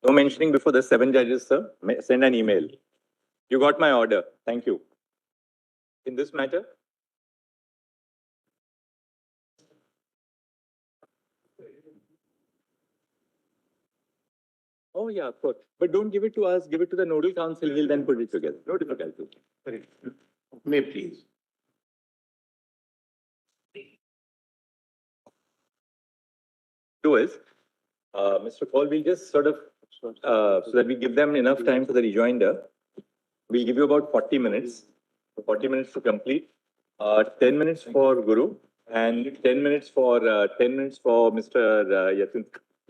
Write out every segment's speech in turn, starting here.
No mentioning before the 7 judges, sir. Send an email. You got my order. Thank you. In this matter? Oh, yeah, of course. But don't give it to us. Give it to the nodal council. He'll then put it together. No difficulty. May please. Do is, Mr. Paul, we'll just sort of, so that we give them enough time for the rejoinder. We'll give you about 40 minutes. 40 minutes to complete. 10 minutes for Guru and 10 minutes for Mr.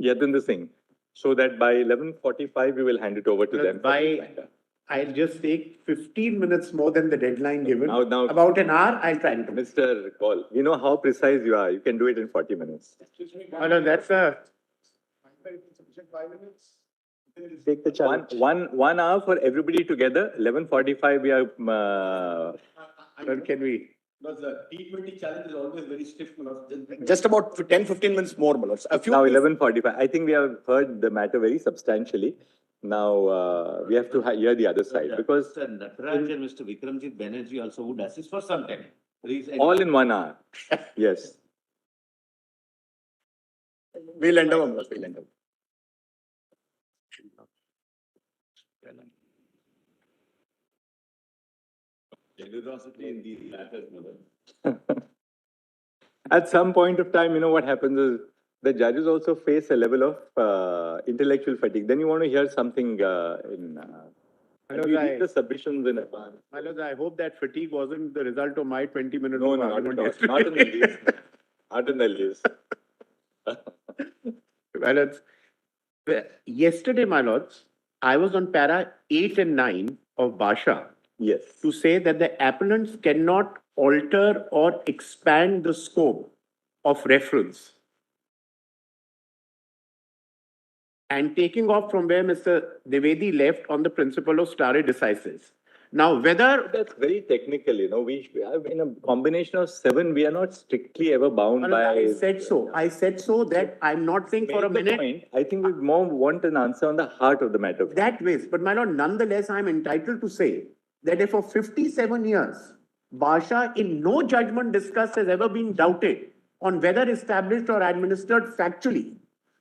Yatinder Singh. So that by 11:45 we will hand it over to them. I'll just take 15 minutes more than the deadline given. Now, about an hour, I'll try to. Mr. Paul, you know how precise you are. You can do it in 40 minutes. Oh, no, that's a... 5 minutes. Take the challenge. One hour for everybody together. 11:45 we are... can we... Because the T20 challenge is always very stiff. Just about 10-15 minutes more. Now 11:45. I think we have heard the matter very substantially. Now we have to hear the other side because Mr. Nataraj and Mr. Vikramjit Banerjee also would assist for some time. All in 1 hour. Yes. We'll endeavor. We'll endeavor. Generosity in these matters, At some point of time, you know what happens is the judges also face a level of intellectual fatigue. Then you want to hear something you read the submissions in advance. My lord, I hope that fatigue wasn't the result of my 20 minutes. No, not in the least. Not in the least. My lords, yesterday, my lords, I was on para 8 and 9 of Basha. Yes. To say that the appellants cannot alter or expand the scope of reference. And taking off from where Mr. Dwivedi left on the principle of stare decisis. Now, whether... That's very technical, you know. We have in a combination of 7, we are not strictly ever bound by... I said so. I said so that I'm not saying for a minute... Point. I think we more want an answer on the heart of the matter. That way. But my lord, nonetheless, I'm entitled to say that if for 57 years, Basha in no judgment discussed has ever been doubted on whether established or administered factually,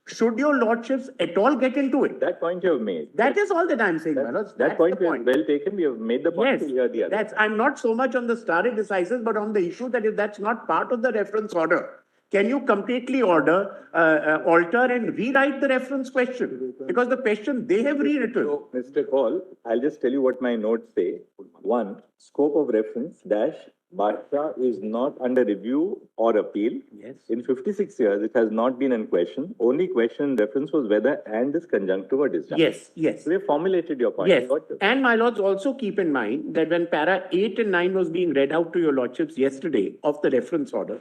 should your lordships at all get into it? That point you have made. That is all that I'm saying, my lords. That point is well taken. We have made the point. Yes, to hear the other. I'm not so much on the stare decisis, but on the issue that if that's not part of the reference order, can you completely alter and rewrite the reference question? Because the question they have rewritten. So, Mr. Paul, I'll just tell you what my notes say. 1, scope of reference dash Basha is not under review or appeal. Yes. In 56 years, it has not been in question. Only question in reference was whether and is conjunctive or disjunctive. Yes. So we have formulated your point. Yes. And my lords, also keep in mind that when para 8 and 9 was being read out to your lordships yesterday of the reference order,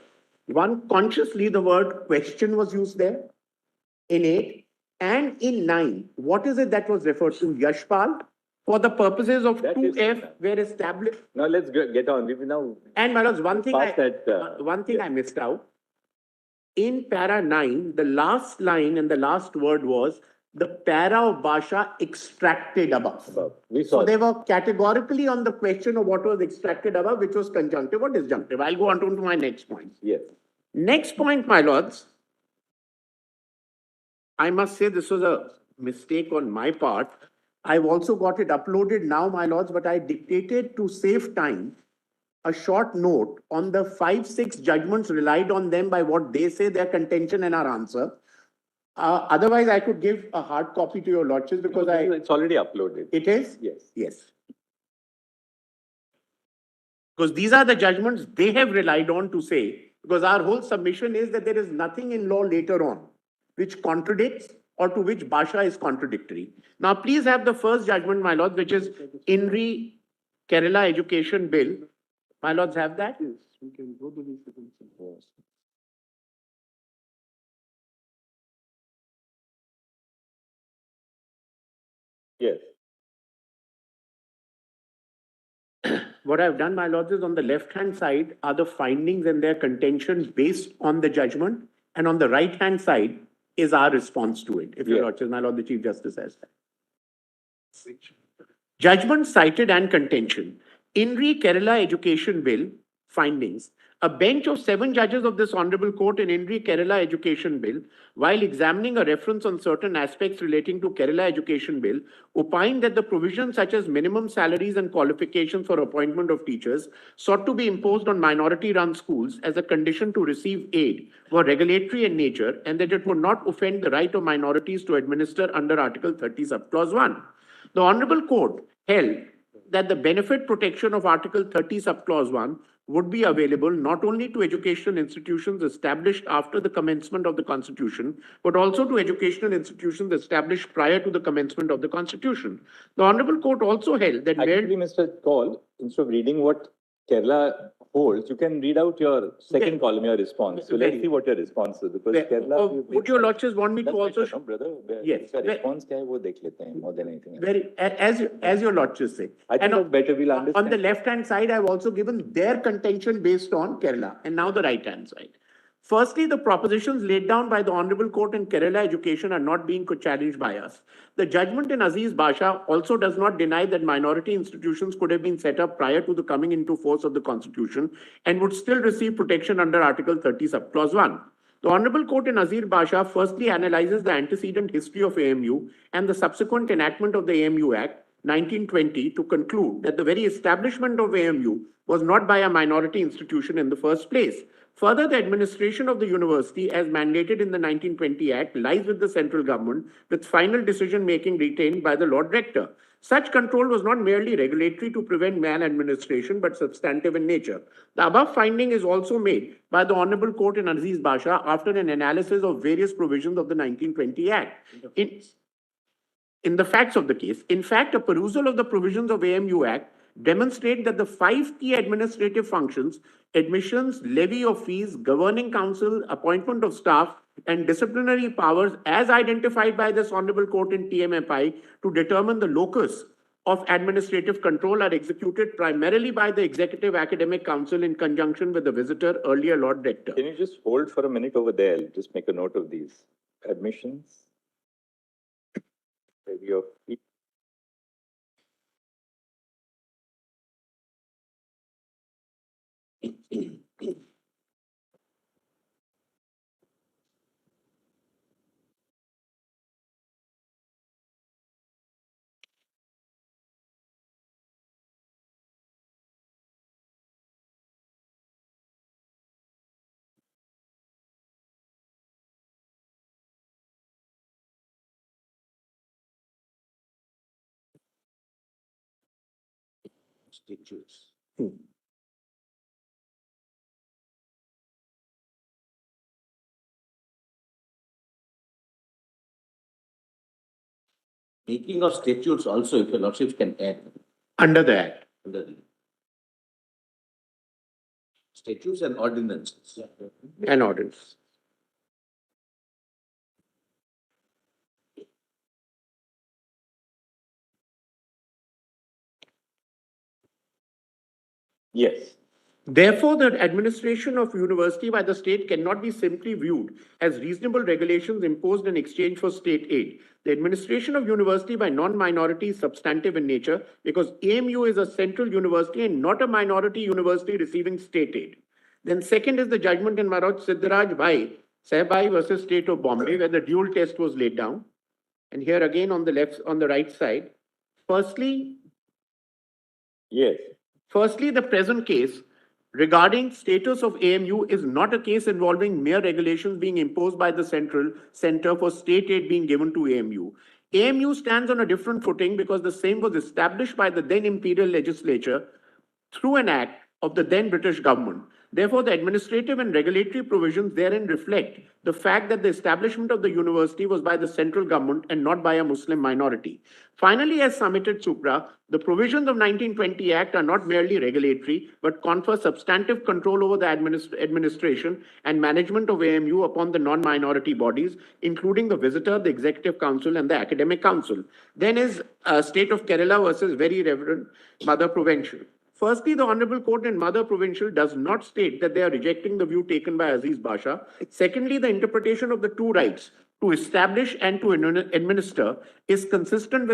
consciously the word question was used there in 8 and in 9. What is it that was referred to? Yashpal? For the purposes of 2F, were established. Now let's get on. We've now. And my lords, one thing yeah. I missed out. In para 9, the last line and the last word was the para of Basha extracted above. So they were categorically on the question of what was extracted above, which was conjunctive or disjunctive. I'll go on to my next point. Yes. Next point, my lords. I must say this was a mistake on my part. I've also got it uploaded now, my lords, but I dictated to save time a short note on the 5-6 judgments relied on them by what they say their contention and our answer. Otherwise, I could give a hard copy to your lordships because it's already uploaded. It is? Yes. Yes. Because these are the judgments they have relied on to say, because our whole submission is that there is nothing in law later on which contradicts or to which Basha is contradictory. Now, please have the first judgment, my lords, which is INRI Kerala Education Bill. My lords have that? Yes, we can go to these first. Yes. What I've done, my lords, is on the left-hand side are the findings and their contentions based on the judgment, and on the right-hand side is our response to it, if your Yeah. Lordship, my Lord the Chief Justice has that. Judgment cited and contention. In re Kerala Education Bill findings, a bench of 7 judges of this Honorable Court in re Kerala Education Bill, while examining a reference on certain aspects relating to Kerala Education Bill, opined that the provisions such as minimum salaries and qualifications for appointment of teachers sought to be imposed on minority-run schools as a condition to receive aid were regulatory in nature and that it would not offend the right of minorities to administer under Article 30 subclause 1. The Honorable Court held that the benefit protection of Article 30 subclause 1 would be available not only to educational institutions established after the commencement of the Constitution, but also to educational institutions established prior to the commencement of the Constitution. The Honorable Court also held that Actually, Mr. Kaul, instead of reading what Kerala holds, you can read out your second Okay. column, your response. So let's Very- see what your response is, because Where- Kerala. would your Lordships want me to That's also? better, no, brother? Yes. इसका response क्या है वो देख लेते हैं, more than anything else. As your Lordships say. I think And that's better, we'll on understand. the left-hand side, I've also given their contention based on Kerala, and now the right-hand side. Firstly, the propositions laid down by the Honorable Court in Kerala Education are not being challenged by us. The judgment in Aziz Basha also does not deny that minority institutions could have been set up prior to the coming into force of the Constitution and would still receive protection under Article 30 subclause 1. The Honorable Court in Azir Basha firstly analyzes the antecedent history of AMU and the subsequent enactment of the AMU Act 1920 to conclude that the very establishment of AMU was not by a minority institution in the first place. Further, the administration of the university, as mandated in the 1920 Act, lies with the central government, with final decision-making retained by the Lord Rector. Such control was not merely regulatory to prevent maladministration, but substantive in nature. The above finding is also made by the Honorable Court in Aziz Basha after an analysis of various provisions of the 1920 Act. In the facts of the case, in fact, a perusal of the provisions of AMU Act demonstrate that the 5 key administrative functions, admissions, levy of fees, governing council, appointment of staff, and disciplinary powers as identified by this Honorable Court in TMFI to determine the locus of administrative control are executed primarily by the Executive Academic Council in conjunction with the visitor, earlier Lord Rector. Can you just hold for a minute over there? Just make a note of these admissions. Levy of fees. Statutes. Making of statutes also, if your Lordships can add Under the Act. under the statutes and ordinances. And ordinance. Yes. Therefore, the administration of university by the state cannot be simply viewed as reasonable regulations imposed in exchange for state aid. The administration of university by non-minority is substantive in nature because AMU is a central university and not a minority university receiving state aid. Then second is the judgment in Maroj Siddharaj Bhai, Sahbai versus State of Bombay, where the dual test was laid down. And here again on the right side, firstly, the present case regarding status of AMU is not a case involving mere regulations being imposed by the center for state aid being given to AMU. AMU stands on a different footing because the same was established by the then imperial legislature through an act of the then British government. Therefore, the administrative and regulatory provisions therein reflect the fact that the establishment of the university was by the central government and not by a Muslim minority. Finally, as submitted supra, the provisions of 1920 Act are not merely regulatory, but confer substantive control over the administration and management of AMU upon the non-minority bodies, including the visitor, the Executive Council, and the Academic Council. Then is State of Kerala versus Very Reverend Mother Provincial. Firstly, the Honorable Court in Mother Provincial does not state that they are rejecting the view taken by Aziz Basha. Secondly, the interpretation of the two rights to establish and to administer is consistent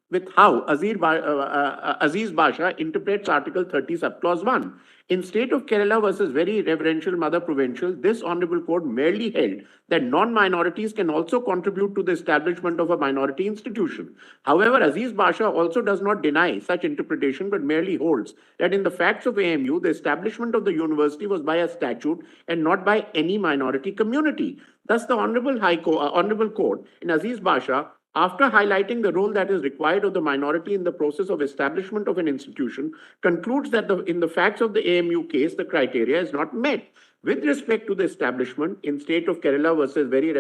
with how Aziz Basha interprets Article 30, subclause 1. In State of Kerala versus Very Reverential Mother Provincial, this Honorable Court merely held that non-minorities can also contribute to the establishment of a minority institution. However, Aziz Basha also does not deny such interpretation, but merely holds that in the facts of AMU, the establishment of the university was by a statute and not by any minority community. Thus, the Honorable Court in Aziz Basha, after highlighting the role that is required of the minority in the process of establishment of an institution, concludes that in the facts of the AMU case, the criteria is not met. With respect to the establishment in State of Kerala versus Very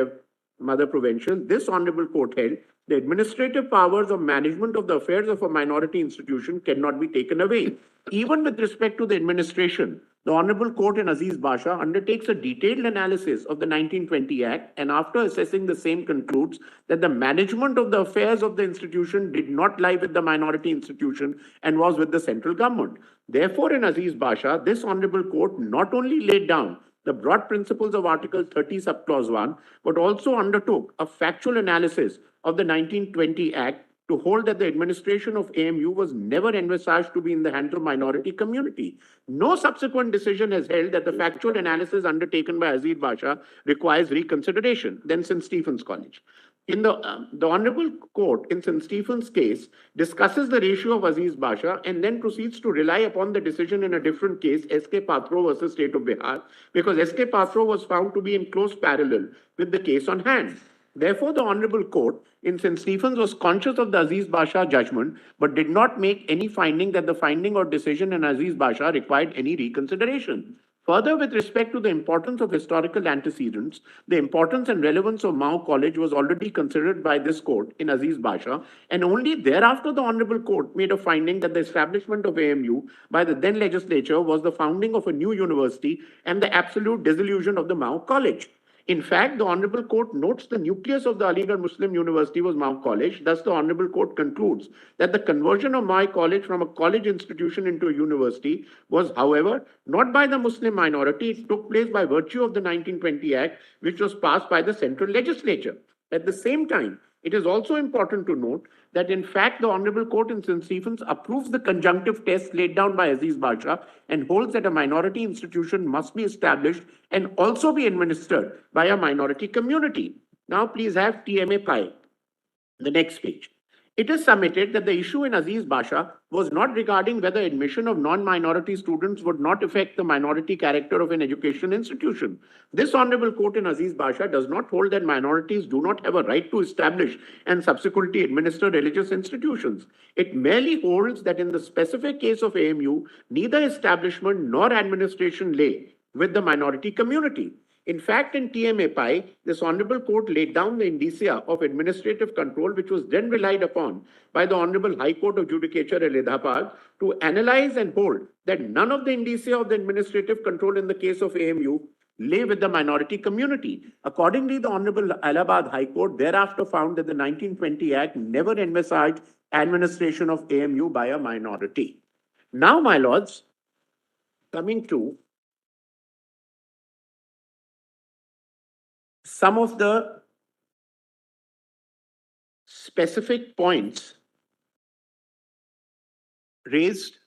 Mother Provincial, this Honorable Court held the administrative powers of management of the affairs of a minority institution cannot be taken away. Even with respect to the administration, the Honorable Court in Aziz Basha undertakes a detailed analysis of the 1920 Act and after assessing the same concludes that the management of the affairs of the institution did not lie with the minority institution and was with the central government. Therefore, in Aziz Basha, this Honorable Court not only laid down the broad principles of Article 30, subclause 1, but also undertook a factual analysis of the 1920 Act to hold that the administration of AMU was never envisaged to be in the hands of minority community. No subsequent decision has held that the factual analysis undertaken by Aziz Basha requires reconsideration. Then St. Stephen's College. In the Honorable Court in St. Stephen's case discusses the ratio of Aziz Basha and then proceeds to rely upon the decision in a different case, S.K. Patro versus State of Bihar, because S.K. Patro was found to be in close parallel with the case on hand. Therefore, the Honorable Court in St. Stephen's was conscious of the Aziz Basha judgment, but did not make any finding that the finding or decision in Aziz Basha required any reconsideration. Further, with respect to the importance of historical antecedents, the importance and relevance of Mao College was already considered by this court in Aziz Basha, and only thereafter the Honorable Court made a finding that the establishment of AMU by the then legislature was the founding of a new university and the absolute dissolution of the Mao College. In fact, the Honorable Court notes the nucleus of the Aligarh Muslim University was Mao College. Thus, the Honorable Court concludes that the conversion of Mao College from a college institution into a university was, however, not by the Muslim minority. It took place by virtue of the 1920 Act, which was passed by the central legislature. At the same time, it is also important to note that, in fact, the Honorable Court in St. Stephen's approves the conjunctive test laid down by Aziz Basha and holds that a minority institution must be established and also be administered by a minority community. Now, please have TMA Pi, the next page. It is submitted that the issue in Aziz Basha was not regarding whether admission of non-minority students would not affect the minority character of an education institution. This Honorable Court in Aziz Basha does not hold that minorities do not have a right to establish and subsequently administer religious institutions. It merely holds that in the specific case of AMU, neither establishment nor administration lay with the minority community. In fact, in TMA Pi, this Honorable Court laid down the indicia of administrative control, which was then relied upon by the Honorable High Court of Judicature Allahabad to analyze and hold that none of the indicia of the administrative control in the case of AMU lay with the minority community. Accordingly, the Honorable Allahabad High Court thereafter found that the 1920 Act never envisaged administration of AMU by a minority. Now, my lords, coming to some of the specific points raised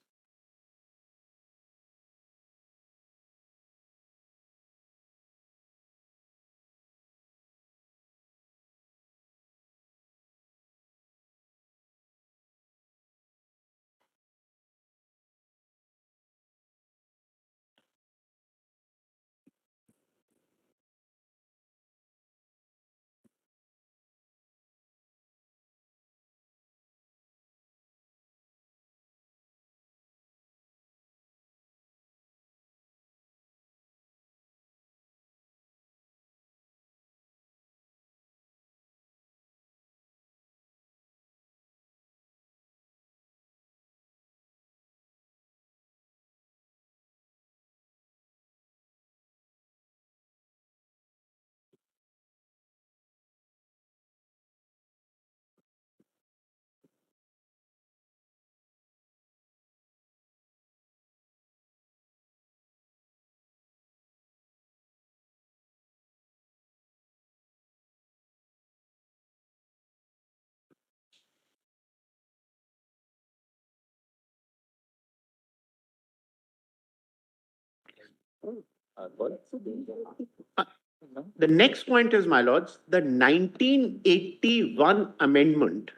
The next point is, my lords, the 1981 amendment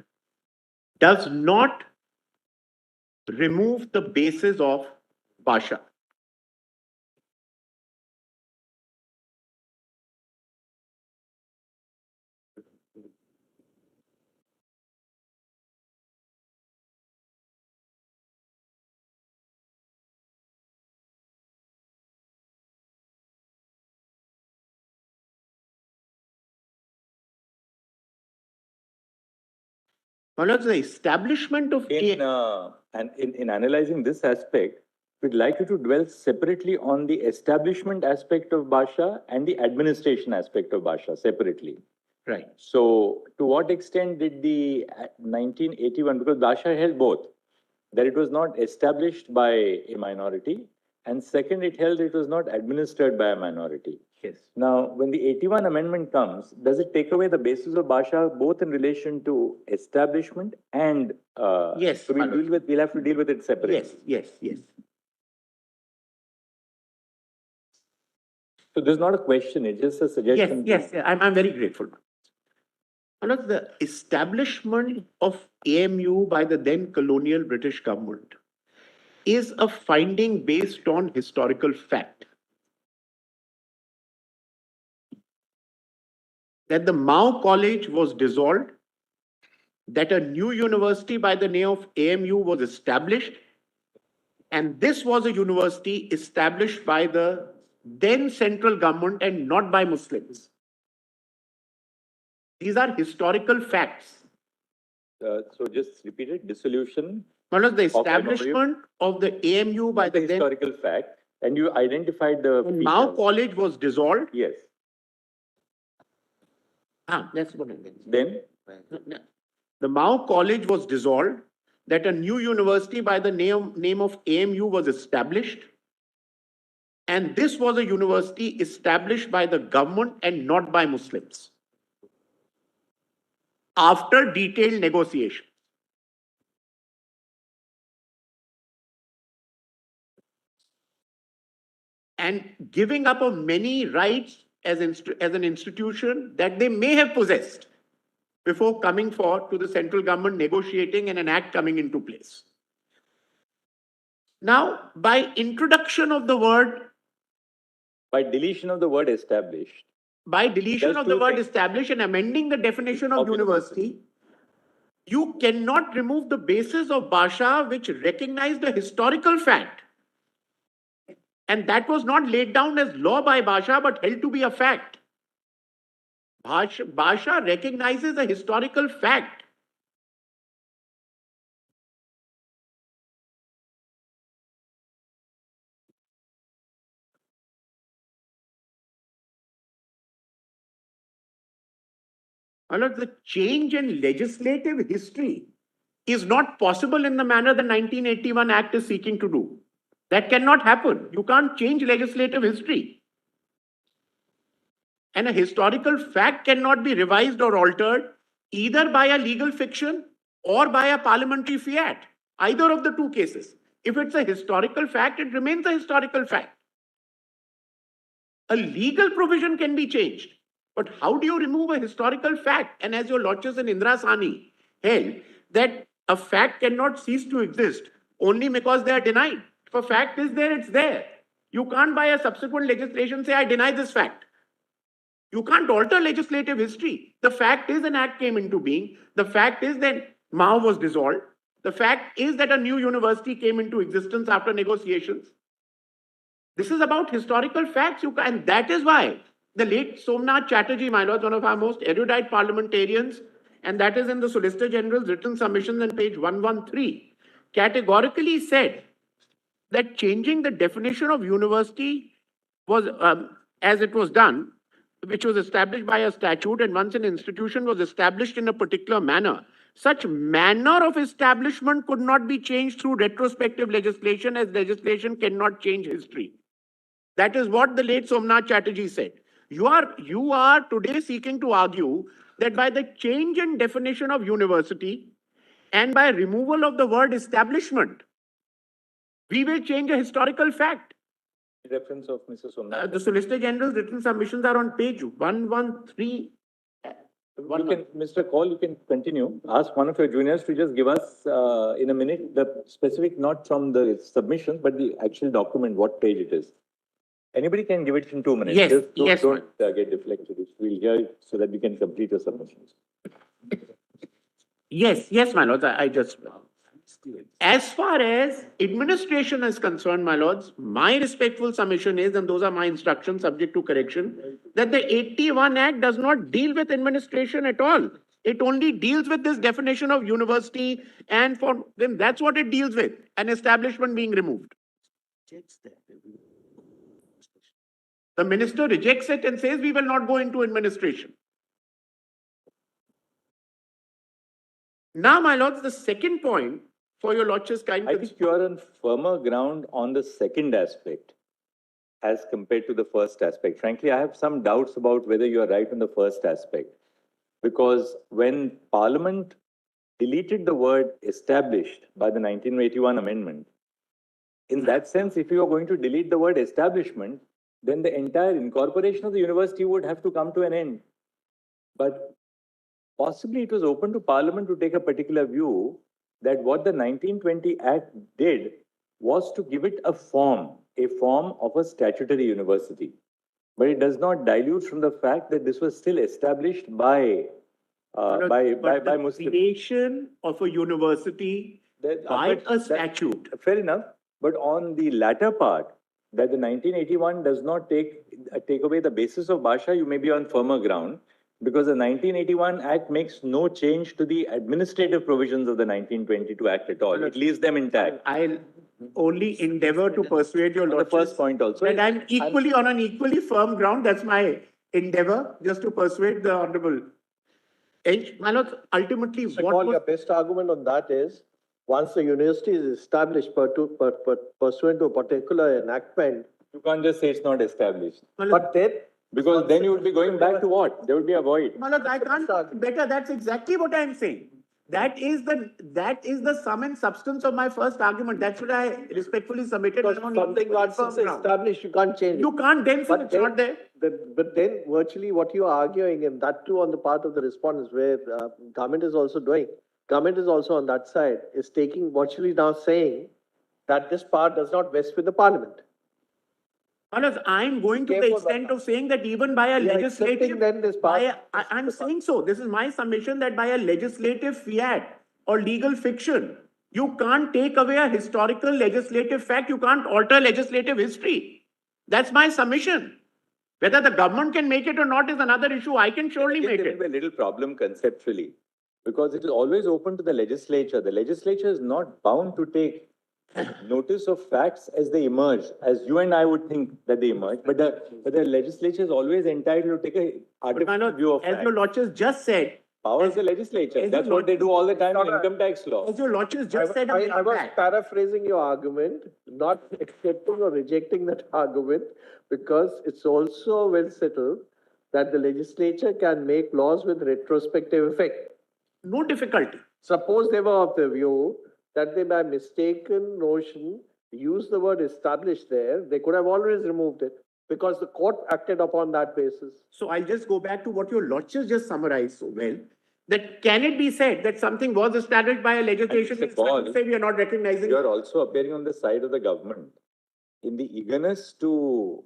does not remove the basis of Basha. My lords, the establishment of in analyzing this aspect, we'd like you to dwell separately on the establishment aspect of Basha and the administration aspect of Basha separately. right. So, to what extent did the 1981, because Basha held both, that it was not established by a minority, and second, it held it was not administered by a minority. Yes. Now, when the 81 amendment comes, does it take away the basis of Basha both in relation to establishment and Yes, so my lord. we'll have to deal with it separately. Yes, yes, yes. So there's not a question, it's just a suggestion. Yes, I'm very grateful. My lords, the establishment of AMU by the then colonial British government is a finding based on historical fact. That the Mao College was dissolved, that a new university by the name of AMU was established, and this was a university established by the then central government and not by Muslims. These are historical facts. So just repeat it, dissolution. One was the establishment of the AMU by the then... historical fact, and you identified the... When Mao College was dissolved... Yes. That's what I meant. Then? The Mao College was dissolved, that a new university by the name of AMU was established, and this was a university established by the government and not by Muslims. After detailed negotiation. And giving up of many rights as an institution that they may have possessed before coming forward to the central government negotiating and an act coming into place. Now, by introduction of the word... By deletion of the word established. By deletion of the word established and amending the definition of university, you cannot remove the basis of Basha which recognized a historical fact. And that was not laid down as law by Basha but held to be a fact. Basha recognizes a historical fact. The change in legislative history is not possible in the manner the 1981 Act is seeking to do. That cannot happen. You can't change legislative history. And a historical fact cannot be revised or altered either by a legal fiction or by a parliamentary fiat. Either of the two cases. If it's a historical fact, it remains a historical fact. A legal provision can be changed. But how do you remove a historical fact? And as your lordship in Indra Sani held, that a fact cannot cease to exist only because they are denied. If a fact is there, it's there. You can't by a subsequent legislation say, I deny this fact. You can't alter legislative history. The fact is an act came into being. The fact is that Mao was dissolved. The fact is that a new university came into existence after negotiations. This is about historical facts. And that is why the late Somnath Chatterjee, my lords, one of our most erudite parliamentarians, and that is in the Solicitor General's written submissions on page 113, categorically said that changing the definition of university was, as it was done, which was established by a statute, and once an institution was established in a particular manner, such manner of establishment could not be changed through retrospective legislation, as legislation cannot change history. That is what the late Somnath Chatterjee said. You are today seeking to argue that by the change in definition of university and by removal of the word establishment, we will change a historical fact. Reference of Mr. Somnath. The Solicitor General's written submissions are on page 113. You can, Mr. Call, you can continue. Ask one of your juniors to just give us, in a minute, the specific, not from the submission, but the actual document, what page it is. Anybody can give it in 2 minutes. Yes, Just yes, don't get deflected. We'll hear it so that we can complete your submissions. Yes, my lords, I just. As far as administration is concerned, my lords, my respectful submission is, and those are my instructions subject to correction, that the 81 Act does not deal with administration at all. It only deals with this definition of university, and for them, that's what it deals with, an establishment being removed. The minister rejects it and says we will not go into administration. Now, my lords, the second point for your lordship's kind. I think you are on firmer ground on the second aspect as compared to the first aspect. Frankly, I have some doubts about whether you are right on the first aspect. Because when Parliament deleted the word established by the 1981 amendment, in that sense, if you are going to delete the word establishment, then the entire incorporation of the university would have to come to an end. But possibly it was open to Parliament to take a particular view that what the 1920 Act did was to give it a form of a statutory university. But it does not dilute from the fact that this was still established by Muslims. Creation of a university by a statute. Fair enough. But on the latter part, that the 1981 does not take away the basis of Bhasha, you may be on firmer ground. Because the 1981 Act makes no change to the administrative provisions of the 1922 Act at all. It leaves them intact. I'll only endeavor to persuade your lordship. The first point also. And I'm equally on an equally firm ground. That's my endeavor, just to persuade the honorable. My lord, ultimately, Your best argument on that is, once the university is established pursuant to a particular enactment. You can't just say it's not established. But then. Because then you would be going back to what? There would be a void. My lord, I can't better. That's exactly what I'm saying. That is the sum and substance of my first argument. That's what I respectfully submitted. Something once it's established, you can't change it. You can't then say it's not there. But then virtually what you are arguing, and that too on the part of the respondents, where government is also doing, government is also on that side, is taking virtually now saying that this part does not vest with the Parliament. I'm going to the extent of saying that even by a legislative, I'm saying so. This is my submission that by a legislative fiat or legal fiction, you can't take away a historical legislative fact. You can't alter legislative history. That's my submission. Whether the government can make it or not is another issue. I can surely make it. There will be a little problem conceptually because it is always open to the legislature. The legislature is not bound to take notice of facts as they emerge, as you and I would think that they emerge, but the legislature is always entitled to take a artificial view of facts. As your lordship just said, power of the legislature. That's what they do all the time in income tax law. As your lordship just said, I was paraphrasing your argument, not accepting or rejecting that argument, because it's also well settled that the legislature can make laws with retrospective effect. No difficulty. Suppose they were of the view that they by mistaken notion use the word established there, they could have always removed it because the court acted upon that basis. So I'll just go back to what your lordship just summarized so well. That can it be said that something was established by a legislation? Say we are not recognizing. You are also appearing on the side of the government in the eagerness to,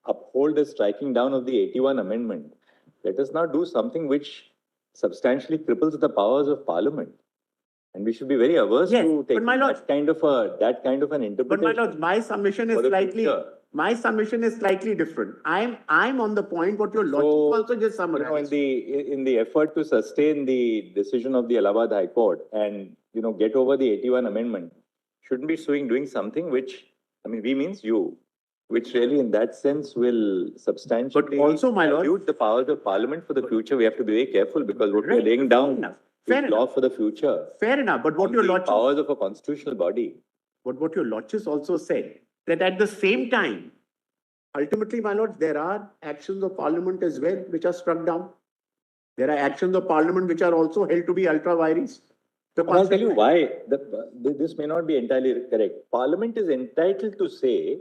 uphold the striking down of the 81 amendment. Let us now do something which substantially cripples the powers of Parliament. And we should be very averse to taking that kind of an interpretation. But my lord, my submission is slightly different. I'm on the point what your lordship also just summarized. In the effort to sustain the decision of the Allahabad High Court and get over the 81 amendment, shouldn't be doing something which, we means you, which really in that sense will substantially dilute the powers of Parliament for the future. We have to be very careful because what we are laying down. Law for the future. Fair enough, but what your lordship powers of a constitutional body. But what your lordship also said that at the same time, ultimately, my lords, there are actions of Parliament as well which are struck down. There are actions of Parliament which are also held to be ultra vires. The And I'll tell you Constitution. why this may not be entirely correct. Parliament is entitled to say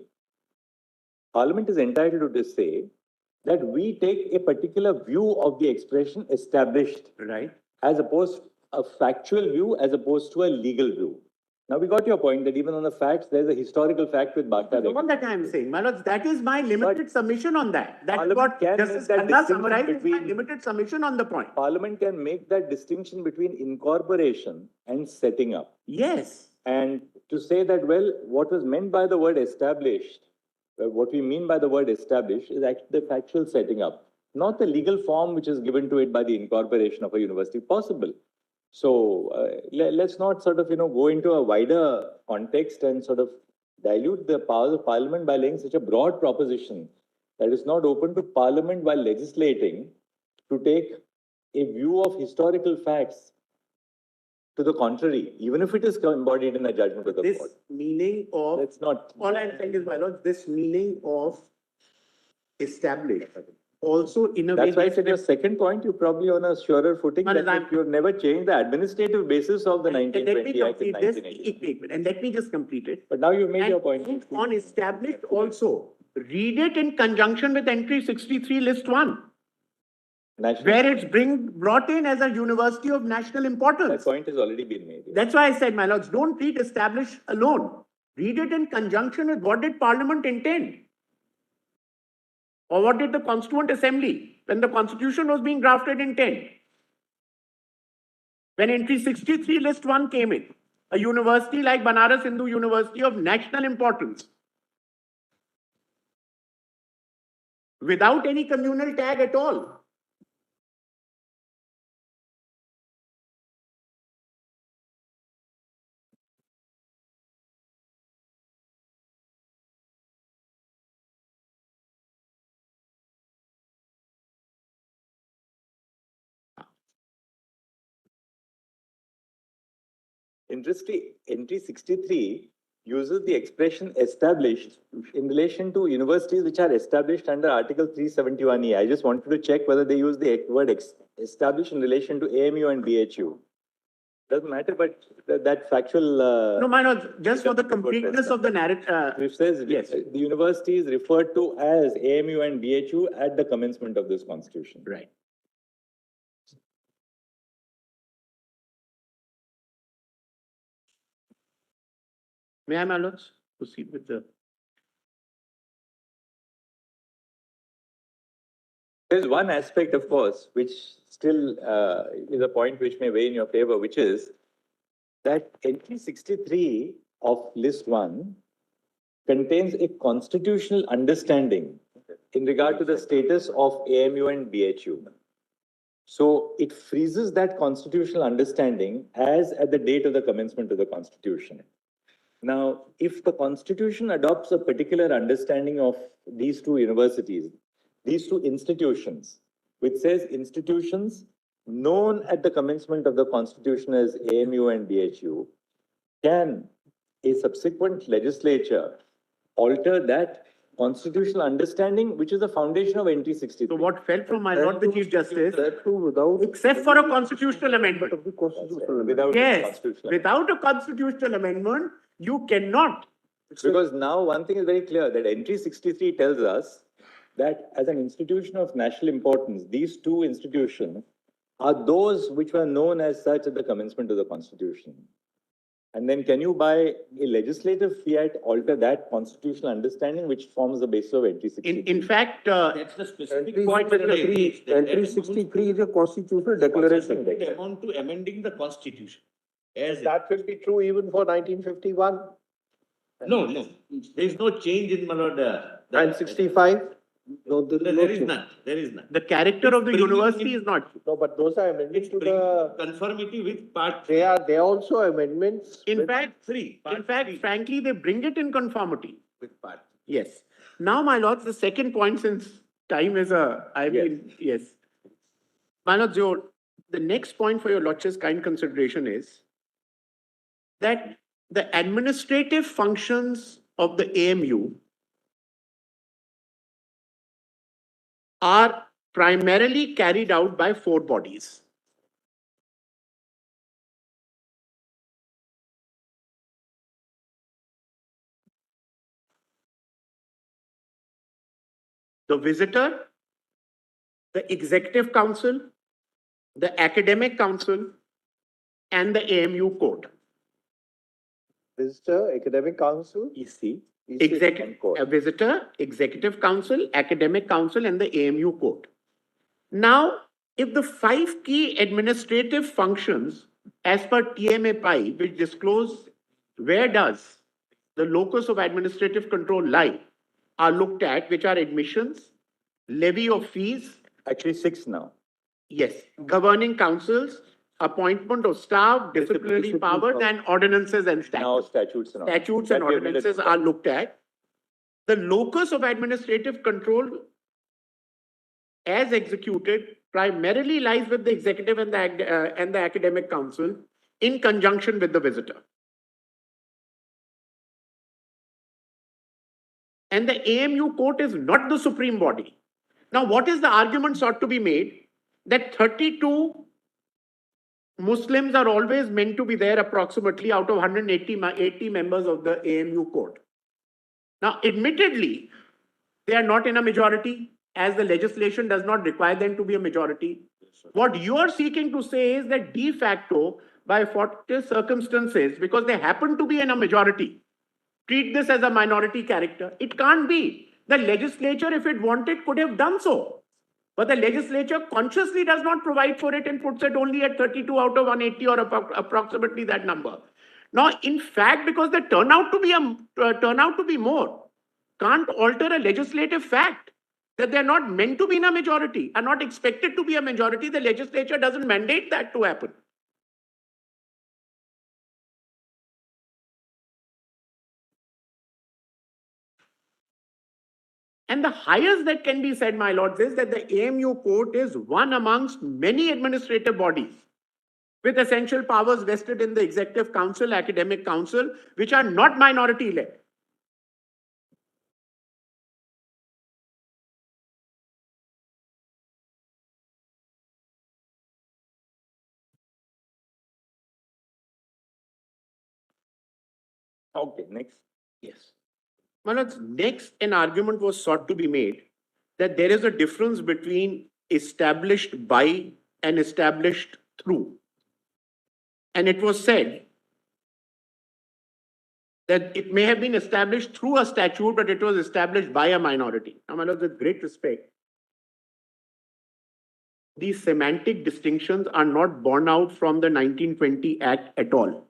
that we take a particular view of the expression established Right. as opposed a factual view as opposed to a legal view. Now we got your point that even on the facts, there's a historical fact with Bhakta. The one that I am saying, my lords, that is my limited submission on that. That's Parliament what can Justice make that Khanna distinction summarized is my between- limited submission on the point. Parliament can make that distinction between incorporation and setting up. Yes. And to say that, well, what was meant by the word established, what we mean by the word established is actually the factual setting up, not the legal form which is given to it by the incorporation of a university possible. So let's not sort of, go into a wider context and sort of dilute the powers of Parliament by laying such a broad proposition that is not open to Parliament while legislating to take a view of historical facts to the contrary, even if it is embodied in a judgment of the This court. meaning of, Let's not. all I'm saying is, my lords, this meaning of established also in a way. That's why I said your second point, you're probably on a surer footing Well, that you've never changed the administrative basis of the And let me 1920 Act in complete this, 1980. and let me just complete it. But now you've made your And point. on established also, read it in conjunction with entry 63 list 1, National, where it's brought in as a university of national that importance. point has already been made. That's why I said, my lords, don't read established alone. Read it in conjunction with what did Parliament intend? Or what did the Constituent Assembly, when the Constitution was being drafted, intend? When entry 63 list 1 came in, a university like Banaras Hindu University of national importance, without any communal tag at all. Interesting, entry 63 uses the expression established in relation to universities which are established under Article 371E. I just wanted to check whether they use the word established in relation to AMU and BHU. Doesn't matter, but that factual. No, my lords, just for the completeness of the narrative. Which says Yes. the university is referred to as AMU and BHU at the commencement of this constitution. Right. May I, my lords, proceed with the. There's one aspect, of course, which still is a point which may weigh in your favor, which is that entry 63 of list 1 contains a constitutional understanding in regard to the status of AMU and BHU. So it freezes that constitutional understanding as at the date of the commencement of the Constitution. Now, if the Constitution adopts a particular understanding of these two universities, these two institutions, which says institutions known at the commencement of the Constitution as AMU and BHU, can a subsequent legislature alter that constitutional understanding, which is the foundation of entry 63? So what fell from my lord the Chief Justice, That too without. except for a constitutional amendment. Of the constitutional. Without Yes, constitutional. without a constitutional amendment, you cannot. Because now one thing is very clear, that entry 63 tells us that as an institution of national importance, these two institutions are those which were known as such at the commencement of the Constitution. And then can you, by a legislative fiat, alter that constitutional understanding which forms the basis of entry 63? In fact, That's the specific Entry point. that I raised, that entry that 63 is a constitutional declaration. would amount to amending the constitution. As it- That will be true even for 1951 no, there is no change in my lord. and 65. No, there is no There is change. none, there is none. the character of the Bringing university in- is not. No, but those are amendments It's to bringing the, conformity with part. they are also amendments. In with- fact, Three. in fact, frankly, they bring it in conformity. With part. Yes. Now, my lords, the second point, since time is yes. My lords, the next point for your lordship's kind consideration is that the administrative functions of the AMU are primarily carried out by 4 bodies. the visitor, the executive council, the academic council, and the AMU court. Visitor, academic council, EC. EC and court. A visitor, executive council, academic council, and the AMU court. Now, if the 5 key administrative functions as per TMA Pi, which disclose where does the locus of administrative control lie, are looked at, which are admissions, levy of fees, Actually, 6 now. yes, governing councils, appointment of staff, disciplinary powers, and ordinances and Now statutes. statutes and all. Statutes That and we have needed ordinances to- are looked at. The locus of administrative control as executed primarily lies with the executive and the academic council in conjunction with the visitor. And the AMU court is not the supreme body. Now, what is the argument sought to be made? That 32 Muslims are always meant to be there approximately out of 180 members of the AMU court. Now, admittedly, they are not in a majority, as the legislation does not require them to be a majority. What you are seeking to say is that de facto, by fortuitous circumstances, because they happen to be in a majority, treat this as a minority character. It can't be. The legislature, if it wanted, could have done so. But the legislature consciously does not provide for it and puts it only at 32 out of 180 or approximately that number. Now, in fact, because they turn out to be more, can't alter a legislative fact that they're not meant to be in a majority, are not expected to be a majority. The legislature doesn't mandate that to happen. And the highest that can be said, my lords, is that the AMU court is one amongst many administrative bodies with essential powers vested in the executive council, academic council, which are not minority-led. Okay, next. Yes. My lords, next an argument was sought to be made that there is a difference between established by and established through. And it was said that it may have been established through a statute, but it was established by a minority. Now, my lords, with great respect, these semantic distinctions are not borne out from the 1920 Act at all,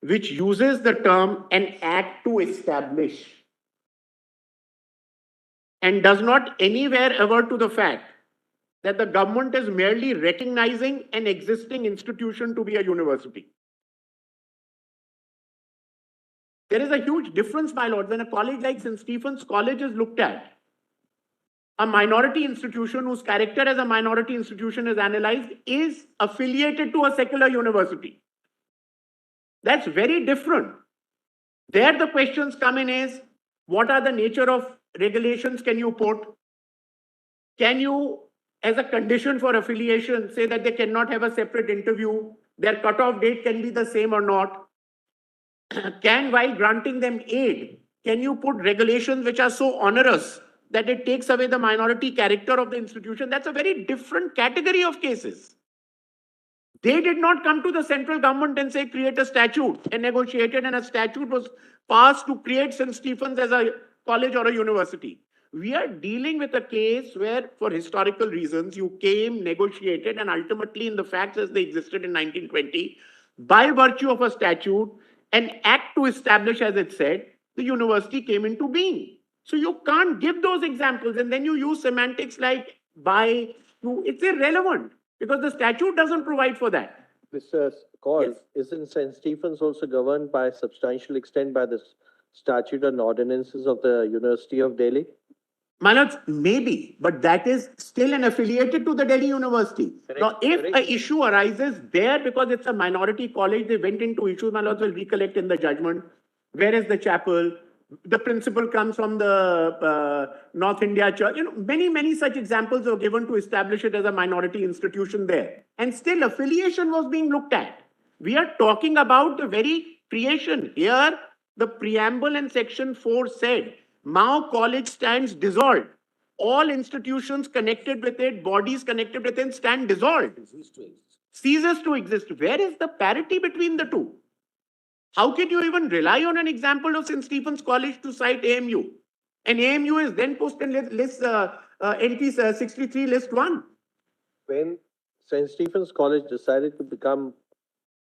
which uses the term an act to establish and does not anywhere aver to the fact that the government is merely recognizing an existing institution to be a university. There is a huge difference, my lord, when a college like St. Stephen's College is looked at. A minority institution whose character as a minority institution is analyzed is affiliated to a secular university. That's very different. There the questions come in is, what are the nature of regulations can you put? Can you, as a condition for affiliation, say that they cannot have a separate interview? Their cutoff date can be the same or not? Can, while granting them aid, can you put regulations which are so onerous that it takes away the minority character of the institution? That's a very different category of cases. They did not come to the central government and say, create a statute, and negotiated, and a statute was passed to create St. Stephen's as a college or a university. We are dealing with a case where, for historical reasons, you came, negotiated, and ultimately, in the facts as they existed in 1920, by virtue of a statute, an act to establish, as it said, the university came into being. So you can't give those examples, and then you use semantics like by, to. It's irrelevant, because the statute doesn't provide for that. Mr. Kaul, Yes. isn't St. Stephen's also governed by substantial extent by the statute and ordinances of the University of Delhi? My lords, maybe, but that is still an affiliated to the Delhi University. Correct, Now, if correct. an issue arises there because it's a minority college, they went into issues, my lords will recollect in the judgment. Where is the chapel? The principal comes from the North India Church. You know, many such examples were given to establish it as a minority institution there. And still affiliation was being looked at. We are talking about the very creation. Here, the preamble in section 4 said, Mao College stands dissolved. All institutions connected with it, bodies connected with it stand dissolved. Ceases to exist. Where is the parity between the two? How can you even rely on an example of St. Stephen's College to cite AMU? And AMU is then put in list NT 63 list 1. When St. Stephen's College decided to become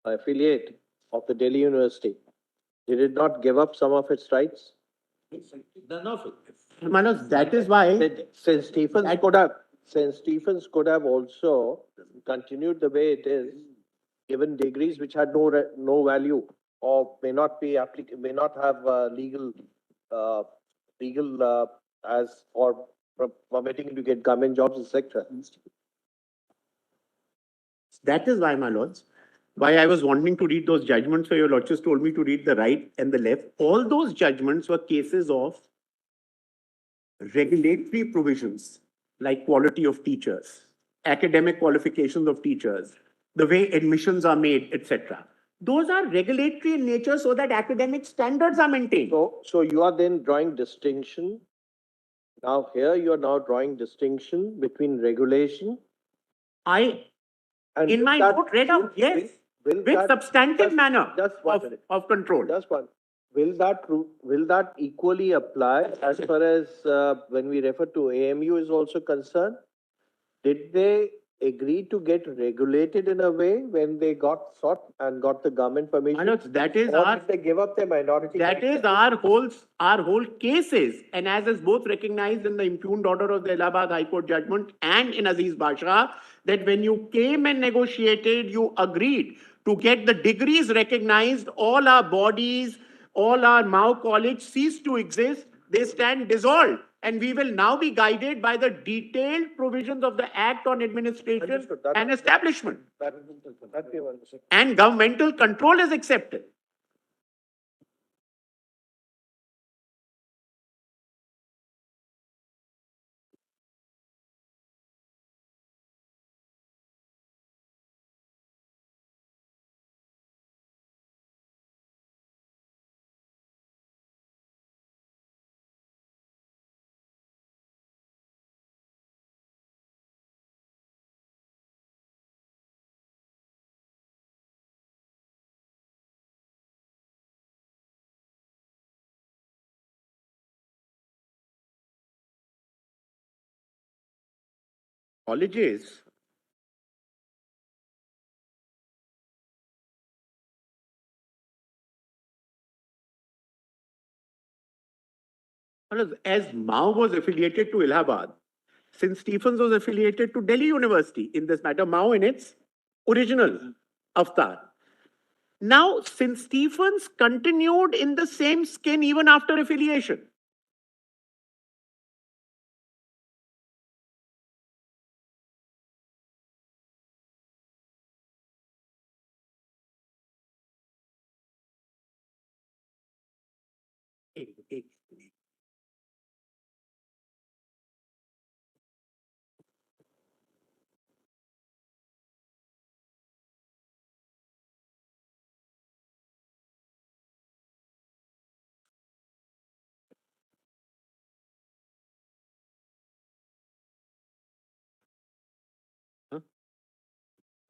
an affiliate of the Delhi University, did it not give up some of its rights? None of it. Manoj, that is why St. Stephen's could have also continued the way it is, given degrees which had no value or may not have legal as or permitting to get government jobs, etc. that is why, my lords, why I was wanting to read those judgments where your lordships told me to read the right and the left. All those judgments were cases of regulatory provisions like quality of teachers, academic qualifications of teachers, the way admissions are made, etc. Those are regulatory in nature so that academic standards are maintained. So you are then drawing distinction. Now here you are now drawing distinction between regulation I, and in my note, read out, yes, with substantive manner of control. Just one. Will that equally apply as far as when we refer to AMU is also concerned? Did they agree to get regulated in a way when they got sought and got the government permission? Manoj, that is or did they give up their minority? That is our whole cases, and as is both recognized in the impugned order of the Allahabad High Court judgment and in Aziz Basha, that when you came and negotiated, you agreed to get the degrees recognized, all our bodies, all our Mao College cease to exist, they stand dissolved. And we will now be guided by the detailed provisions of the Act on Administration and Establishment. And governmental control is accepted. Colleges as Mao was affiliated to Allahabad, St. Stephen's was affiliated to Delhi University in this matter, Mao in its original avatar. Now, St. Stephen's continued in the same skin even after affiliation.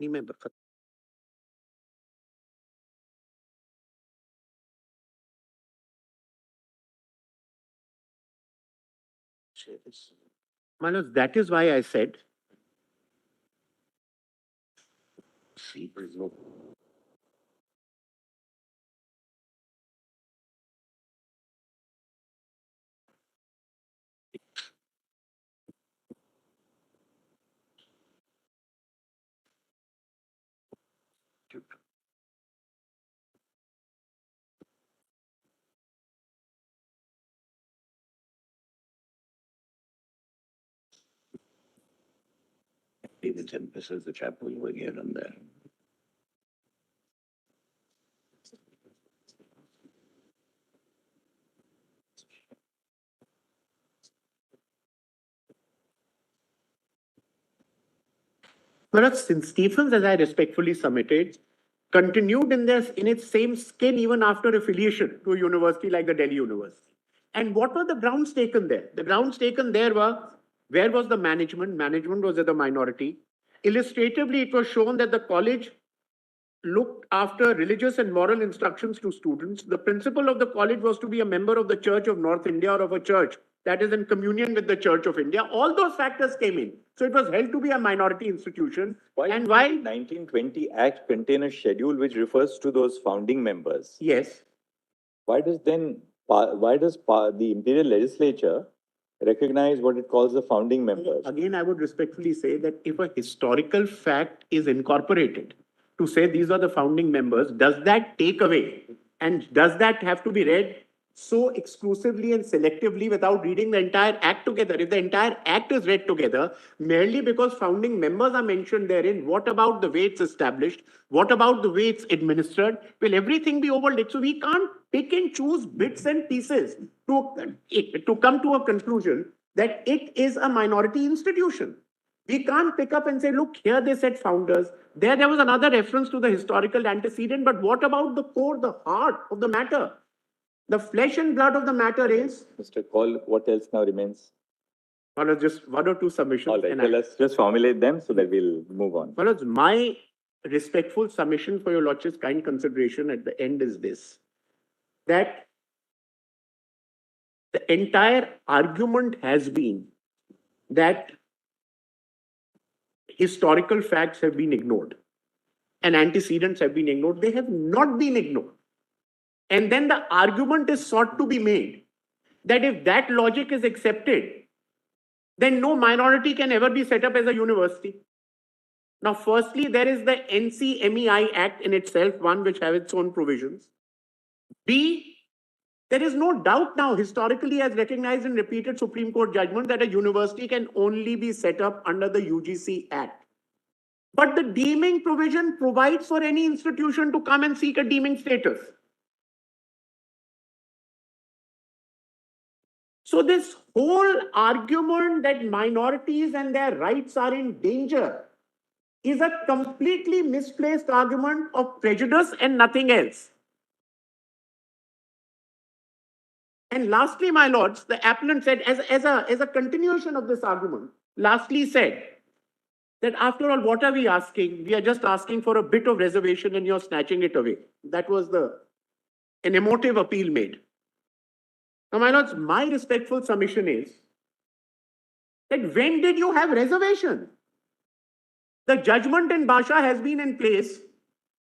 नहीं मैं बखत Manoj, that is why I said the 10% the chapel you get on there. But St. Stephen's, as I respectfully submitted, continued in its same skin even after affiliation to a university like the Delhi University. And what were the grounds taken there? The grounds taken there were, where was the management? Management was at the minority. Illustratively, it was shown that the college looked after religious and moral instructions to students. The principal of the college was to be a member of the Church of North India or of a church that is in communion with the Church of India. All those factors came in. So it was held to be a minority institution. And why 1920 Act contain a schedule which refers to those founding members? Yes. Why does the imperial legislature recognize what it calls the founding members? Again, I would respectfully say that if a historical fact is incorporated to say these are the founding members, does that take away? And does that have to be read so exclusively and selectively without reading the entire act together? If the entire act is read together, merely because founding members are mentioned therein, what about the way it's established? What about the way it's administered? Will everything be overlooked? So we can't pick and choose bits and pieces to come to a conclusion that it is a minority institution. We can't pick up and say, look, here they said founders. There was another reference to the historical antecedent, but what about the core, the heart of the matter? The flesh and blood of the matter is... Mr. Kaul, what else now remains? Well, just one or two submissions. All right, let's just formulate them so that we'll move on. Well, my respectful submission for your Lordship's kind consideration at the end is this, that the entire argument has been that historical facts have been ignored and antecedents have been ignored. They have not been ignored. And then the argument is sought to be made that if that logic is accepted, then no minority can ever be set up as a university. Now, firstly, there is the NCMEI Act in itself, one which has its own provisions. B, there is no doubt now, historically as recognized in repeated Supreme Court judgment, that a university can only be set up under the UGC Act. But the deeming provision provides for any institution to come and seek a deeming status. So this whole argument that minorities and their rights are in danger is a completely misplaced argument of prejudice and nothing else. And lastly, my lords, the appellant said, as a continuation of this argument, lastly said that after all, what are we asking? We are just asking for a bit of reservation and you're snatching it away. That was an emotive appeal made. Now, my lords, my respectful submission is that when did you have reservation? The judgment in Basha has been in place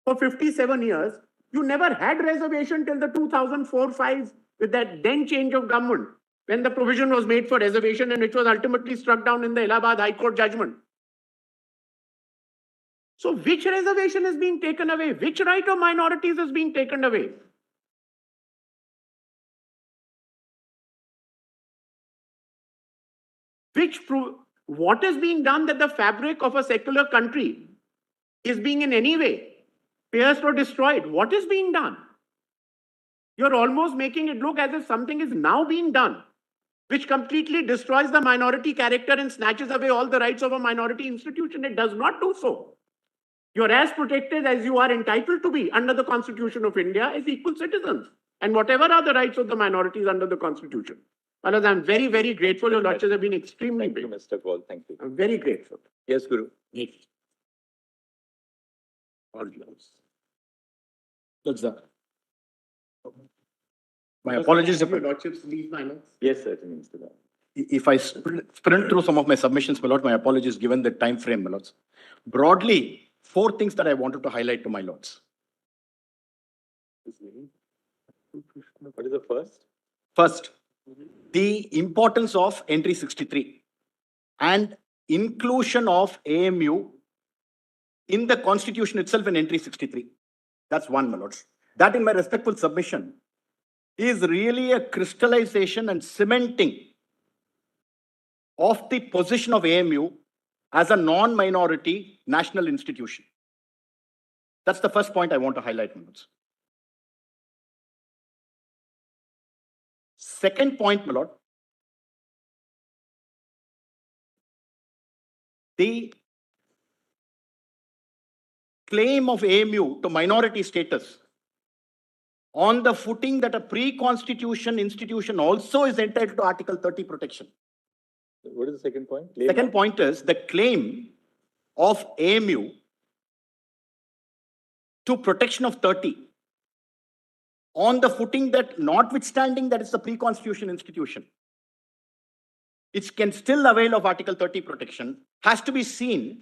for 57 years. You never had reservation till the 2004-5 with that then change of government, when the provision was made for reservation and which was ultimately struck down in the Allahabad High Court judgment. So which reservation is being taken away? Which right of minorities is being taken away? What is being done that the fabric of a secular country is being in any way pierced or destroyed? What is being done? You're almost making it look as if something is now being done, which completely destroys the minority character and snatches away all the rights of a minority institution. It does not do so. You're as protected as you are entitled to be under the Constitution of India as equal citizens, and whatever are the rights of the minorities under the Constitution. Well, I'm very, very grateful. Your Lordships have been extremely Thank you, Mr. Kaul. Thank you. I'm very grateful. Yes, Guru. All yours. That's that. My apologies if Your Lordships leave my notes. Yes, certainly, Mr. Kaul. if I sprint through some of my submissions, my lord, my apologies given the time frame, my lords. Broadly, 4 things that I wanted to highlight to my lords. What is the first? First, the importance of entry 63 and inclusion of AMU in the constitution itself in entry 63. That's one, my lords. That, in my respectful submission, is really a crystallization and cementing of the position of AMU as a non-minority national institution. That's the first point I want to highlight, my lords. Second point, my lord, the claim of AMU to minority status on the footing that a pre-constitution institution also is entitled to Article 30 protection. What is the second point? Second point is the claim of AMU to protection of 30 on the footing that notwithstanding that it's a pre-constitution institution, it can still avail of Article 30 protection, has to be seen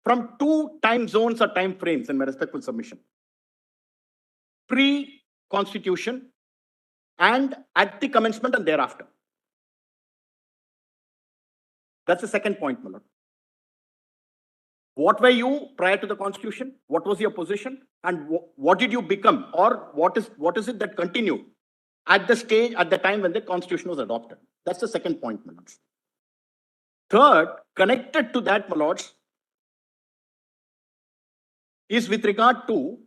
from two time zones or time frames in my respectful submission. Pre-constitution and at the commencement and thereafter. That's the second point, my lord. What were you prior to the constitution? What was your position? And what did you become? Or what is it that continued at the stage, at the time when the constitution was adopted? That's the second point, my lords. Third, connected to that, my lords, is with regard to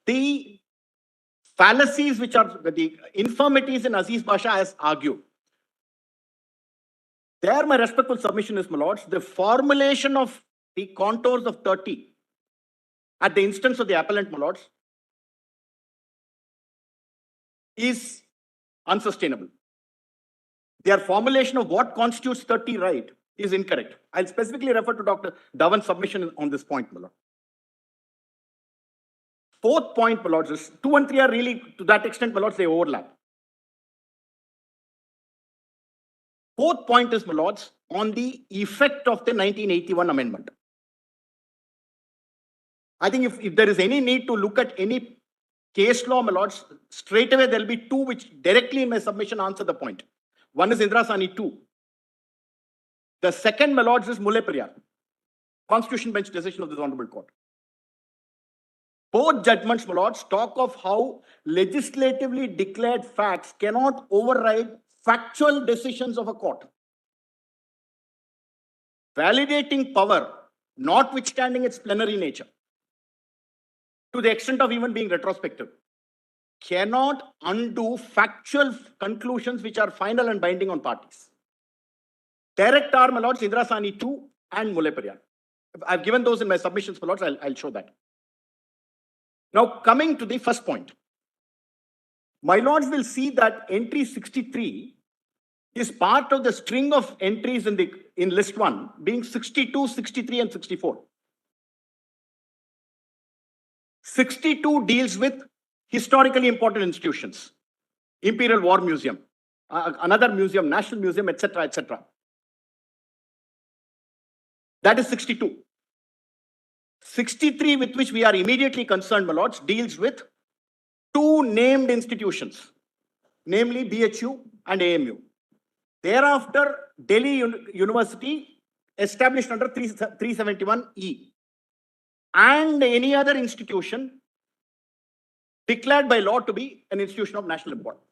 the fallacies which are the infirmities in Aziz Pasha has argued. There, my respectful submission is, my lords, the formulation of the contours of 30 at the instance of the appellant, my lords, is unsustainable. Their formulation of what constitutes 30 right is incorrect. I'll specifically refer to Dr. Dhawan's submission on this point, my lord. Fourth point, my lords, is 2 and 3 are really, to that extent, my lords, they overlap. Fourth point is, my lords, on the effect of the 1981 amendment. I think if there is any need to look at any case law, my lords, straight away there will be two which directly in my submission answer the point. One is Indira Sani 2. The second, my lords, is Mulle Periyar, Constitution Bench decision of this Honorable Court. Both judgments, my lords, talk of how legislatively declared facts cannot override factual decisions of a court. Validating power, notwithstanding its plenary nature, to the extent of even being retrospective, cannot undo factual conclusions which are final and binding on parties. Direct are, my lords, Indira Sani 2 and Mulle Periyar. I've given those in my submissions, my lords, I'll show that. Now, coming to the first point, my lords will see that entry 63 is part of the string of entries in list 1, being 62, 63, and 64. 62 deals with historically important institutions, Imperial War Museum, another museum, National Museum, etc., etc. That is 62. 63, with which we are immediately concerned, my lords, deals with two named institutions, namely BHU and AMU. Thereafter, Delhi University, established under 371E, and any other institution declared by law to be an institution of national importance.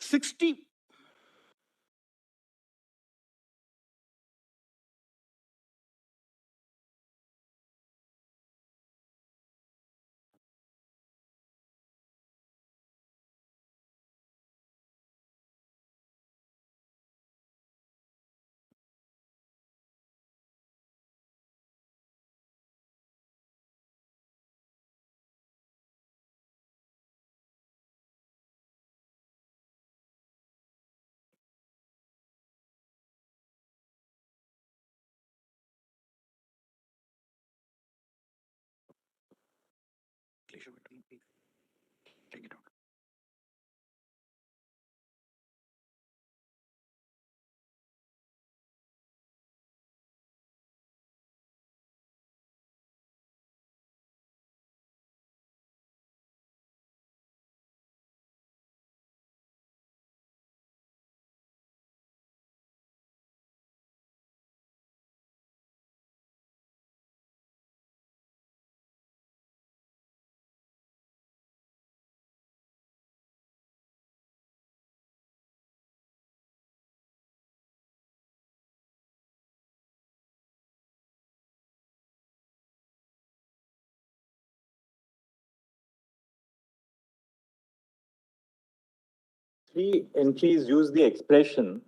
60. Take it out. Three entries use the expression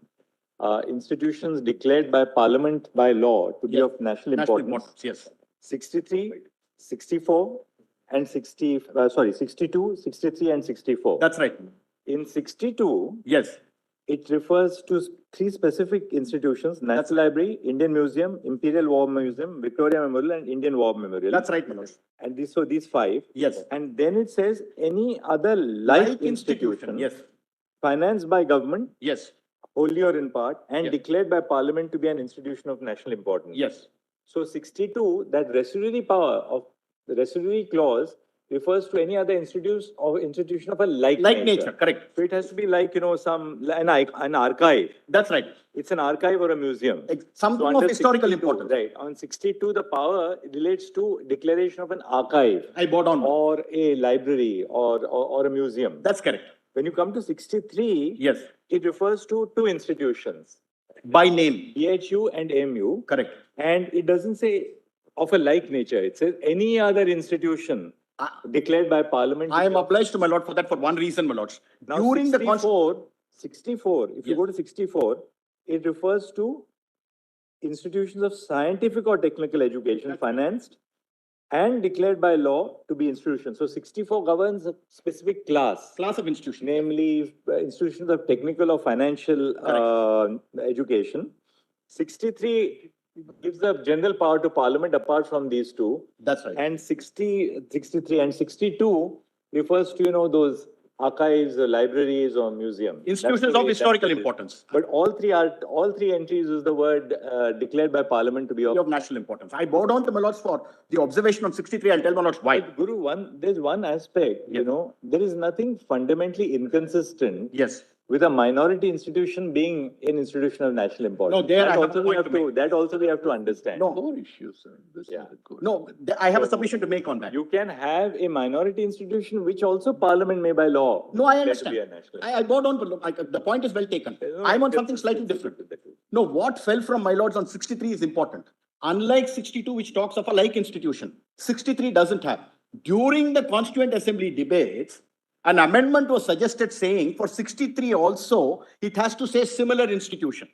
institutions declared by Parliament by law to be Yeah. of national National importance. importance, yes. 63, 64, and 62, 63, and 64. That's right. In 62, Yes, it refers to three specific institutions: National Library, Indian Museum, Imperial War Museum, Victoria Memorial, and Indian War Memorial. that's right, my lord. And these five. Yes. And then it says any other like institution Yes, financed by government, yes, wholly or in part, and Yes. declared by Parliament to be an institution of national importance. yes. So 62, that residuary power of the residuary clause refers to any other institution of a like Nature, correct. So it has to be like, an archive. That's right. It's an archive or a museum. Something So of under historical 62, importance. Right. On 62, the power relates to declaration of an archive I bowed down. or a library or a museum. That's correct. When you come to 63, Yes, it refers to two institutions, by name, BHU and AMU. correct. And it doesn't say of a like nature. It says any other institution declared by Parliament. I am obliged to my lord for that for one reason, my lords. Now, During the 64, if you Yes. go to 64, it refers to institutions of scientific or technical education financed and declared by law to be institutions. So 64 governs a specific class, class of institution. namely institutions of technical or financial education. 63 gives a general power to Parliament apart from these two. That's right. And 63 and 62 refers to, those archives, libraries or museums. That's the Institutions way- of that's historical the way. importance. But all three entries use the word declared by Parliament to be Of national importance. I bow down to my lords for the observation on 63. I'll tell my lords why. But Guru, there's one aspect, Yes. there is nothing fundamentally inconsistent Yes. with a minority institution being an institution of national importance. No, there I That have also a we point have to to, that also we have to understand. No, More issues, sir. This is Yeah. a good. no, I have a submission to make on that. You can have a minority institution which also Parliament may by law. No, I declare to be a understand. national I bow down, but the point is well taken. No, I'm on it's- something slightly it's- different. it's- No, what fell from my lords on 63 is important. Unlike 62, which talks of a like institution, 63 doesn't have. During the Constituent Assembly debates, an amendment was suggested saying for 63 also, it has to say similar institution.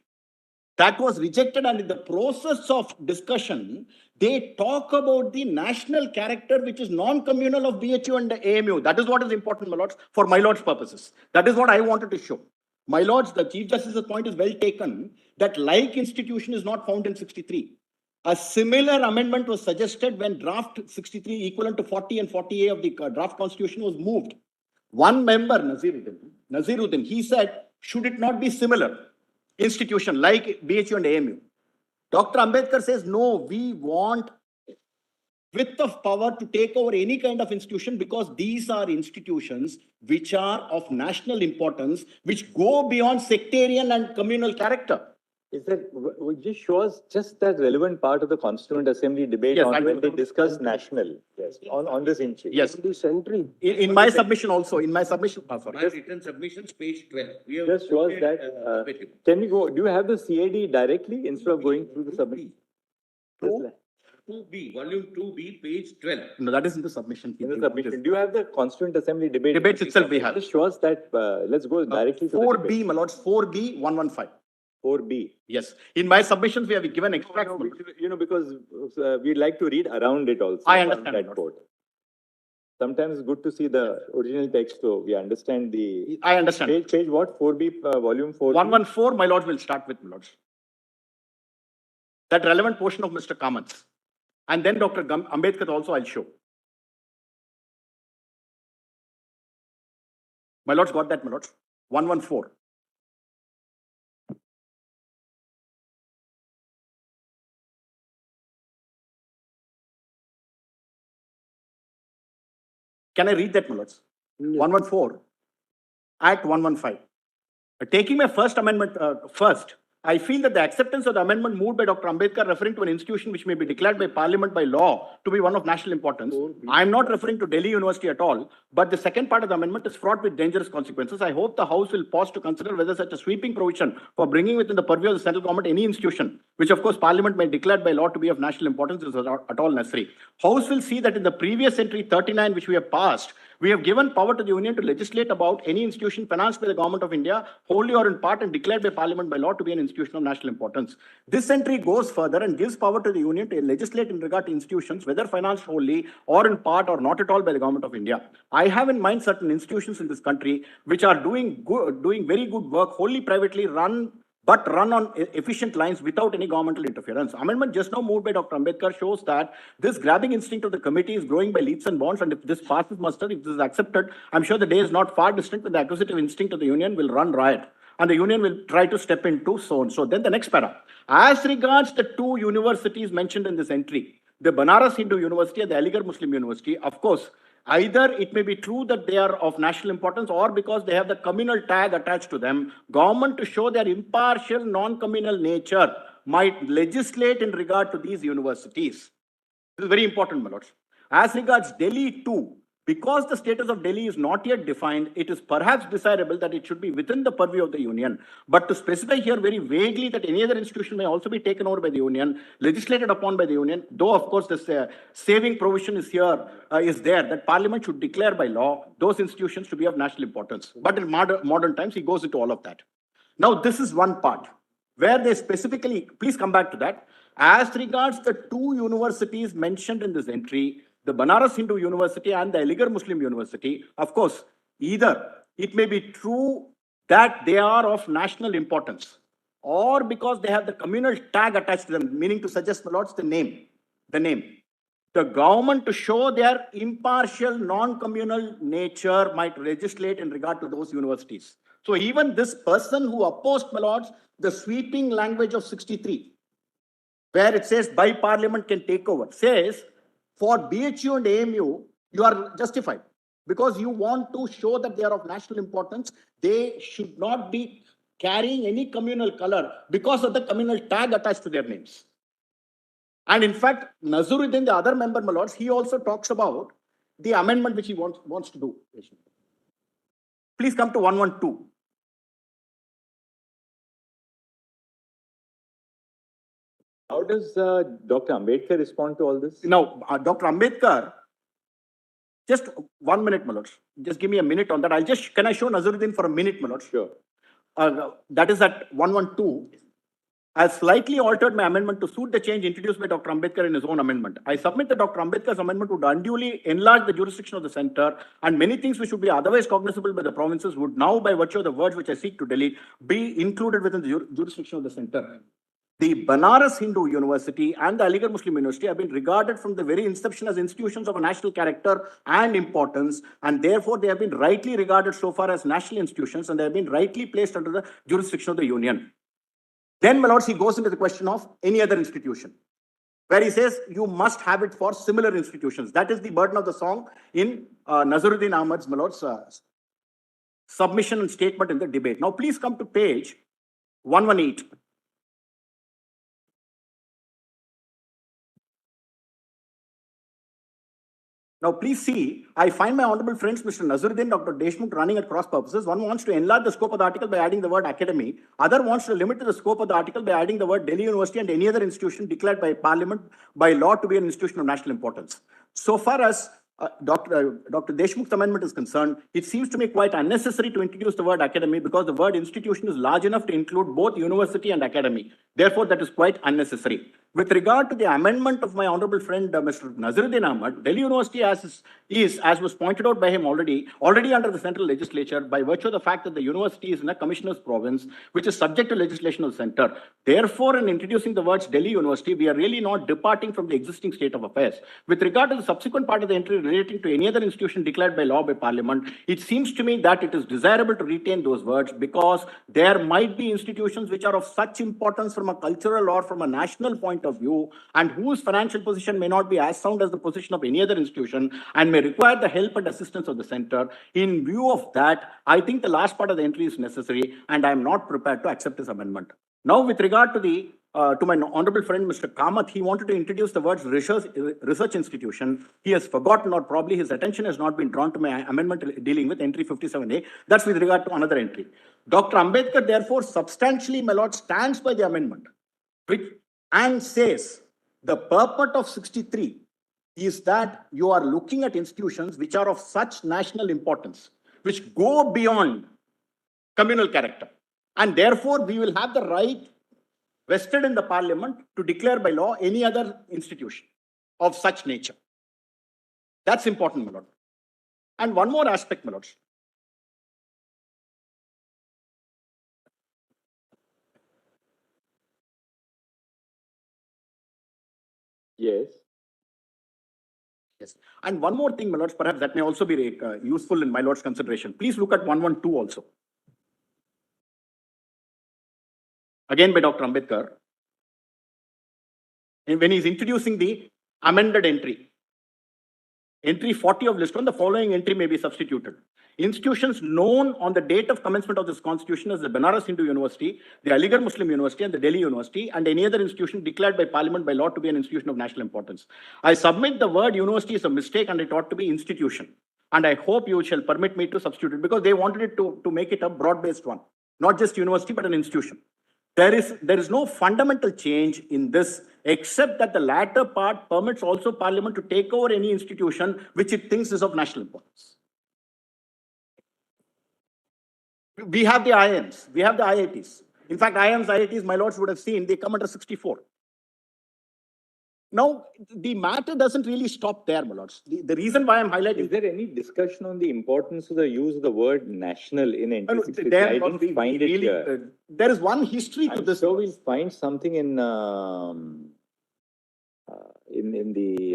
That was rejected, and in the process of discussion, they talk about the national character which is non-communal of BHU and the AMU. That is what is important, my lords, for my lords' purposes. That is what I wanted to show. My lords, the Chief Justice's point is well taken that like institution is not found in 63. A similar amendment was suggested when draft 63 equivalent to 40 and 40A of the draft constitution was moved. One member, Naziruddin, he said, should it not be similar institution like BHU and AMU? Dr. Ambedkar says, no, we want width of power to take over any kind of institution because these are institutions which are of national importance, which go beyond sectarian and communal character. Is that, just show us just that relevant part of the Constituent Assembly debate Yes, on I'll when do they discuss national, yes, on this entry. Yes. This entry. In my submission also, sorry. My written submissions, page 12. We have Just show us quoted, that, verbatim. can we go, do you have the CAD directly instead of going through the submission? Just like- 2B, volume 2B, page 12. No, that is in the submission. In the submission, do you have the Constituent Assembly debate? Debates itself we have. Just show us that, let's go directly to the 4B, debate. my lords, 4B, 115. 4B. Yes. In my submissions, we have given extracts. No, because we'd like to read around it also. I on understand, that Lord. quote. Sometimes it's good to see the original text, so we understand the I understand. page what? 4B, volume 4. 114, my lords, will start with, my lords. That relevant portion of Mr. Kamat's. And then Dr. Ambedkar also I'll show. My lords got that, my lords? 114. Can I read that, my lords? 114 at 115. Taking my first amendment first, I feel that the acceptance of the amendment moved by Dr. Ambedkar referring to an institution which may be declared by Parliament by law to be one of national importance. I am not referring to Delhi University at all, but the second part of the amendment is fraught with dangerous consequences. I hope the House will pause to consider whether such a sweeping provision for bringing within the purview of the central government any institution, which of course Parliament may declare by law to be of national importance, is at all necessary. House will see that in the previous entry 39, which we have passed, We have given power to the Union to legislate about any institution financed by the Government of India, wholly or in part, and declared by Parliament by law to be an institution of national importance. This entry goes further and gives power to the Union to legislate in regard to institutions, whether financed wholly or in part or not at all by the Government of India. I have in mind certain institutions in this country which are doing very good work, wholly privately run on efficient lines without any governmental interference. Amendment just now moved by Dr. Ambedkar shows that this grabbing instinct of the committee is growing by leaps and bounds, and if this passes muster, if this is accepted, I'm sure the day is not far distant when the acquisitive instinct of the Union will run riot, and the Union will try to step into so on. So then the next para. As regards the two universities mentioned in this entry, the Banaras Hindu University and the Aligarh Muslim University, of course, either it may be true that they are of national importance or because they have the communal tag attached to them, government to show their impartial, non-communal nature might legislate in regard to these universities. This is very important, my lords. As regards Delhi too, because the status of Delhi is not yet defined, it is perhaps desirable that it should be within the purview of the Union. But to specify here very vaguely that any other institution may also be taken over by the Union, legislated upon by the Union, though of course this saving provision is here, is there, that Parliament should declare by law those institutions to be of national importance. But in modern times, he goes into all of that. Now, this is one part where they specifically, please come back to that. As regards the two universities mentioned in this entry, the Banaras Hindu University and the Aligarh Muslim University, of course, either it may be true that they are of national importance or because they have the communal tag attached to them, meaning to suggest, my lords, the name. The government, to show their impartial, non-communal nature, might legislate in regard to those universities. So even this person who opposed, my lords, the sweeping language of 63, where it says by Parliament can take over, says for BHU and AMU, you are justified because you want to show that they are of national importance. They should not be carrying any communal color because of the communal tag attached to their names. And in fact, Nazaruddin, the other member, my lords, he also talks about the amendment which he wants to do. Please come to 112. How does Dr. Ambedkar respond to all this? Now, Dr. Ambedkar, just 1 minute, my lords. Just give me a minute on that. Can I show Nazaruddin for a minute, my lords? Sure. That is at 112. I have slightly altered my amendment to suit the change introduced by Dr. Ambedkar in his own amendment. I submit that Dr. Ambedkar's amendment would unduly enlarge the jurisdiction of the center, and many things which would be otherwise cognizable by the provinces would now, by virtue of the words which I seek to delete, be included within the jurisdiction of the center. The Banaras Hindu University and the Aligarh Muslim University have been regarded from the very inception as institutions of a national character and importance, and therefore they have been rightly regarded so far as national institutions, and they have been rightly placed under the jurisdiction of the Union. Then, my lords, he goes into the question of any other institution, where he says you must have it for similar institutions. That is the burden of the song in Nazaruddin Ahmad's, my lords, submission and statement in the debate. Now, please come to page 118. Now, please see, I find my honorable friends, Mr. Nazaruddin, Dr. Deshmukh, running at cross purposes. One wants to enlarge the scope of the article by adding the word academy. Other wants to limit the scope of the article by adding the word Delhi University and any other institution declared by Parliament by law to be an institution of national importance. So far as Dr. Deshmukh's amendment is concerned, it seems to me quite unnecessary to introduce the word academy because the word institution is large enough to include both university and academy. Therefore, that is quite unnecessary. With regard to the amendment of my honorable friend, Mr. Nazaruddin Ahmad, Delhi University as was pointed out by him already under the central legislature by virtue of the fact that the university is in a commissioner's province, which is subject to legislation of the center. Therefore, in introducing the words Delhi University, we are really not departing from the existing state of affairs. With regard to the subsequent part of the entry relating to any other institution declared by law by Parliament, it seems to me that it is desirable to retain those words because there might be institutions which are of such importance from a cultural or from a national point of view and whose financial position may not be as sound as the position of any other institution and may require the help and assistance of the center. In view of that, I think the last part of the entry is necessary and I am not prepared to accept this amendment. Now, with regard to the to my honorable friend, Mr. Kamath, he wanted to introduce the words research institution. He has forgotten, or probably his attention has not been drawn to my amendment dealing with entry 57A. That's with regard to another entry. Dr. Ambedkar, therefore, substantially, my lord, stands by the amendment and says the purport of 63 is that you are looking at institutions which are of such national importance, which go beyond communal character. And therefore, we will have the right vested in the parliament to declare by law any other institution of such nature. That's important, my lord. And one more aspect, my lords. Yes. Yes. And one more thing, my lords, perhaps that may also be useful in my lord's consideration. Please look at 112 also. Again by Dr. Ambedkar. And when he's introducing the amended entry 40 of list 1, the following entry may be substituted. Institutions known on the date of commencement of this constitution as the Banaras Hindu University, the Aligarh Muslim University, and the Delhi University, and any other institution declared by Parliament by law to be an institution of national importance. I submit the word university is a mistake and it ought to be institution. And I hope you shall permit me to substitute it, because they wanted it to make it a broad-based one, not just university, but an institution. There is no fundamental change in this, except that the latter part permits also Parliament to take over any institution which it thinks is of national importance. We have the IIMs, we have the IITs. In fact, IIMs, IITs, my lords would have seen, they come under 64. Now, the matter doesn't really stop there, my lords. The reason why I'm highlighting... Is there any discussion on the importance of the use of the word national in NT 63? There, I didn't find it here. There is one history to this. So we'll find something in the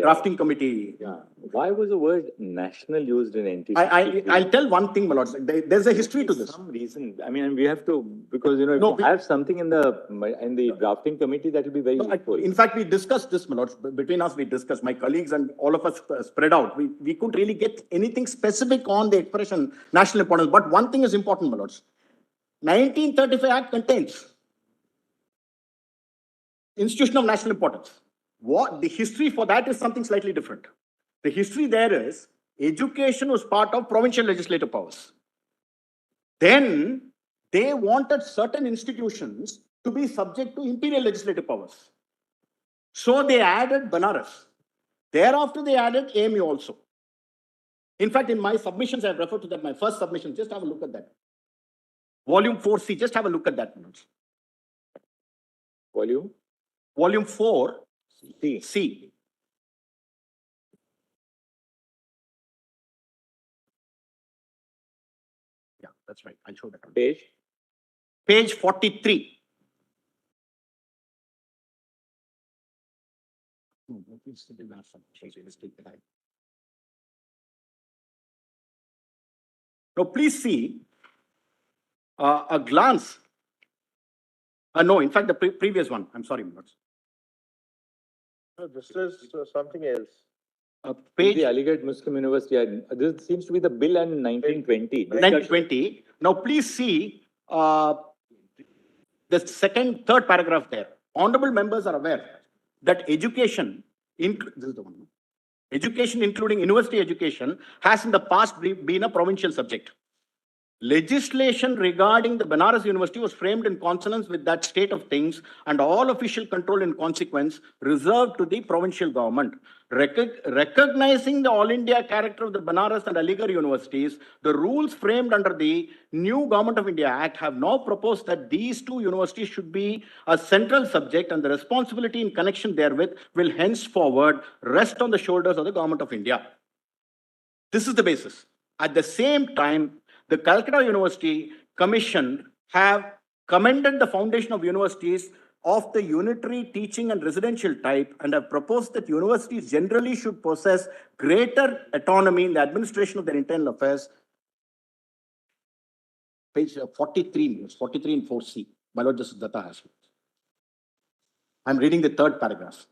drafting committee. Yeah. Why was the word national used in NT 63? I'll tell one thing, my lords. There's a history to this. Some reason. I mean, we have to, because if we have something in the drafting committee, that will be very useful. In fact, we discussed this, my lords. Between us, we discussed. My colleagues and all of us spread out. We couldn't really get anything specific on the expression national importance. But one thing is important, my lords. 1935 Act contains institution of national importance. What the history for that is something slightly different. The history there is education was part of provincial legislative powers. Then they wanted certain institutions to be subject to imperial legislative powers. So they added Banaras. Thereafter, they added AMU also. In fact, in my submissions, I've referred to that, my first submission. Just have a look at that. Volume 4C, just have a look at that. Volume 4. C. Yeah, that's right. I'll show that on page 43. Now, please see a glance. No, in fact, the previous one. I'm sorry, Mr. No, this is something else. Page the Aligarh Muslim University. This seems to be the bill in 1920. 1920. Now, please see the third paragraph there. Honorable members are aware that education, this is the one. Education, including university education, has in the past been a provincial subject. Legislation regarding the Banaras University was framed in consonance with that state of things, and all official control in consequence reserved to the provincial government. Recognizing the all India character of the Banaras and Aligarh universities, the rules framed under the new Government of India Act have now proposed that these two universities should be a central subject, and the responsibility in connection therewith will henceforward rest on the shoulders of the Government of India. This is the basis. At the same time, the Calcutta University Commission have commended the foundation of universities of the unitary teaching and residential type, and have proposed that universities generally should possess greater autonomy in the administration of their internal affairs. Page 43, 43 in 4C. My Lord Justice Datta has it. I'm reading the third paragraph.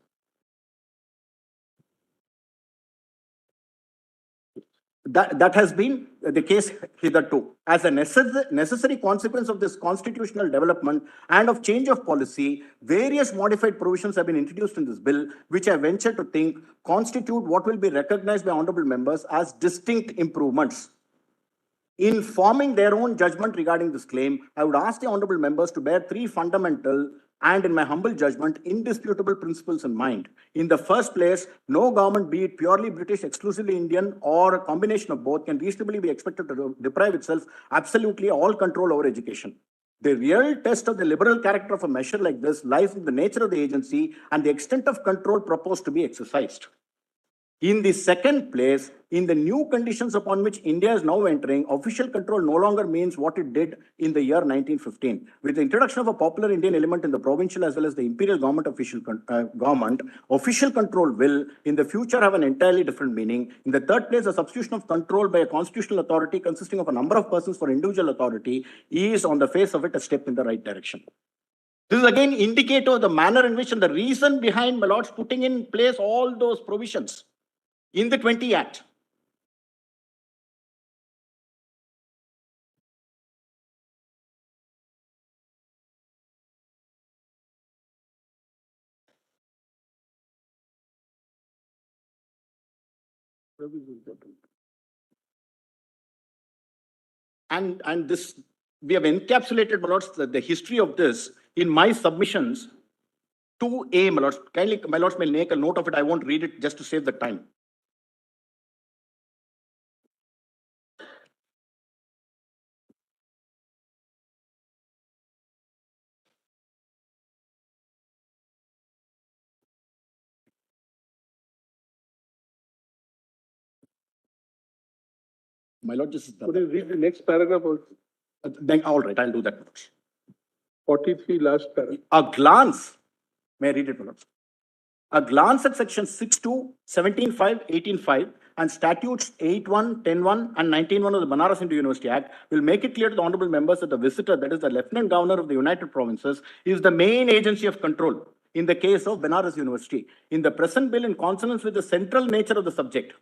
That has been the case hitherto. As a necessary consequence of this constitutional development and of change of policy, various modified provisions have been introduced in this bill, which I venture to think constitute what will be recognized by honorable members as distinct improvements. In forming their own judgment regarding this claim, I would ask the honorable members to bear three fundamental and, in my humble judgment, indisputable principles in mind. In the first place, no government, be it purely British, exclusively Indian, or a combination of both, can reasonably be expected to deprive itself absolutely all control over education. The real test of the liberal character of a measure like this lies in the nature of the agency and the extent of control proposed to be exercised. In the second place, in the new conditions upon which India is now entering, official control no longer means what it did in the year 1915. With the introduction of a popular Indian element in the provincial as well as the imperial government, official control will in the future have an entirely different meaning. In the third place, the substitution of control by a constitutional authority consisting of a number of persons for individual authority is on the face of it a step in the right direction. This is again indicative of the manner in which and the reason behind my lords putting in place all those provisions in the 20 Act. And this, we have encapsulated, my lords, the history of this in my submissions to A, my lords. Kindly, my lords may make a note of it. I won't read it just to save the time. My lord, this is Could you read the next paragraph also? then all right, I'll do that, my lords. 43 last paragraph. A glance, may I read it, my lords? A glance at section 6.2, 17.5, 18.5 and statutes 8.1, 10.1 and 19.1 of the Banaras Hindu University Act will make it clear to the honorable members that the visitor, that is the Lieutenant Governor of the United Provinces, is the main agency of control in the case of Banaras University. In the present bill, in consonance with the central nature of the subject,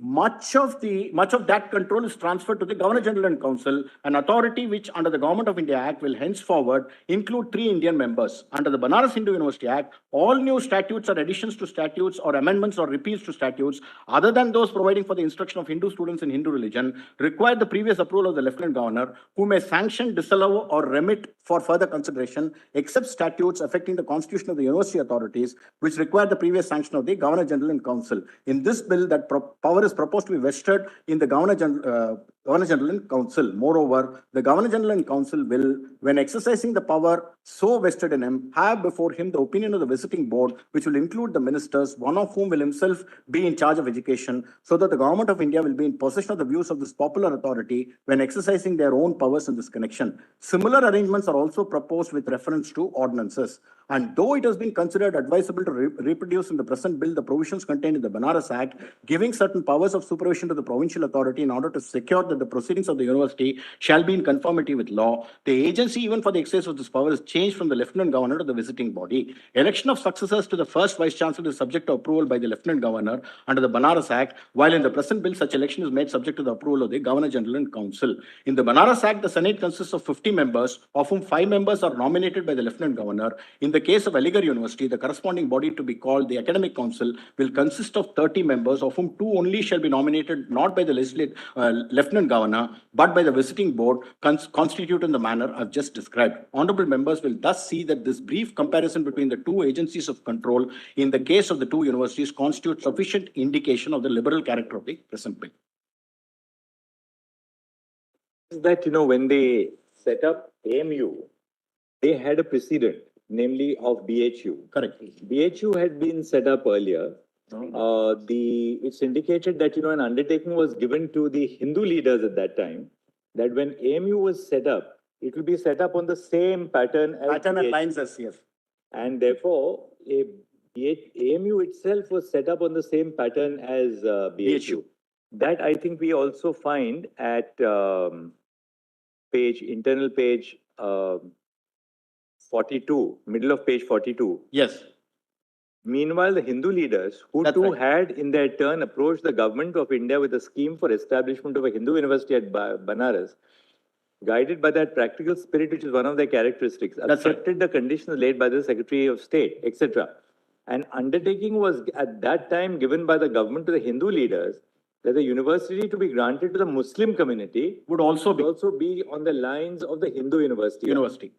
much of that control is transferred to the Governor General and Council, an authority which under the Government of India Act will henceforward include 3 Indian members. Under the Banaras Hindu University Act, all new statutes or additions to statutes or amendments or repeals to statutes other than those providing for the instruction of Hindu students in Hindu religion require the previous approval of the Lieutenant Governor, who may sanction, disallow or remit for further consideration except statutes affecting the constitution of the university authorities which require the previous sanction of the Governor General and Council. In this bill, that power is proposed to be vested in the Governor General and Council. Moreover, the Governor General and Council will, when exercising the power so vested in him, have before him the opinion of the visiting board, which will include the ministers, one of whom will himself be in charge of education, so that the Government of India will be in possession of the views of this popular authority when exercising their own powers in this connection. Similar arrangements are also proposed with reference to ordinances. And though it has been considered advisable to reproduce in the present bill the provisions contained in the Banaras Act, giving certain powers of supervision to the provincial authority in order to secure that the proceedings of the university shall be in conformity with law, the agency, even for the exercise of this power, is changed from the Lieutenant Governor to the visiting body. Election of successors to the first Vice Chancellor is subject to approval by the Lieutenant Governor under the Banaras Act, while in the present bill, such election is made subject to the approval of the Governor General and Council. In the Banaras Act, the Senate consists of 50 members, of whom 5 members are nominated by the Lieutenant Governor. In the case of Aligarh University, the corresponding body to be called the Academic Council will consist of 30 members, of whom 2 only shall be nominated not by the Lieutenant Governor, but by the visiting board, constituted in the manner I've just described. Honorable members will thus see that this brief comparison between the 2 agencies of control in the case of the 2 universities constitutes sufficient indication of the liberal character of the present bill. That, when they set up AMU, they had a precedent, namely of BHU. Correct. BHU had been set up earlier. It's indicated that, an undertaking was given to the Hindu leaders at that time, that when AMU was set up, it will be set up on the same pattern as Pattern and BHU. lines as yes. And therefore, AMU itself was set up on the same pattern as BHU. That I think we also find at internal page 42, middle of page 42. Yes. Meanwhile, the Hindu leaders, who That's too right. had in their turn approached the government of India with a scheme for establishment of a Hindu university at Banaras, guided by that practical spirit which is one of their characteristics, That's right. accepted the conditions laid by the Secretary of State, etc. An undertaking was at that time given by the government to the Hindu leaders that the university to be granted to the Muslim community would also be also be on the lines of the Hindu university. university.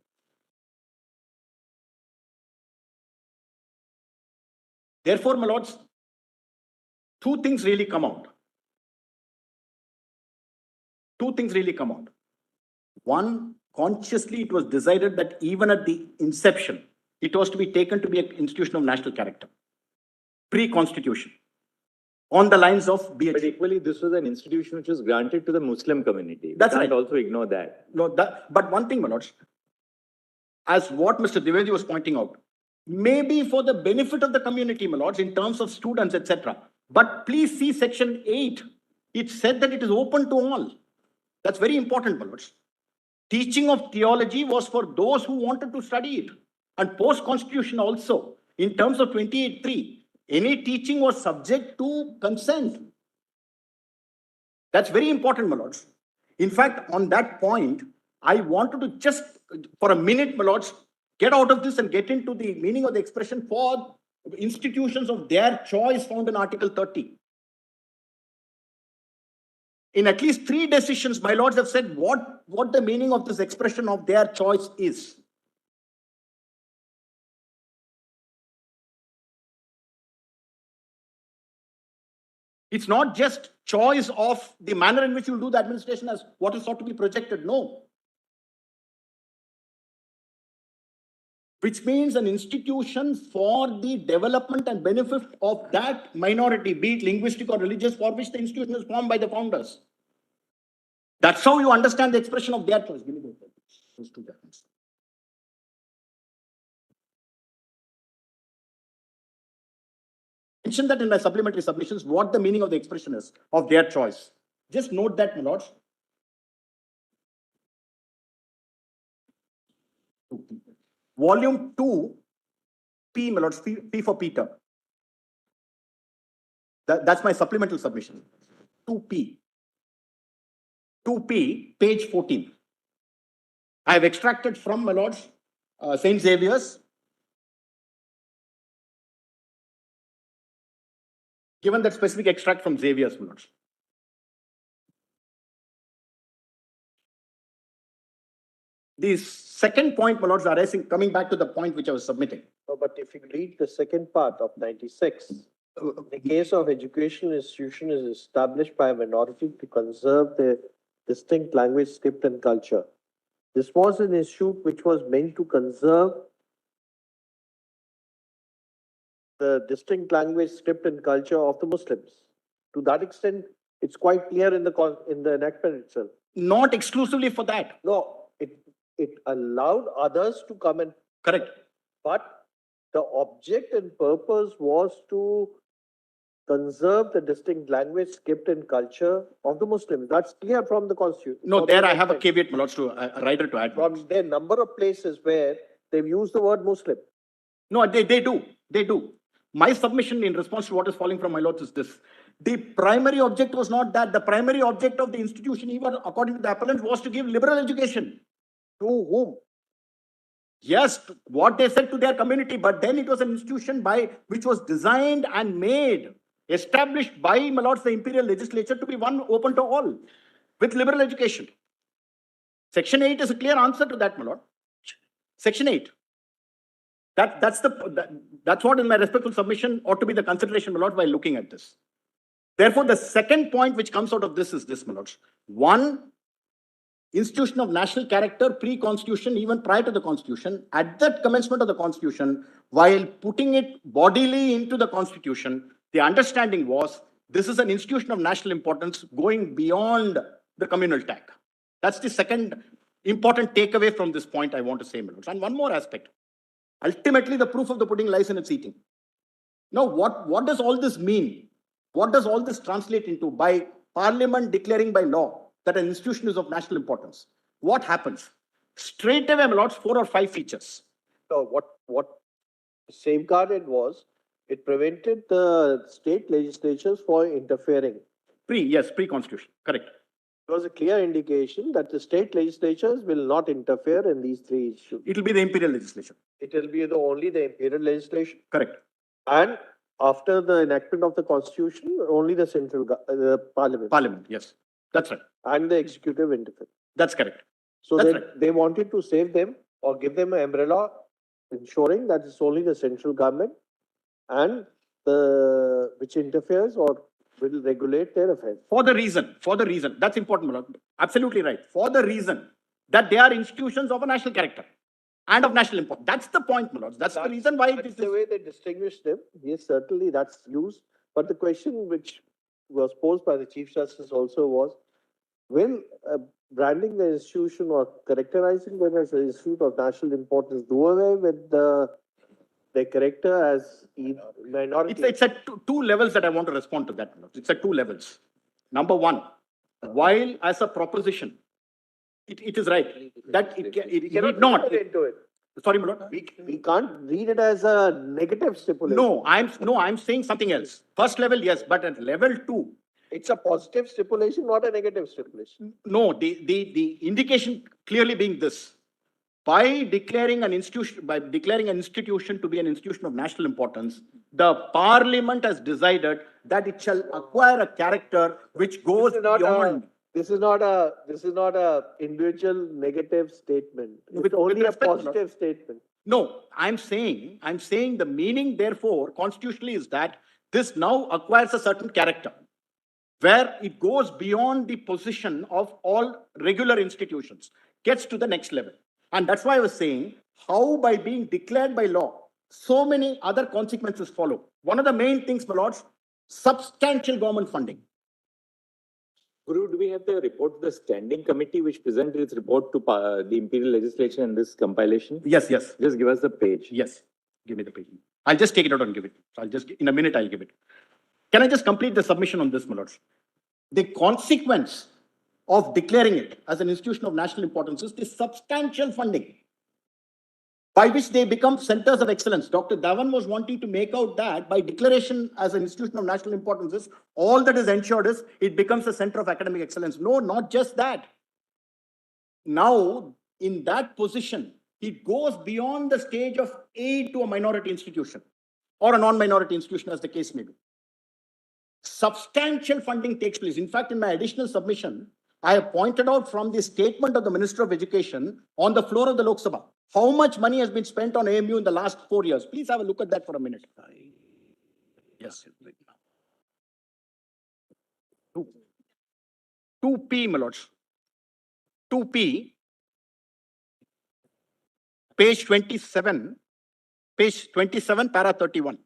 Therefore, my lords, two things really come out. Two things really come out. One, consciously it was decided that even at the inception, it was to be taken to be an institution of national character, pre-constitution, on the lines of But BHP. equally, this was an institution which was granted to the Muslim community. That's We can't right. also ignore that. No, but one thing, my lords, as what Mr. Dwivedi was pointing out, maybe for the benefit of the community, my lords, in terms of students, etc. But please see section 8. It said that it is open to all. That's very important, my lords. Teaching of theology was for those who wanted to study it. And post-constitution also, in terms of 28.3, any teaching was subject to consent. That's very important, my lords. In fact, on that point, I wanted to just, for a minute, my lords, get out of this and get into the meaning of the expression for institutions of their choice found in Article 30. In at least 3 decisions, my lords have said what the meaning of this expression of their choice is. It's not just choice of the manner in which you do the administration as what is sought to be projected. No. Which means an institution for the development and benefit of that minority, be it linguistic or religious, for which the institution is formed by the founders. That's how you understand the expression of their choice. Give me those 2 seconds. Mention that in my supplementary submissions, what the meaning of the expression is of their choice. Just note that, my lords. Volume 2, P, my lords, P for Peter. That's my supplemental submission. 2P. 2P, page 14. I have extracted from, my lords, St. Xavier's. Given that specific extract from Xavier's, my lords. The second point, my lords, arising, coming back to the point which I was submitting. No, but if you read the second part of 96, the case of educational institution is established by a minority to conserve their distinct language, script, and culture. This was an institute which was meant to conserve the distinct language, script, and culture of the Muslims. To that extent, it's quite clear in the enactment itself. Not exclusively for that. No, it allowed others to come and, Correct. but the object and purpose was to conserve the distinct language, script, and culture of the Muslims. That's clear from the Constitution. No, there I have a caveat, my lords, to a writer to add. From the number of places where they've used the word Muslim. No, they do. They do. My submission in response to what is falling from my lords is this. The primary object was not that. The primary object of the institution, even according to the appellant, was to give liberal education. To whom? Yes, what they said to their community, but then it was an institution which was designed and made, established by, my lords, the imperial legislature to be one open to all, with liberal education. Section 8 is a clear answer to that, my lord. Section 8. That's what in my respectful submission ought to be the consideration, my lord, while looking at this. Therefore, the second point which comes out of this is this, my lords. One, institution of national character, pre-constitution, even prior to the constitution, at the commencement of the constitution, while putting it bodily into the constitution, the understanding was this is an institution of national importance going beyond the communal tag. That's the second important takeaway from this point I want to say, my lords. And one more aspect. Ultimately, the proof of the pudding lies in its eating. Now, what does all this mean? What does all this translate into by Parliament declaring by law that an institution is of national importance? What happens? Straight away, my lords, 4 or 5 features. So what safeguarded was, it prevented the state legislatures for interfering. Pre-constitution, correct. It was a clear indication that the state legislatures will not interfere in these 3 issues. It will be the imperial legislation. It will be only the imperial legislation. Correct. And after the enactment of the constitution, only the parliament Parliament, yes. That's right. and the executive interfere. That's correct. So That's they, right. they wanted to save them or give them an umbrella, ensuring that it's only the central government and which interferes or will regulate their affairs. For the reason, that's important, my lord. Absolutely right. For the reason that they are institutions of a national character and of national importance. That's the point, my lord. That's the reason why it That's is. the way they distinguish them. Yes, certainly that's used. But the question which was posed by the Chief Justice also was, will branding the institution or characterizing them as an institute of national importance do away with their character as minority? It's at two levels that I want to respond to that. It's at two levels. Number one, while as a proposition, it is right that it need not. Read into it. Sorry, my lord. We can't read it as a negative stipulation. No, I'm saying something else. First level, yes, but at level two, It's a positive stipulation, not a negative stipulation. no, the indication clearly being this. By declaring an institution to be an institution of national importance, the parliament has decided that it shall acquire a character which goes beyond. This is not a individual negative statement. With It's only a respect, my lord. positive statement. No, I'm saying the meaning, therefore, constitutionally is that this now acquires a certain character where it goes beyond the position of all regular institutions, gets to the next level. And that's why I was saying how by being declared by law, so many other consequences follow. One of the main things, my lords, substantial government funding. Guru, do we have the report of the standing committee which presented its report to the imperial legislation in this compilation? Yes. Just give us the page. Yes. Give me the page. I'll just take it out and give it. In a minute, I'll give it. Can I just complete the submission on this, my lords? The consequence of declaring it as an institution of national importance is the substantial funding by which they become centers of excellence. Dr. Dhawan was wanting to make out that by declaration as an institution of national importance, is all that is ensured is it becomes a center of academic excellence. No, not just that. Now, in that position, it goes beyond the stage of aid to a minority institution or a non-minority institution, as the case may be. Substantial funding takes place. In fact, in my additional submission, I have pointed out from the statement of the Minister of Education on the floor of the Lok Sabha, how much money has been spent on AMU in the last 4 years. Please have a look at that for a minute. Yes. 2P, my lords. 2P, page 27, para 31.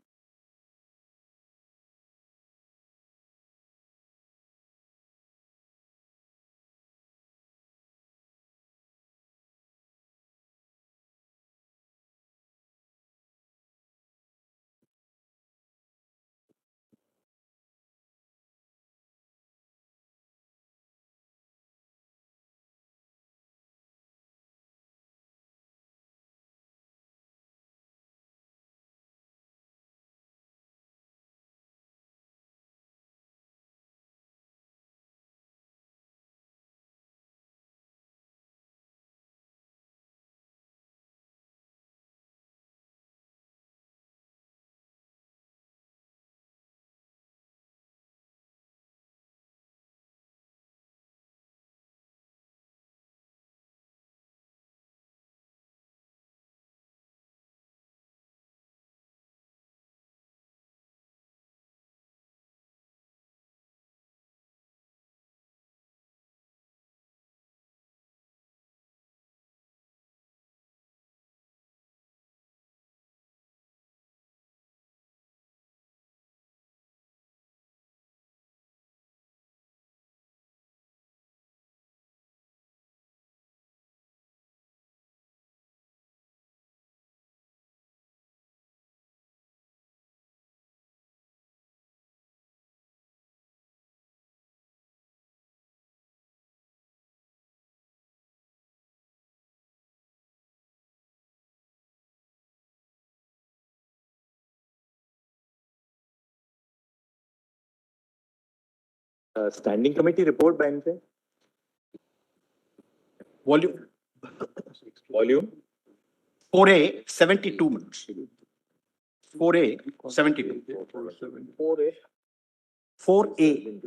Standing committee report by anything? Volume Volume? 4A, 72 minutes. 4A, 72. 4A. 4A.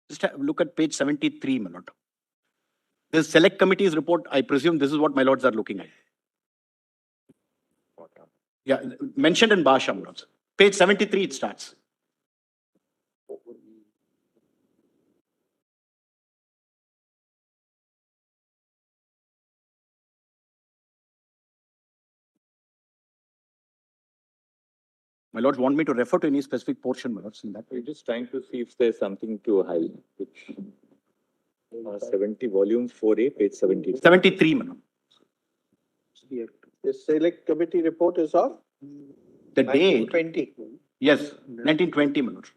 Just look at page 73, my lord. This select committee's report, I presume this is what my lords are looking at. Yeah, mentioned in Bhasha, my lords. Page 73 it starts. My lords want me to refer to any specific portion, my lords, in that. We're just trying to see if there's something to highlight, which 70, volume 4A, page 70. 73, my lord. The select committee report is of The date, 1920. yes, 1920, my lord.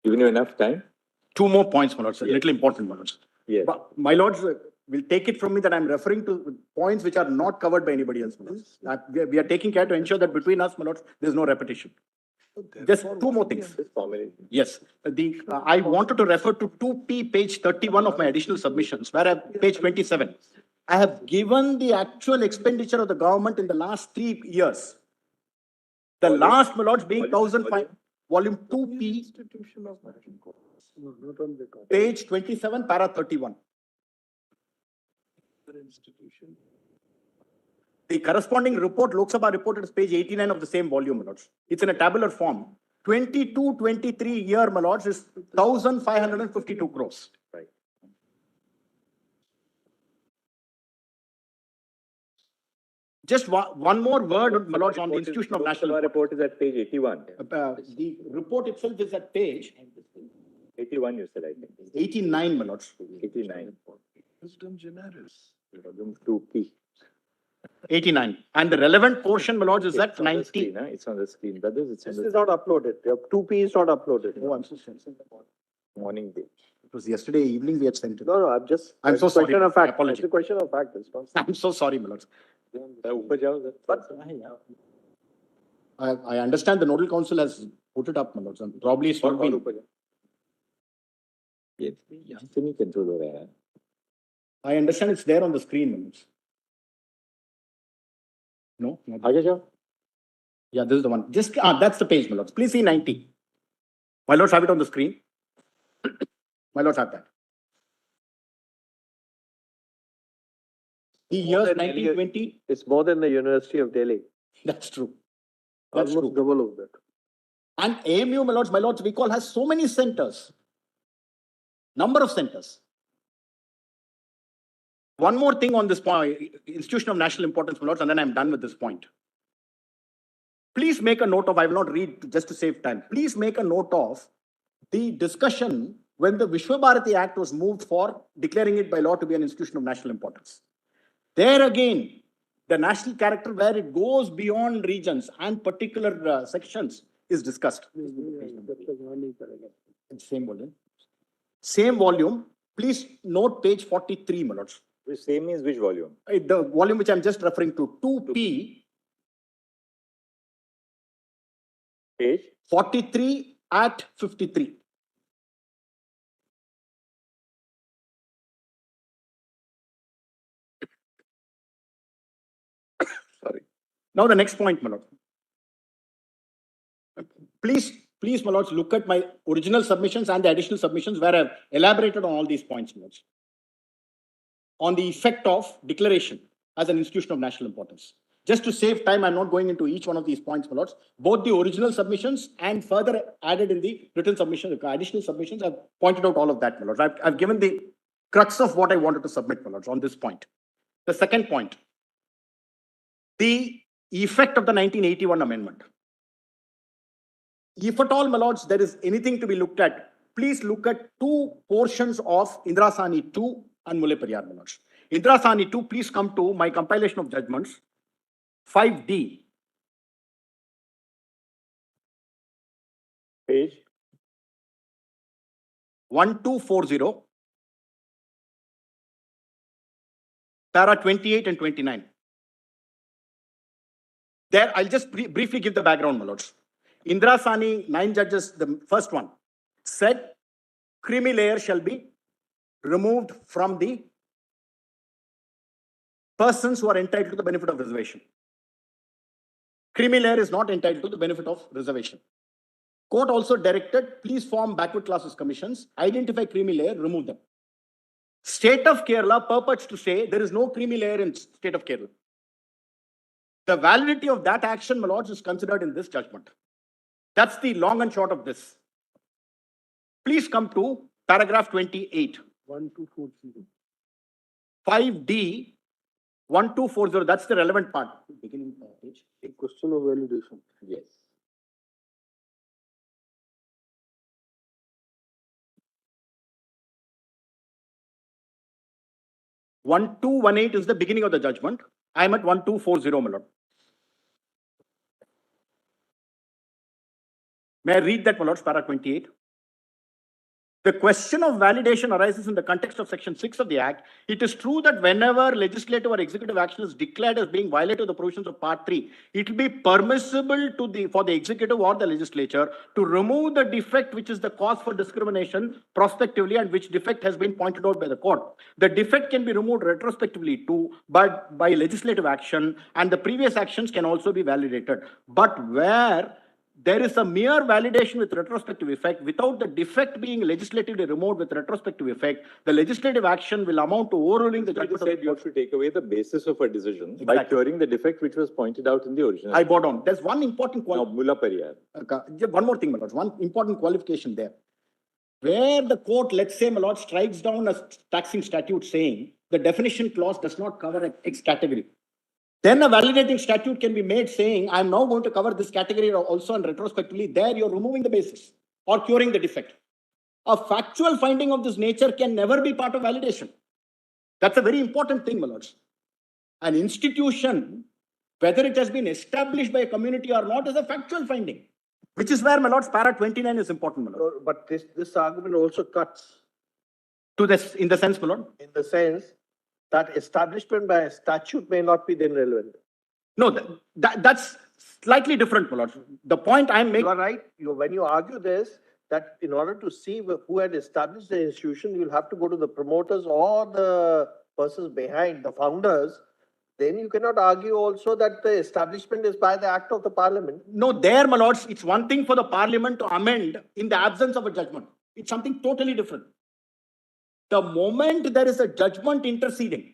Giving you enough time? Two more points, my lords, a Yes. little important, my lords. Yes. But my lords will take it from me that I'm referring to points which are not covered by anybody else, my lords. We are taking care to ensure that between us, my lords, there's no repetition. Just two more things. Just formally. Yes, I wanted to refer to 2P, page 31 of my additional submissions, where page 27. I have given the actual expenditure of the government in the last 3 years. The last, my lords, being 1,005, volume 2P, page 27, para 31. The corresponding report, Lok Sabha report, is page 89 of the same volume, my lords. It's in a tabular form. 22-23 year, my lords, is 1,552 crores. Right. Just one more word, my lords, on the institution of national. Our report is at page 81. The report itself is at page 81, you said, I think. 89, my lords. 89. Volume 2P. 89. And the relevant portion, my lords, is at It's on the 90. screen, huh? It's on the screen. Brothers, it's on This the is not uploaded. Your 2P is not uploaded. Oh, I'm so sorry. morning page. It was yesterday evening we had sent it. No, I'm just. I'm so it's a question sorry. of fact. Apology. It's a question of fact. It's not. I'm so sorry, my lords. ऊपर जाओ, sir. But I understand the nodal council has put it up, my lords, and probably it's not और been. ऊपर जाओ. ये यहाँ से नहीं control हो रहा है. I understand it's there on the screen, my lords. No? Not- आगे जाओ. Yeah, this is the one. Just, that's the page, my lords. Please see 90. My lords have it on the screen. My lords have that. The years than 1920, it's more than the University of Delhi. that's true. That's Almost true. double of that. And AMU, my lords, we call has so many centers. Number of centers. One more thing on this point, institution of national importance, my lords, and then I'm done with this point. Please make a note of, I will not read just to save time. Please make a note of the discussion when the Vishwabharati Act was moved for declaring it by law to be an institution of national importance. There again, the national character where it goes beyond regions and particular sections is discussed. Same volume. Same volume. Please note page 43, my lords. Which same means which volume? The volume which I'm just referring to, 2P, Page? 43 at 53. Sorry. Now the next point, my lord. Please, my lords, look at my original submissions and the additional submissions where I've elaborated on all these points, my lords. On the effect of declaration as an institution of national importance. Just to save time, I'm not going into each one of these points, my lords. Both the original submissions and further added in the written submission, the additional submissions, I've pointed out all of that, my lords. I've given the crux of what I wanted to submit, my lords, on this point. The second point, the effect of the 1981 amendment. If at all, my lords, there is anything to be looked at, please look at two portions of Indira Sani 2 and Mulle Periyar, my lords. Indira Sani 2, please come to my compilation of judgments, 5D. Page 1240, para 28 and 29. There, I'll just briefly give the background, my lords. Indira Sani, 9 judges, the first one, said creamy layer shall be removed from the persons who are entitled to the benefit of reservation. Creamy layer is not entitled to the benefit of reservation. Court also directed, please form backward classes commissions, identify creamy layer, remove them. State of Kerala purports to say there is no creamy layer in state of Kerala. The validity of that action, my lords, is considered in this judgment. That's the long and short of this. Please come to paragraph 28. 1240. 5D 1240. That's the relevant part. Beginning page. A question of validation. Yes. One 1218 is the beginning of the judgment. I am at 1240, my lord. May I read that, my lords, para 28? The question of validation arises in the context of Section 6 of the Act. It is true that whenever legislative or executive action is declared as being violative of the provisions of Part 3, it will be permissible for the executive or the legislature to remove the defect which is the cause for discrimination prospectively and which defect has been pointed out by the court. The defect can be removed retrospectively too, but by legislative action, and the previous actions can also be validated. But where there is a mere validation with retrospective effect, without the defect being legislatively removed with retrospective effect, the legislative action will amount to overruling the You judgment. said you have to take away the basis of a decision by Exactly. curing the defect which was pointed out in the original. I brought on. There's one important Now, qualification. Mulla Periyar. One more thing, my lords. One important qualification there. Where the court, let's say, my lord, strikes down a taxing statute saying the definition clause does not cover an X category. Then a validating statute can be made saying, I'm now going to cover this category also, and retrospectively, there you're removing the basis or curing the defect. A factual finding of this nature can never be part of validation. That's a very important thing, my lords. An institution, whether it has been established by a community or not, is a factual finding, which is where, my lords, para 29 is important, my lord. But this argument also cuts To this, in the sense, my lord. in the sense that establishment by a statute may not be then relevant. No, that's slightly different, my lord. The point I'm You making. are right. When you argue this, that in order to see who had established the institution, you'll have to go to the promoters or the persons behind, the founders. Then you cannot argue also that the establishment is by the act of the parliament. No, there, my lords, it's one thing for the parliament to amend in the absence of a judgment. It's something totally different. The moment there is a judgment interceding,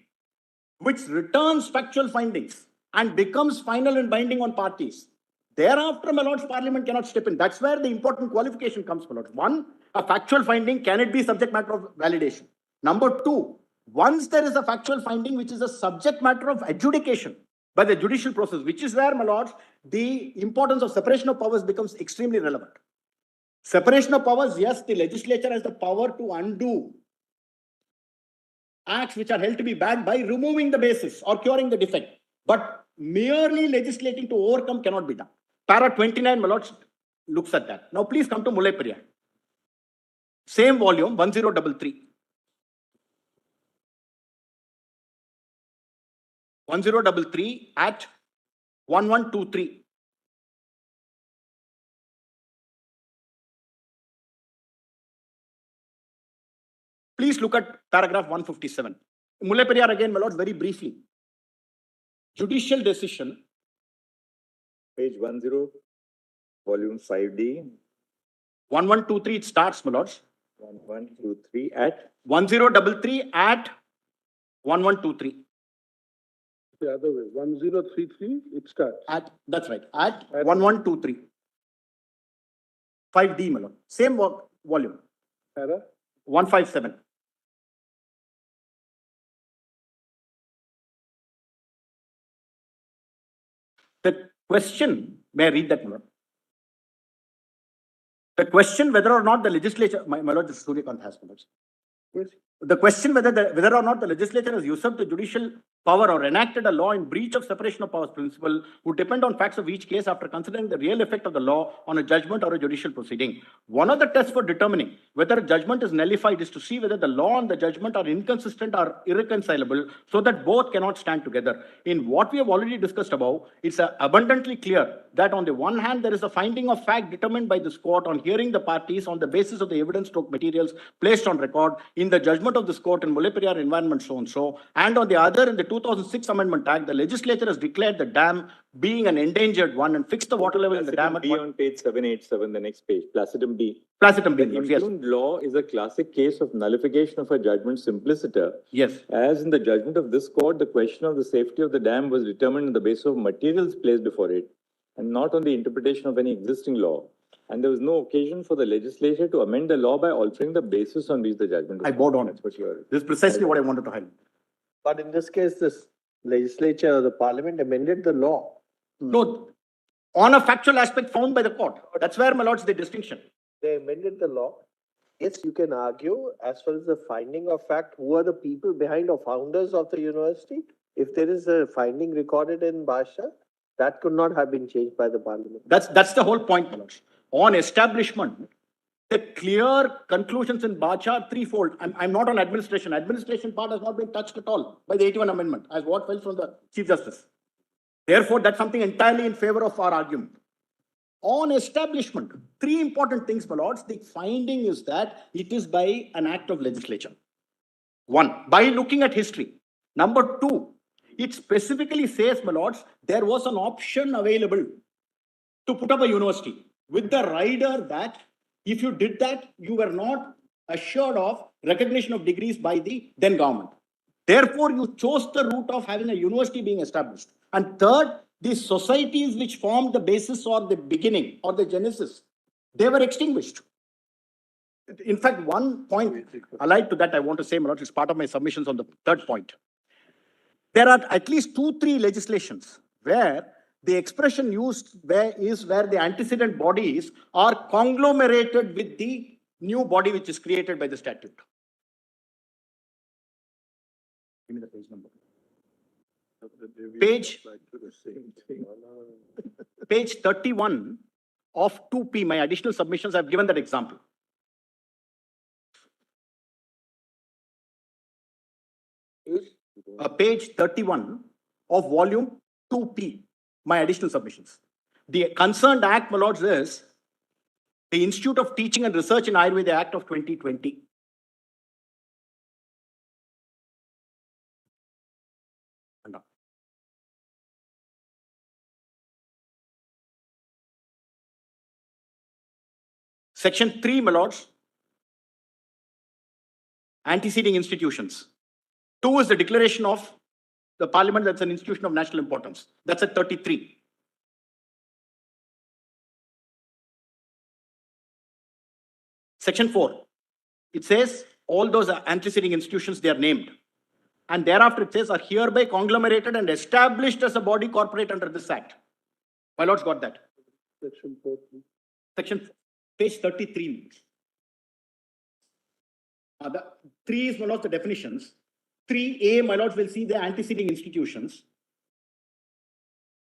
which returns factual findings and becomes final and binding on parties, thereafter, my lords, parliament cannot step in. That's where the important qualification comes, my lords. One, a factual finding, can it be subject matter of validation? Number two, once there is a factual finding which is a subject matter of adjudication by the judicial process, which is where, my lords, the importance of separation of powers becomes extremely relevant. Separation of powers, yes, the legislature has the power to undo acts which are held to be bad by removing the basis or curing the defect. But merely legislating to overcome cannot be done. Para 29, my lords, looks at that. Now, please come to Mulle Periyar. Same volume, 1033. 1033 at 1123. please look at paragraph 157. Mullai Periyar again, my lords, very briefly. Judicial decision. Page 10, volume 5D, 1123, it starts, my lords. 1123 at 1033 at 1123. The other way, 1033, it starts. That's right, at 1123. 5D, my lord. Same volume. Para? 157. The question, may I read that, my lord? The question whether or not the legislature, my lord, this Suryakant has, my lords. Yes. The question whether or not the legislature has usurped the judicial power or enacted a law in breach of separation of powers principle would depend on facts of each case after considering the real effect of the law on a judgment or a judicial proceeding. One of the tests for determining whether a judgment is nullified is to see whether the law and the judgment are inconsistent or irreconcilable so that both cannot stand together. In what we have already discussed above, it's abundantly clear that on the one hand, there is a finding of fact determined by this court on hearing the parties on the basis of the evidence materials placed on record in the judgment of this court in Mullai Periyar Environment so-and-so, and on the other, in the 2006 Amendment Act, the legislature has declared the dam being an endangered one and fixed the water level in the dam at B on page 787, the next page, Placidum B. Placidum B. The Yes. impugned law is a classic case of nullification of a judgment simpliciter. Yes. As in the judgment of this court, the question of the safety of the dam was determined on the basis of materials placed before it and not on the interpretation of any existing law. And there was no occasion for the legislature to amend the law by altering the basis on which the judgment was. I bowed on. That's what you are. This is precisely what I wanted to highlight. But in this case, this legislature or the parliament amended the law. No, on a factual aspect found by the court. That's where, my lords, the distinction. They amended the law. Yes, you can argue as far as the finding of fact, who are the people behind or founders of the university? If there is a finding recorded in Basha, that could not have been changed by the parliament. That's the whole point, my lords. On establishment, the clear conclusions in Bacha are threefold. I'm not on administration. Administration part has not been touched at all by the 81 Amendment, as what fell from the Chief Justice. Therefore, that's something entirely in favor of our argument. On establishment, three important things, my lords. The finding is that it is by an act of legislature. One, by looking at history. Number two, it specifically says, my lords, there was an option available to put up a university with the rider that if you did that, you were not assured of recognition of degrees by the then government. Therefore, you chose the route of having a university being established. And third, the societies which formed the basis or the beginning or the genesis, they were extinguished. In fact, one point allied to that I want to say, my lords, is part of my submissions on the third point. There are at least 2-3 legislations where the expression used is where the antecedent bodies are conglomerated with the new body which is created by the statute. Give me the page number. Page 31 of 2P, my additional submissions, I've given that example. Page 31 of volume 2P, my additional submissions. The concerned act, my lords, is the Institute of Teaching and Research in Ayurveda Act of 2020. Section 3, my lords, anteceding institutions. 2 is the declaration of the parliament that's an institution of national importance. That's at 33. Section 4, it says all those anteceding institutions, they are named. And thereafter it says are hereby conglomerated and established as a body corporate under this act. My lords got that. Section 4. Section, page 33. The 3 is, my lords, the definitions. 3A, my lords, will see the anteceding institutions.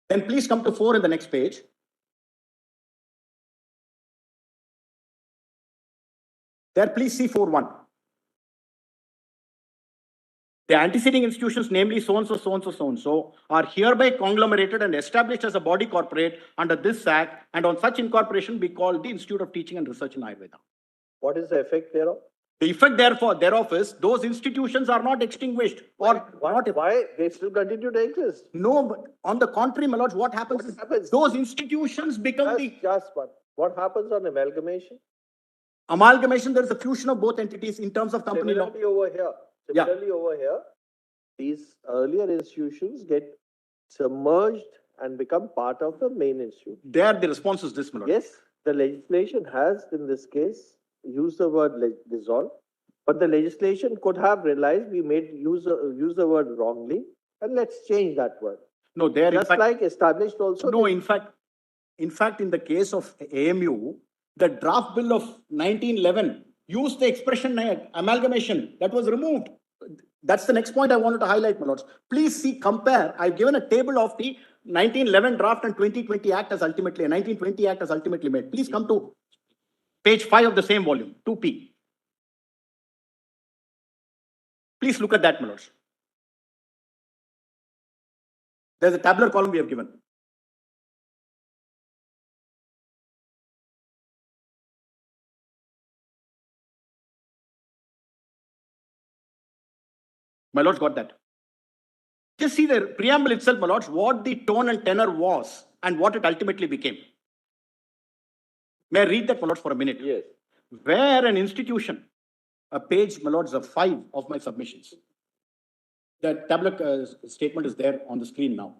Then please come to 4 in the next page. There, please see 4.1. The anteceding institutions, namely so-and-so, so-and-so, so-and-so, are hereby conglomerated and established as a body corporate under this act, and on such incorporation be called the Institute of Teaching and Research in Ayurveda. What is the effect thereof? The effect therefore thereof is those institutions are not extinguished or not. Why? They still continue to exist. No, but on the contrary, my lords, what happens What is happens? those institutions become the Just one. What happens on amalgamation? amalgamation. There is a fusion of both entities in terms of company law. Similarly over here, Yeah. these earlier institutions get submerged and become part of the main institute. There, the response is this, my lord. Yes, the legislation has, in this case, used the word dissolve, but the legislation could have realized we use the word wrongly, and let's change that word. No, there, in Just fact, like established also. no, in fact, in the case of AMU, the draft bill of 1911 used the expression amalgamation. That was removed. That's the next point I wanted to highlight, my lords. Please see, compare. I've given a table of the 1911 draft and 2020 Act as ultimately, 1920 Act as ultimately made. Please come to page 5 of the same volume, 2P. Please look at that, my lords. There's a tabular column we have given. My lords got that. Just see the preamble itself, my lords, what the tone and tenor was and what it ultimately became. May I read that, my lords, for a minute? Yes. Where an institution, a page, my lords, of 5 of my submissions. The tabular statement is there on the screen now.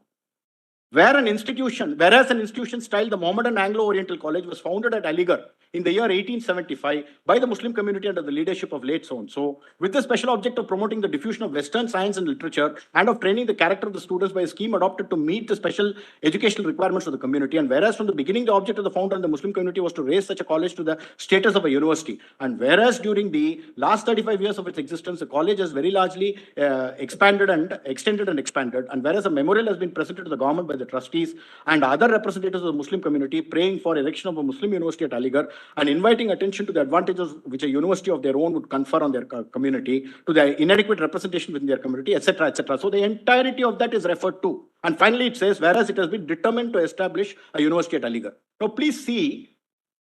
Whereas an institution styled the Mohammedan Anglo-Oriental College was founded at Aligarh in the year 1875 by the Muslim community under the leadership of late so-and-so, with the special object of promoting the diffusion of Western science and literature and of training the character of the students by a scheme adopted to meet the special educational requirements of the community. And whereas from the beginning, the object of the founder and the Muslim community was to raise such a college to the status of a university. And whereas during the last 35 years of its existence, the college has very largely extended and expanded. And whereas a memorial has been presented to the government by the trustees and other representatives of the Muslim community praying for erection of a Muslim university at Aligarh and inviting attention to the advantages which a university of their own would confer on their community, to the inadequate representation within their community, etc., etc. So the entirety of that is referred to. And finally, it says, whereas it has been determined to establish a university at Aligarh. Now, please see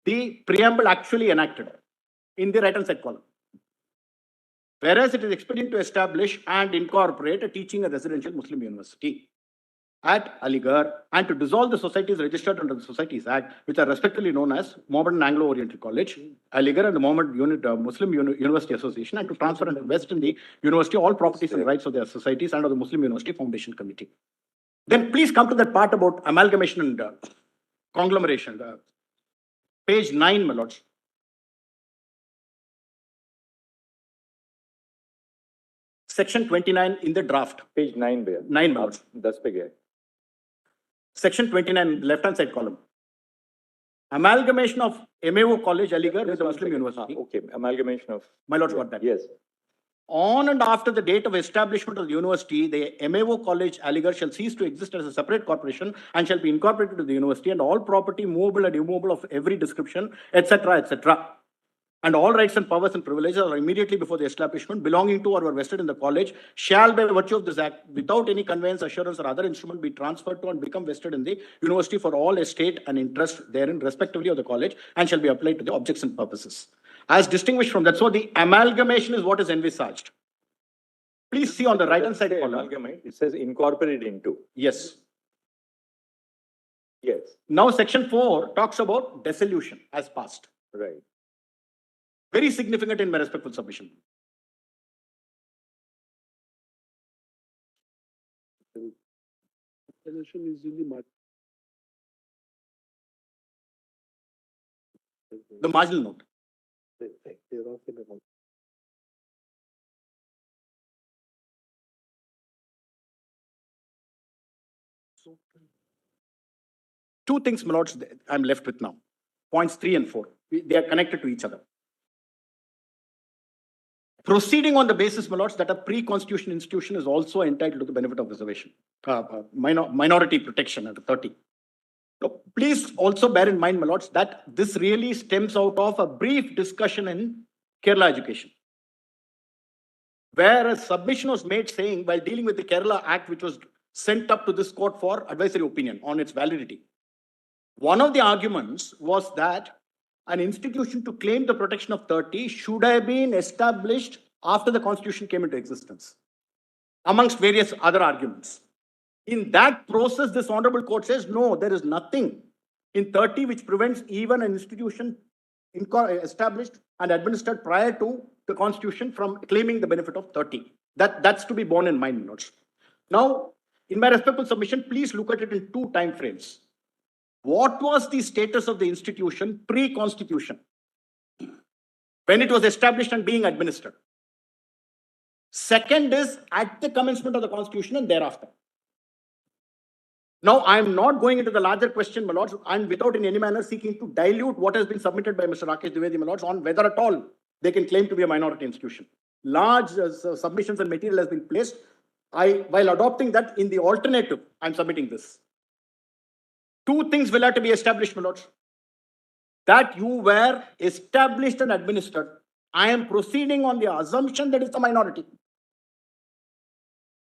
the preamble actually enacted in the right-hand side column. Whereas it is expedient to establish and incorporate a teaching and residential Muslim university at Aligarh and to dissolve the societies registered under the Societies Act, which are respectively known as Mohammedan Anglo-Oriental College, Aligarh, and the Muslim University Association, and to transfer and invest in the university all properties and rights of their societies under the Muslim University Foundation Committee. Then please come to that part about amalgamation and conglomeration. Page 9, my lords. Section 29 in the draft. Page 9, भैया. 9, my lords. 10 पे गए. Section 29, left-hand side column. Amalgamation of MAO College, Aligarh, with the Muslim University. Okay, amalgamation of. My lords got that. Yes. On and after the date of establishment of the university, the MAO College, Aligarh, shall cease to exist as a separate corporation and shall be incorporated to the university, and all property, movable and immovable of every description, etc., etc. And all rights and powers and privileges are immediately before the establishment belonging to or were vested in the college shall, by virtue of this act, without any conveyance, assurance, or other instrument, be transferred to and become vested in the university for all estate and interest therein, respectively, of the college, and shall be applied to the objects and purposes. As distinguished from that, so the amalgamation is what is envisaged. Please see on the right-hand side column. Amalgamate, it says incorporated into. Yes. Yes. Now, section 4 talks about dissolution as passed. Right. Very significant in my respectful submission. Dissolution is in the margin. The marginal note. They're off in the month. Two things, my lords, I'm left with now. Points 3 and 4. They are connected to each other. Proceeding on the basis, my lords, that a pre-constitution institution is also entitled to the benefit of reservation, minority protection under 30. Now, please also bear in mind, my lords, that this really stems out of a brief discussion in Kerala education, where a submission was made saying, while dealing with the Kerala Act, which was sent up to this court for advisory opinion on its validity, one of the arguments was that an institution to claim the protection of 30 should have been established after the Constitution came into existence, amongst various other arguments. In that process, this Honorable Court says, no, there is nothing in 30 which prevents even an institution established and administered prior to the Constitution from claiming the benefit of 30. That's to be borne in mind, Lords. Now, in my respectful submission, please look at it in two time frames. What was the status of the institution pre-Constitution, when it was established and being administered? Second is at the commencement of the Constitution and thereafter. Now, I am not going into the larger question, my lords, and without in any manner seeking to dilute what has been submitted by Mr. Rakesh Dwivedi, my lords, on whether at all they can claim to be a minority institution. Large submissions and material has been placed. While adopting that in the alternative, I am submitting this. Two things will have to be established, my lords. That you were established and administered. I am proceeding on the assumption that it's a minority.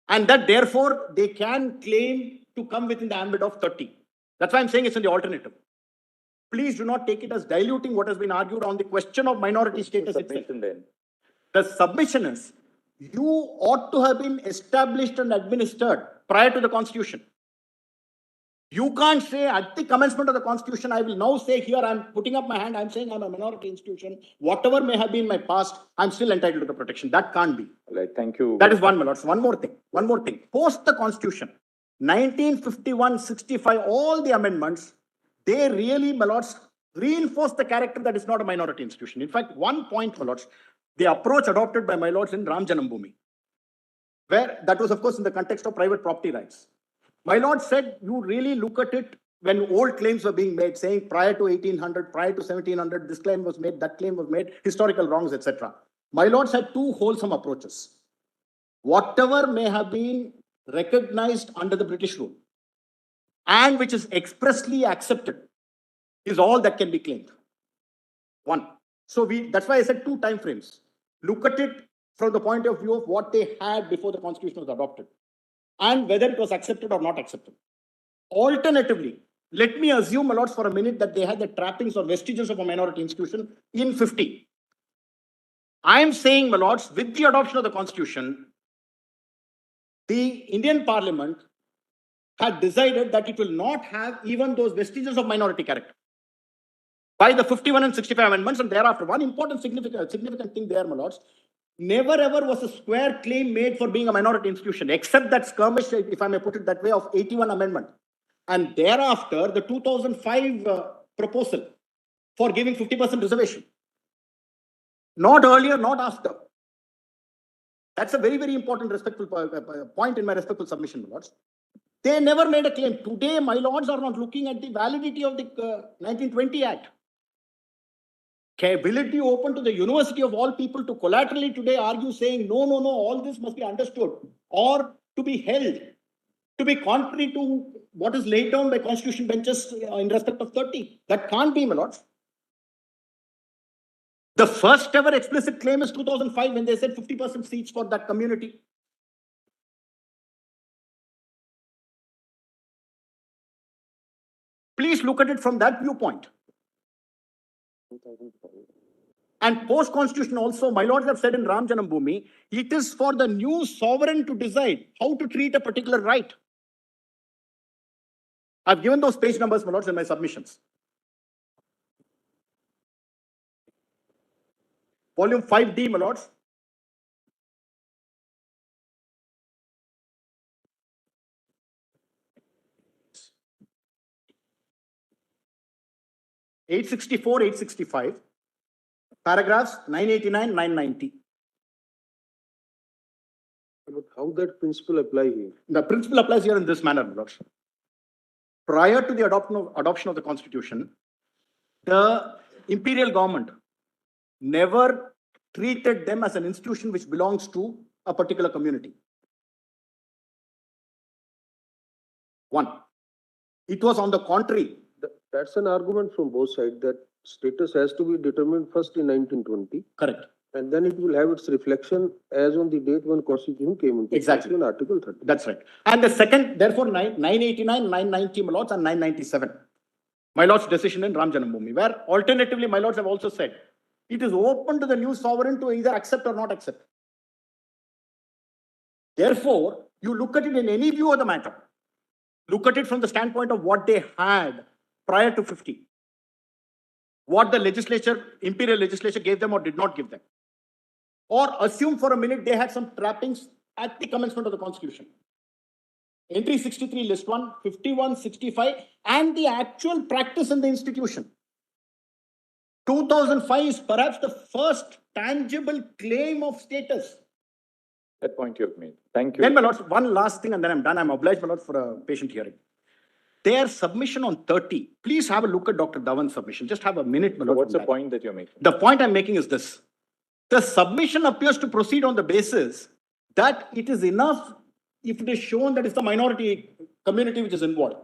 And that therefore they can claim to come within the ambit of 30. That's why I'm saying it's in the alternative. Please do not take it as diluting what has been argued on the question of minority status itself. The submission is, you ought to have been established and administered prior to the Constitution. You can't say at the commencement of the Constitution, I will now say here, I'm putting up my hand, I'm saying I'm a minority institution. Whatever may have been my past, I'm still entitled to the protection. That can't be. All right, thank you. That is one, my lords. One more thing. Post the Constitution, 1951, 65, all the amendments, they really, my lords, reinforce the character that is not a minority institution. In fact, one point, my lords, the approach adopted by my lords in Ram Janam Bhoomi, where that was, of course, in the context of private property rights. My lord said, you really look at it when old claims were being made, saying prior to 1800, prior to 1700, this claim was made, that claim was made, historical wrongs, etc. My lords had two wholesome approaches. Whatever may have been recognized under the British rule and which is expressly accepted is all that can be claimed. One. So that's why I said two time frames. Look at it from the point of view of what they had before the Constitution was adopted, and whether it was accepted or not accepted. Alternatively, let me assume, my lords, for a minute that they had the trappings or vestiges of a minority institution in 50. I am saying, my lords, with the adoption of the Constitution, the Indian Parliament had decided that it will not have even those vestiges of minority character by the 51 and 65 amendments, and thereafter. One important significant thing there, my lords, never ever was a square claim made for being a minority institution, except that skirmish, if I may put it that way, of 81 amendment. And thereafter, the 2005 proposal for giving 50% reservation. Not earlier, not after. That's a very, very important respectful point in my respectful submission, my lords. They never made a claim. Today, my lords are not looking at the validity of the 1920 Act. Will it be open to the university of all people to collaterally today argue saying, no, all this must be understood or to be held to be contrary to what is laid down by constitution benches in respect of 30? That can't be, my lords. The first ever explicit claim is 2005 when they said 50% seats for that community. Please look at it from that viewpoint. And post-constitution also, my lords have said in Ram Janam Bhoomi, it is for the new sovereign to decide how to treat a particular right. I've given those page numbers, my lords, in my submissions. Volume 5D, my lords. (864, 865), paragraphs 989, 990. But how that principle apply here? The principle applies here in this manner, my lords. Prior to the adoption of the Constitution, the imperial government never treated them as an institution which belongs to a particular community. One. It was on the contrary. That's an argument from both sides, that status has to be determined first in 1920. Correct. And then it will have its reflection as on the date when Constitution came into Exactly. in Article 30. That's right. And the second, therefore, 989, 990, my lords, and 997. my lord's decision in Ram Janambhoomi, where alternatively, my lords have also said, it is open to the new sovereign to either accept or not accept. Therefore, you look at it in any view of the matter. Look at it from the standpoint of what they had prior to 50. What the legislature, imperial legislature gave them or did not give them. Or assume for a minute they had some trappings at the commencement of the Constitution. Entry 63, list 1, 51, 65, and the actual practice in the institution. 2005 is perhaps the first tangible claim of status. That point you have made. Thank you. Then, my lords, one last thing and then I'm done. I'm obliged, my lords, for a patient hearing. Their submission on 30, please have a look at Dr. Dhawan's submission. Just have a minute, my So lord. what's the on that. point that you're making? The point I'm making is this. The submission appears to proceed on the basis that it is enough if it is shown that it's the minority community which is involved.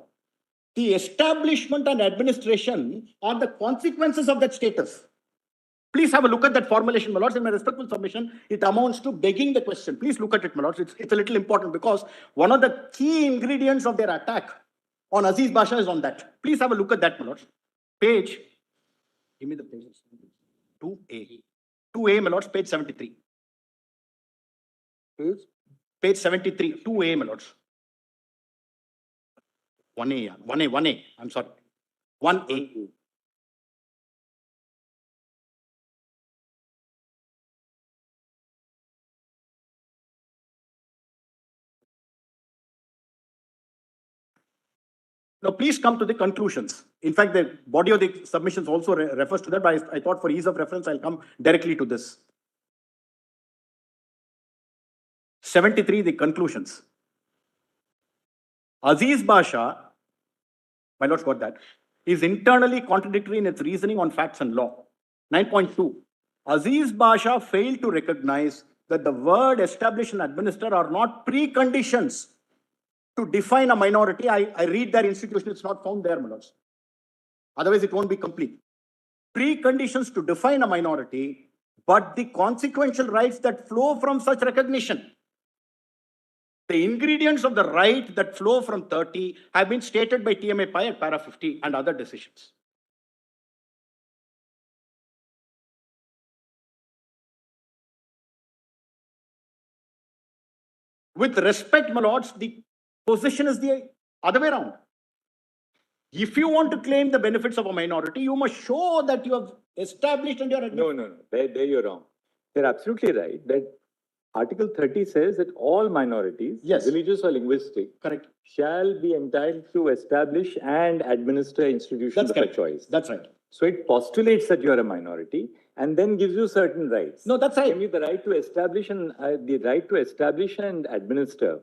The establishment and administration are the consequences of that status. Please have a look at that formulation, my lords. In my respectful submission, it amounts to begging the question. Please look at it, my lords. It's a little important because one of the key ingredients of their attack on Aziz Basha is on that. Please have a look at that, my lords. Page, give me the page. 2A. 2A, my lords, page 73. Page? Page 73, 2A, my lords. 1A, yeah. 1A, I'm sorry. 1A. Now, please come to the conclusions. In fact, the body of the submissions also refers to that, but I thought for ease of reference, I'll come directly to this. 73, the conclusions. Aziz Basha, my lords got that, is internally contradictory in its reasoning on facts and law. 9.2, Aziz Basha failed to recognize that the word establish and administer are not preconditions to define a minority. I read their institution, it's not found there, my lords. Otherwise, it won't be complete. Preconditions to define a minority, but the consequential rights that flow from such recognition. The ingredients of the right that flow from 30 have been stated by TMA Pi at para 50 and other decisions. With respect, my lords, the position is the other way around. If you want to claim the benefits of a minority, you must show that you have established and you are... No. There you're wrong. They're absolutely right that Article 30 says that all minorities, Yes. religious or linguistic, Correct. shall be entitled to establish and administer institutions That's of their correct. choice. That's right. So it postulates that you are a minority and then gives you certain rights. No, that's right. Namely, the right to establish and administer.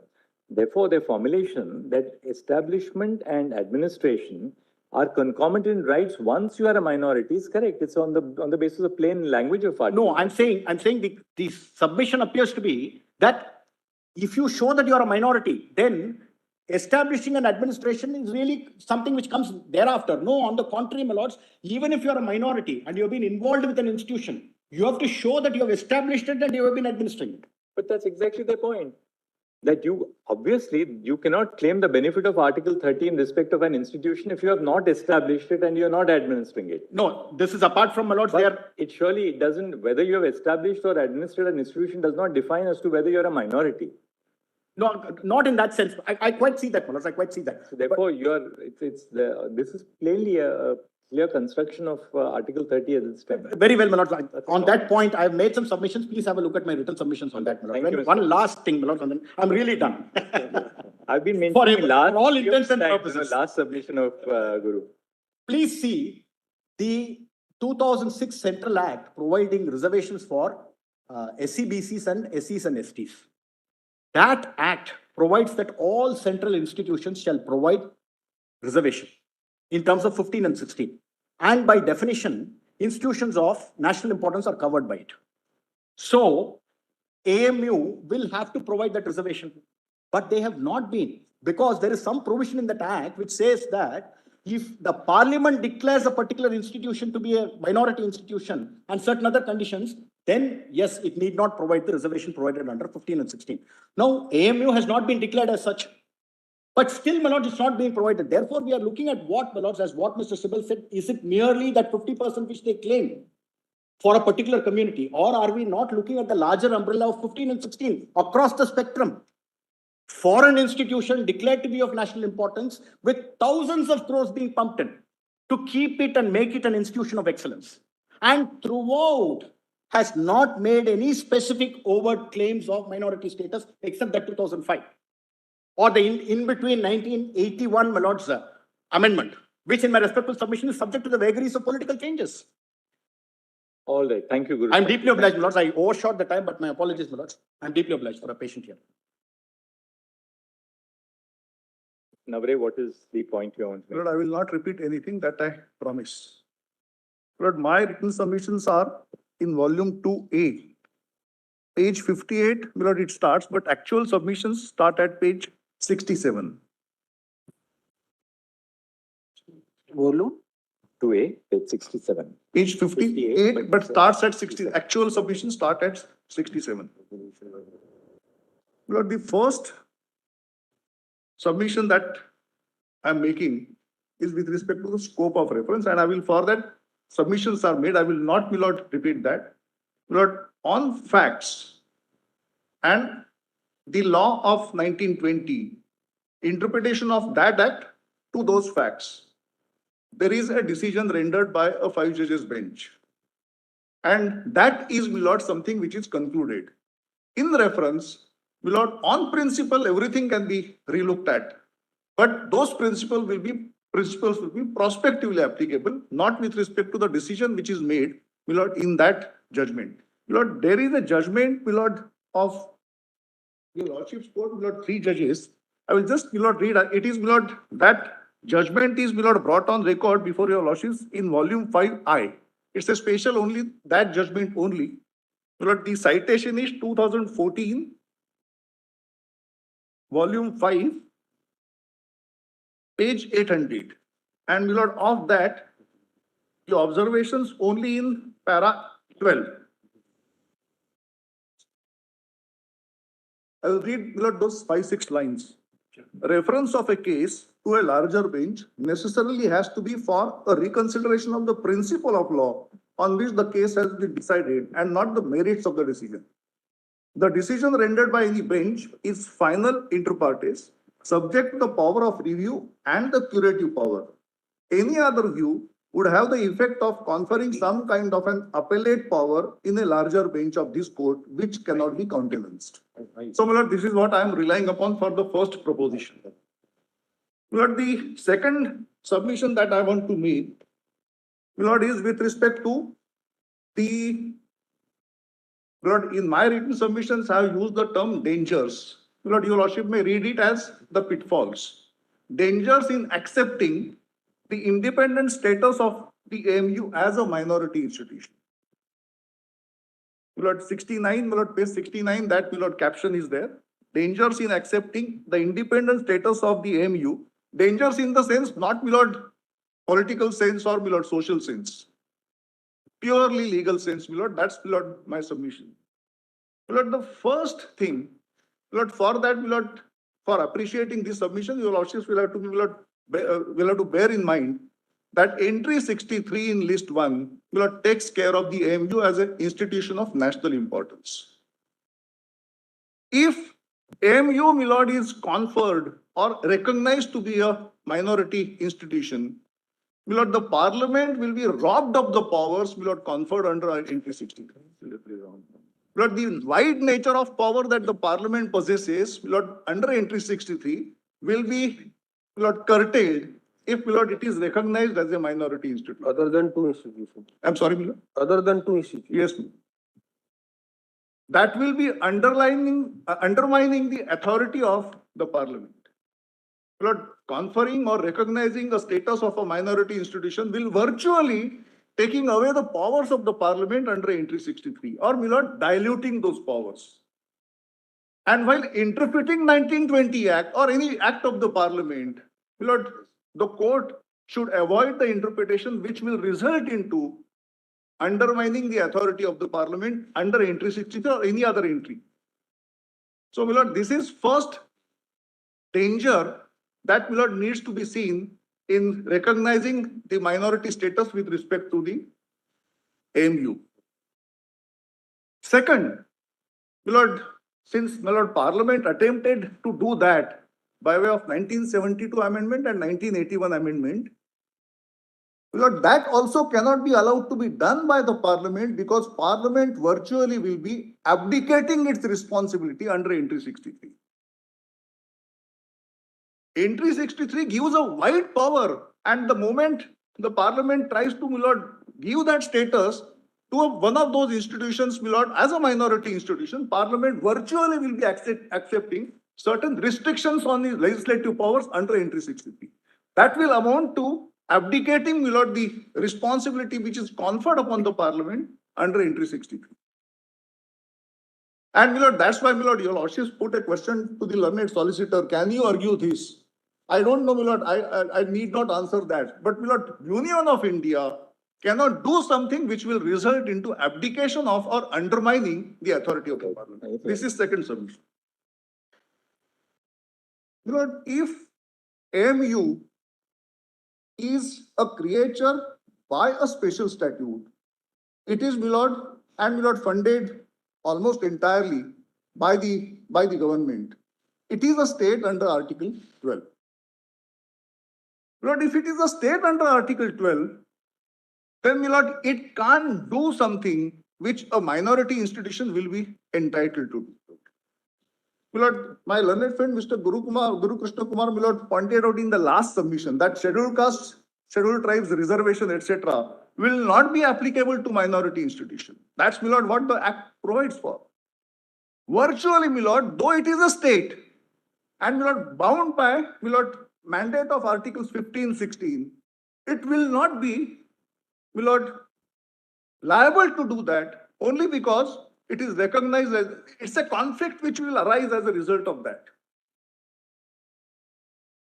Therefore, the formulation that establishment and administration are concomitant rights once you are a minority is correct. It's on the basis of plain language of article. No, I'm saying the submission appears to be that if you show that you are a minority, then establishing an administration is really something which comes thereafter. No, on the contrary, my lords, even if you are a minority and you have been involved with an institution, you have to show that you have established it and you have been administering it. But that's exactly the point. That you cannot claim the benefit of Article 30 in respect of an institution if you have not established it and you are not administering it. No, this is apart from, my lords, But it doesn't, whether you have established or administered an institution does not define as to whether you're a minority. No, not in that sense. I quite see that, my lords, I quite see that. So therefore, this is plainly a clear construction of Article 30 as it stands. Very well, my lords. On that point, I have made some submissions. Please have a look at my written submissions on that, my lords. Thank you, Mr. One last thing, my lords, and then I'm really done. I've been For mentioning all intents and the purposes. last submission of Guru. Please see the 2006 Central Act providing reservations for SCBCs and SCs and STs. That act provides that all central institutions shall provide reservation in terms of 15 and 16. And by definition, institutions of national importance are covered by it. So, AMU will have to provide that reservation, but they have not been, because there is some provision in that act which says that if the parliament declares a particular institution to be a minority institution and certain other conditions, then yes, it need not provide the reservation provided under 15 and 16. Now, AMU has not been declared as such. But still, my lord, it's not being provided. Therefore, we are looking at what, my lords, as what Mr. Sibal said, is it merely that 50% which they claim for a particular community, or are we not looking at the larger umbrella of 15 and 16 across the spectrum? For an institution declared to be of national importance with thousands of crores being pumped in to keep it and make it an institution of excellence. And throughout has not made any specific overt claims of minority status except that 2005 or the in between 1981, my lords, amendment, which in my respectful submission is subject to the vagaries of political changes. All right, thank you, Guru. I'm deeply obliged, my lords. I overshot the time, but my apologies, my lords. I'm deeply obliged for a patient here. Navre, what is the point you want to Lord, make? I will not repeat anything that I promise. Lord, my written submissions are in volume 2A. Page 58, Lord, it starts, but actual submissions start at page 67. Volume? 2A, page 67. Page 58, but starts at 60. Actual submissions start at 67. Lord, the first submission that I'm making is with respect to the scope of reference, and I will, for that submissions are made, I will not, my lord, repeat that. Lord, on facts and the law of 1920, interpretation of that act to those facts, there is a decision rendered by a 5 judges bench. And that is, my lord, something which is concluded. In reference, my lord, on principle, everything can be relooked at. But those principles will be prospectively applicable, not with respect to the decision which is made, my lord, in that judgment. My lord, there is a judgment, my lord, of your lordship's court, my lord, 3 judges. I will just, my lord, read. It is, my lord, that judgment is, my lord, brought on record before your lordships in volume 5I. It's a special only, that judgment only. My lord, the citation is 2014, volume 5, page 800. And, my lord, of that, the observations only in para 12. I will read, my lord, those 5-6 lines. Reference of a case to a larger bench necessarily has to be for a reconsideration of the principle of law on which the case has been decided and not the merits of the decision. The decision rendered by any bench is final inter partes, subject to the power of review and the curative power. Any other view would have the effect of conferring some kind of an appellate power in a larger bench of this court, which cannot be countenanced. So, my lord, this is what I am relying upon for the first proposition. My lord, the second submission that I want to make, my lord, is with respect to the, my lord, in my written submissions, I have used the term dangers. My lord, your lordship may read it as the pitfalls. Dangers in accepting the independent status of the AMU as a minority institution. My lord, 69, my lord, page 69, that, my lord, caption is there. Dangers in accepting the independent status of the AMU. Dangers in the sense, not, my lord, political sense or, my lord, social sense. Purely legal sense, my lord, that's, my lord, my submission. My lord, the first thing, my lord, for that, my lord, for appreciating this submission, your lordships will have to, my lord, will have to bear in mind that entry 63 in list 1, my lord, takes care of the AMU as an institution of national importance. If AMU, my lord, is conferred or recognized to be a minority institution, my lord, the parliament will be robbed of the powers, my lord, conferred under entry 63. My lord, the wide nature of power that the parliament possesses, my lord, under entry 63 will be, my lord, curtailed if, my lord, it is recognized as a minority institution. Other than 2 institutions. I'm sorry, my lord. Other than 2 institutions. Yes, ma'am. That will be undermining the authority of the parliament. My lord, conferring or recognizing the status of a minority institution will virtually taking away the powers of the parliament under entry 63, or, my lord, diluting those powers. And while interpreting 1920 Act or any act of the parliament, my lord, the court should avoid the interpretation which will result into undermining the authority of the parliament under entry 63 or any other entry. So, my lord, this is first danger that, my lord, needs to be seen in recognizing the minority status with respect to the AMU. Second, my lord, since, my lord, Parliament attempted to do that by way of 1972 amendment and 1981 amendment, my lord, that also cannot be allowed to be done by the Parliament, because Parliament virtually will be abdicating its responsibility under Entry 63. Entry 63 gives a wide power, and the moment the Parliament tries to, my lord, give that status to one of those institutions, my lord, as a minority institution, Parliament virtually will be accepting certain restrictions on the legislative powers under Entry 63. That will amount to abdicating, my lord, the responsibility which is conferred upon the Parliament under Entry 63. And, my lord, that's why, my lord, your lordships put a question to the learned solicitor: can you argue this? I don't know, my lord, I need not answer that. But, my lord, Union of India cannot do something which will result into abdication of or undermining the authority of the Parliament. This is second submission. My lord, if AMU is a creature by a special statute, it is, my lord, and, my lord, funded almost entirely by the government. It is a state under Article 12. Lord, if it is a state under Article 12, then, my lord, it can't do something which a minority institution will be entitled to do. My lord, my learned friend Mr. Guru Krishna Kumar, my lord, pointed out in the last submission that scheduled castes, scheduled tribes, reservation, etc., will not be applicable to minority institution. That's, my lord, what the Act provides for. Virtually, my lord, though it is a state, and, my lord, bound by, my lord, mandate of Articles 15, 16, it will not be, my lord, liable to do that only because it is recognized as, it's a conflict which will arise as a result of that.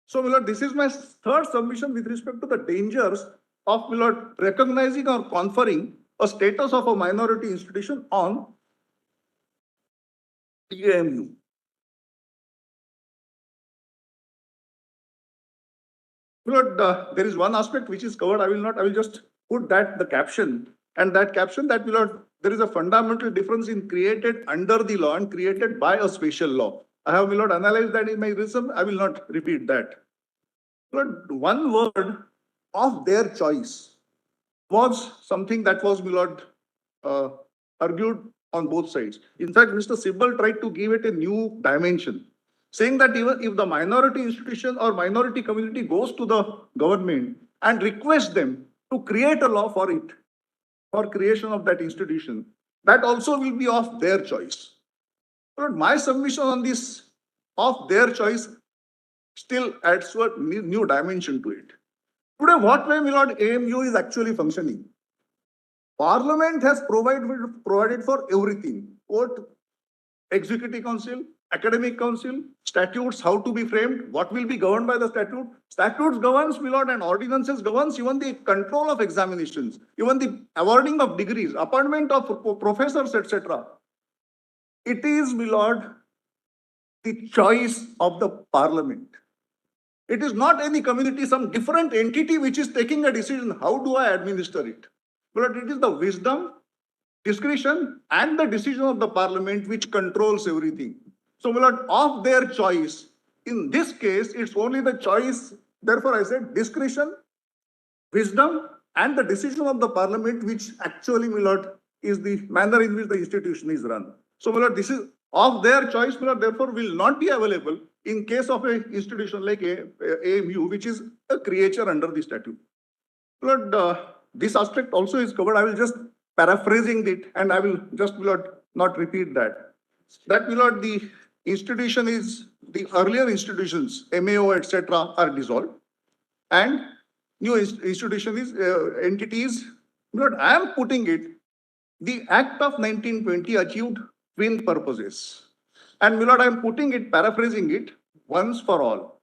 So, my lord, this is my third submission with respect to the dangers of, my lord, recognizing or conferring a status of a minority institution on AMU. My lord, there is one aspect which is covered. I will just put that the caption, and that caption that, my lord, there is a fundamental difference in created under the law and created by a special law. I have, my lord, analyzed that in my reason. I will not repeat that. My lord, one word of their choice was something that was, my lord, argued on both sides. In fact, Mr. Sibbal tried to give it a new dimension, saying that even if the minority institution or minority community goes to the government and requests them to create a law for it, for creation of that institution, that also will be of their choice. But my submission on this of their choice still adds to a new dimension to it. Today, what way, my lord, AMU is actually functioning? Parliament has provided for everything: court, executive council, academic council, statutes, how to be framed, what will be governed by the statute. Statutes governs, my lord, and ordinances governs even the control of examinations, even the awarding of degrees, appointment of professors, etc. It is, my lord, the choice of the Parliament. It is not any community, some different entity which is taking a decision. How do I administer it? But it is the wisdom, discretion, and the decision of the Parliament which controls everything. So, my lord, of their choice, in this case, it's only the choice. Therefore, I said discretion, wisdom, and the decision of the Parliament which actually, my lord, is the manner in which the institution is run. So, my lord, this is of their choice, my lord, therefore will not be available in case of an institution like AMU, which is a creature under the statute. My lord, this aspect also is covered. I will just paraphrasing it, and I will just, my lord, not repeat that. That, my lord, the institution is, the earlier institutions, MAO, etc., are dissolved, and new institution is entities. My lord, I am putting it, the Act of 1920 achieved twin purposes. And, my lord, I am putting it, paraphrasing it, once for all.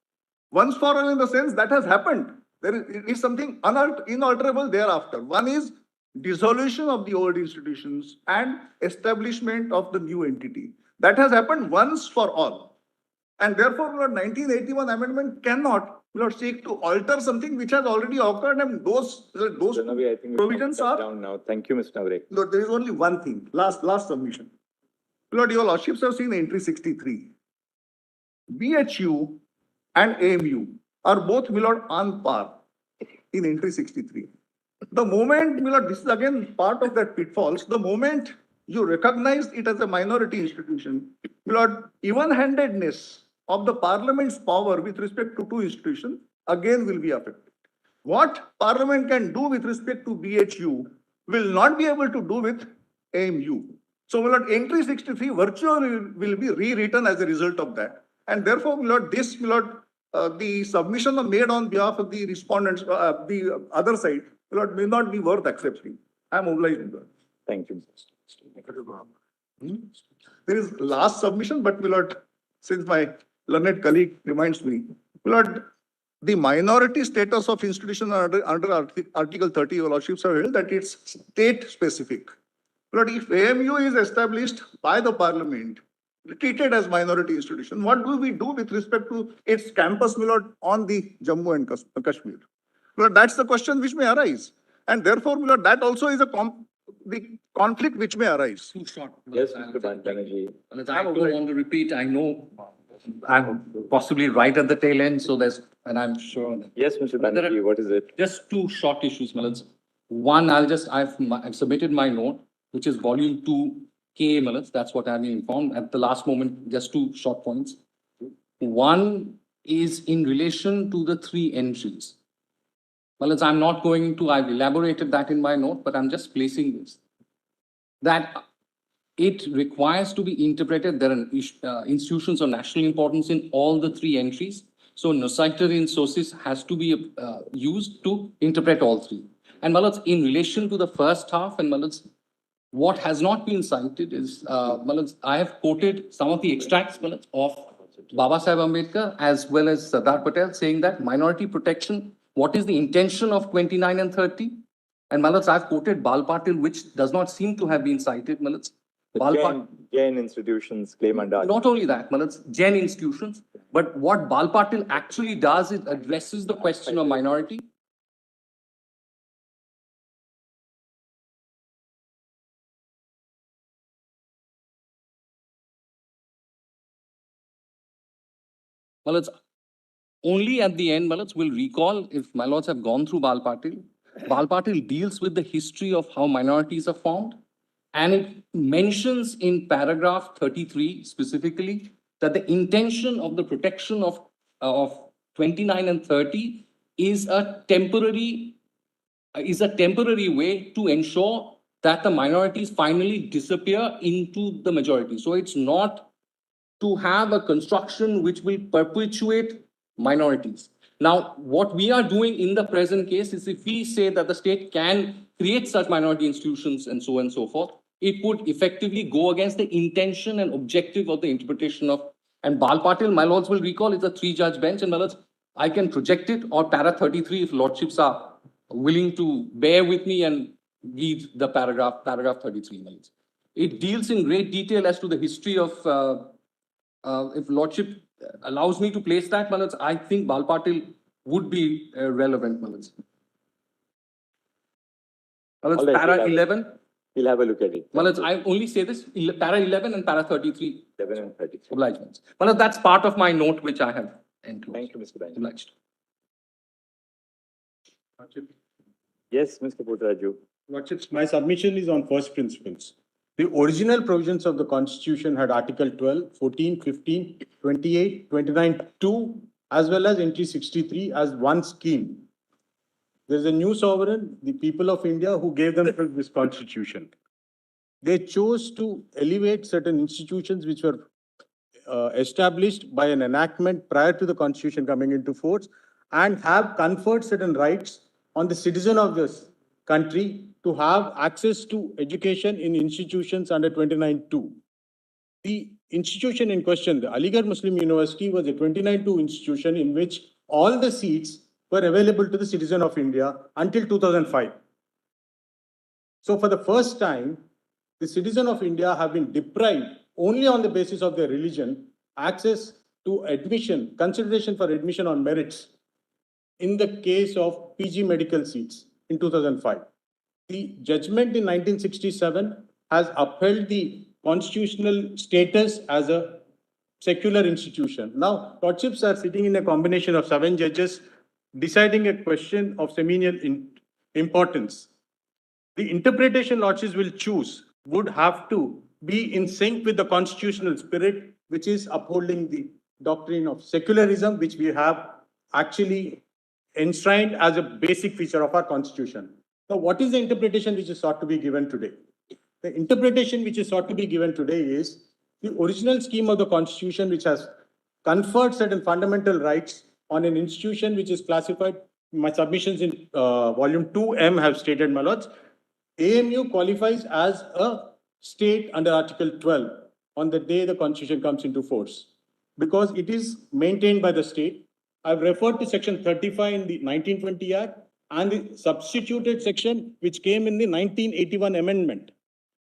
Once for all in the sense that has happened. There is something inalterable thereafter. One is dissolution of the old institutions and establishment of the new entity. That has happened once for all. And therefore, my lord, 1981 amendment cannot, my lord, seek to alter something which has already occurred, and those Mr. Navre, I think we provisions shut are. down now. Thank you, Mr. Navre. Lord, there is only one thing, last submission. Lord, your lordships have seen entry 63. BHU and AMU are both, my lord, on par in entry 63. The moment, my lord, this is again part of that pitfalls, the moment you recognize it as a minority institution, my lord, even-handedness of the parliament's power with respect to two institutions again will be affected. What parliament can do with respect to BHU will not be able to do with AMU. So, my lord, entry 63 virtually will be rewritten as a result of that. And therefore, my lord, this, my lord, the submission made on behalf of the respondents, the other side, my lord, may not be worth accepting. I am obliged to that. Thank you. There is last submission, but my lord, since my learned colleague reminds me, my lord, the minority status of institution under Article 30, your lordships have held that it's state specific. But if AMU is established by the parliament, treated as minority institution, what do we do with respect to its campus, my lord, on the Jammu and Kashmir? Well, that's the question which may arise. And therefore, my lord, that also is the conflict which may arise. Too short. Yes, Mr. Banerjee. I don't want to repeat. I know I'm possibly right at the tail end, so and I'm sure. Yes, Mr. Banerjee, what is it? Just two short issues, Malaz. One, I've submitted my note, which is volume 2K, Malaz. That's what I've been informed at the last moment. Just two short points. One is in relation to the three entries. Malaz, I'm not going to, I've elaborated that in my note, but I'm just placing this. That it requires to be interpreted. There are institutions of national importance in all the three entries. So no-cited sources has to be used to interpret all three. And Malaz, in relation to the first half, and Malaz, what has not been cited is, Malaz, I have quoted some of the extracts, Malaz, of Baba Saheb Ambedkar as well as Sardar Patel saying that minority protection, what is the intention of 29 and 30? And Malaz, I've quoted Bal Patil, which does not seem to have been cited, Malaz. Jain institutions claim under. Not only that, Malaz, Jain institutions, but what Bal Patil actually does is addresses the question of minority. Malaz, only at the end, Malaz, will recall, if my lords have gone through Bal Patil, Bal Patil deals with the history of how minorities are formed. And it mentions in paragraph 33 specifically that the intention of the protection of 29 and 30 is a temporary way to ensure that the minorities finally disappear into the majority. So it's not to have a construction which will perpetuate minorities. Now, what we are doing in the present case is if we say that the state can create such minority institutions and so on and so forth, it would effectively go against the intention and objective of the interpretation of, and Bal Patil, my lords will recall, it's a 3-judge bench, and my lords, I can project it, or para 33 if lordships are willing to bear with me and read the paragraph 33, my lords. It deals in great detail as to the history of, if lordship allows me to place that, my lords, I think Bal Patil would be relevant, my lords. My lords, All right, para 11. We'll have a look at it. Well, I only say this, para 11 and para 33. 11 and 33. Obligements. Well, that's part of my note which I have enclosed. Thank you, Mr. Banerjee. Obliged. Yes, Mr. Putraju. Lordships, my submission is on first principles. The original provisions of the Constitution had Article 12, 14, 15, 28, 29, 2, as well as entry 63 as one scheme. There's a new sovereign, the people of India, who gave themselves this Constitution. They chose to elevate certain institutions which were established by an enactment prior to the Constitution coming into force and have conferred certain rights on the citizen of this country to have access to education in institutions under 29(2). The institution in question, the Aligarh Muslim University, was a 29(2) institution in which all the seats were available to the citizen of India until 2005. So for the first time, the citizen of India have been deprived only on the basis of their religion access to admission, consideration for admission on merits in the case of PG medical seats in 2005. The judgment in 1967 has upheld the constitutional status as a secular institution. Now, lordships are sitting in a combination of 7 judges deciding a question of seminal importance. The interpretation lordships will choose would have to be in sync with the constitutional spirit, which is upholding the doctrine of secularism, which we have actually enshrined as a basic feature of our constitution. Now, what is the interpretation which is sought to be given today? The interpretation which is sought to be given today is the original scheme of the constitution, which has conferred certain fundamental rights on an institution which is classified. My submissions in volume 2M have stated, my lords, AMU qualifies as a state under Article 12 on the day the constitution comes into force because it is maintained by the state. I've referred to section 35 in the 1920 Act and the substituted section which came in the 1981 amendment.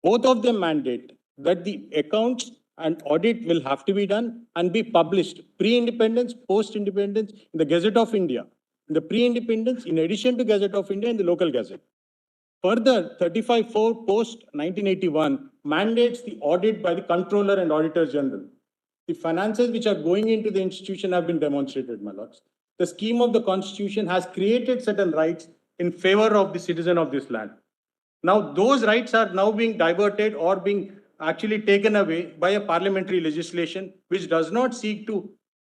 Both of them mandate that the accounts and audit will have to be done and be published pre-independence, post-independence in the Gazette of India. In the pre-independence, in addition to Gazette of India, in the local gazette. Further, 35(4) post-1981 mandates the audit by the Comptroller and Auditor General. The finances which are going into the institution have been demonstrated, my lords. The scheme of the Constitution has created certain rights in favor of the citizen of this land. Now, those rights are now being diverted or being actually taken away by a parliamentary legislation which does not seek to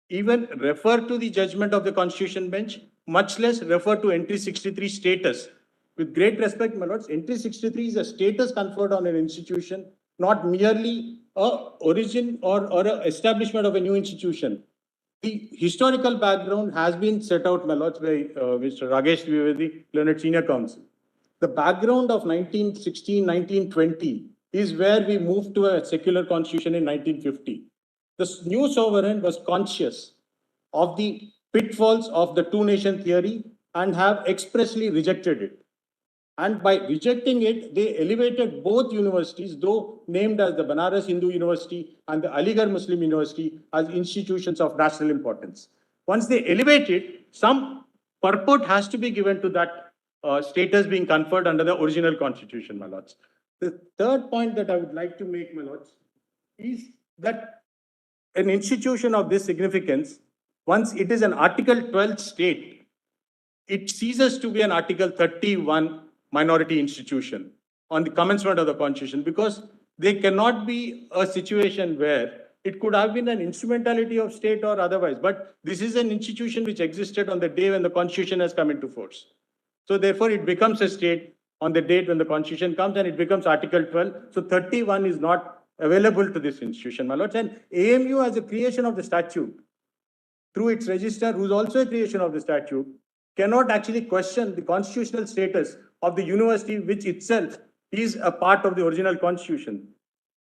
even refer to the judgment of the Constitution bench, much less refer to entry 63 status. With great respect, my lords, entry 63 is a status conferred on an institution, not merely a origin or a establishment of a new institution. The historical background has been set out, my lords, by Mr. Ragesh Dwivedi, Learned Senior Counsel. The background of 1916, 1920 is where we moved to a secular constitution in 1950. The new sovereign was conscious of the pitfalls of the two-nation theory and have expressly rejected it. And by rejecting it, they elevated both universities, though named as the Banaras Hindu University and the Aligarh Muslim University, as institutions of national importance. Once they elevate it, some purport has to be given to that status being conferred under the original constitution, my lords. The third point that I would like to make, my lords, is that an institution of this significance, once it is an Article 12 state, it ceases to be an Article 31 minority institution on the commencement of the constitution, because there cannot be a situation where it could have been an instrumentality of state or otherwise, but this is an institution which existed on the day when the constitution has come into force. So therefore it becomes a state on the date when the constitution comes, and it becomes Article 12. So 31 is not available to this institution, my lords. And AMU, as a creation of the statute, through its registrar, who is also a creation of the statute, cannot actually question the constitutional status of the university, which itself is a part of the original constitution.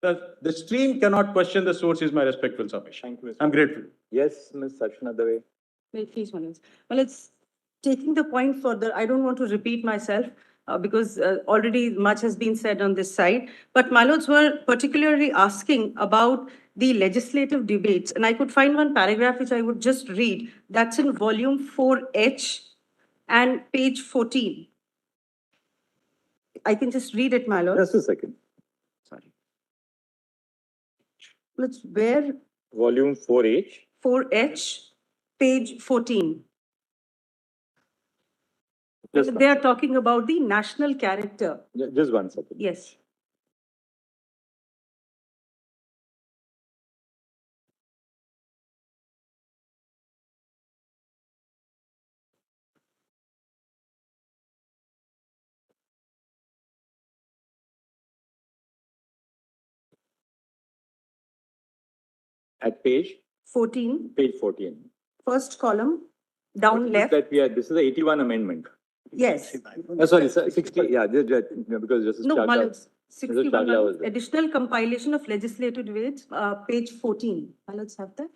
The stream cannot question the source, is my respectful submission. Thank you, Mr. I'm grateful. Yes, Ms. Sarshana Dave. Wait, please, Manoj. Well, it's taking the point further. I don't want to repeat myself because already much has been said on this side. But my lords were particularly asking about the legislative debates. And I could find one paragraph which I would just read. That's in volume 4H and page 14. I can just read it, my lord. Just a second. Sorry. Let's where Volume 4H. 4H, page 14. Just They are talking about the national character. Just 1 second. Yes. At page 14, page 14. first column, down left. This is the 81 amendment. Yes. Sorry, 60. Yeah, because Justice No, Chagla- Malak, Mr. 61, Chagla was there. additional compilation of legislative debates, page 14. Let's have that.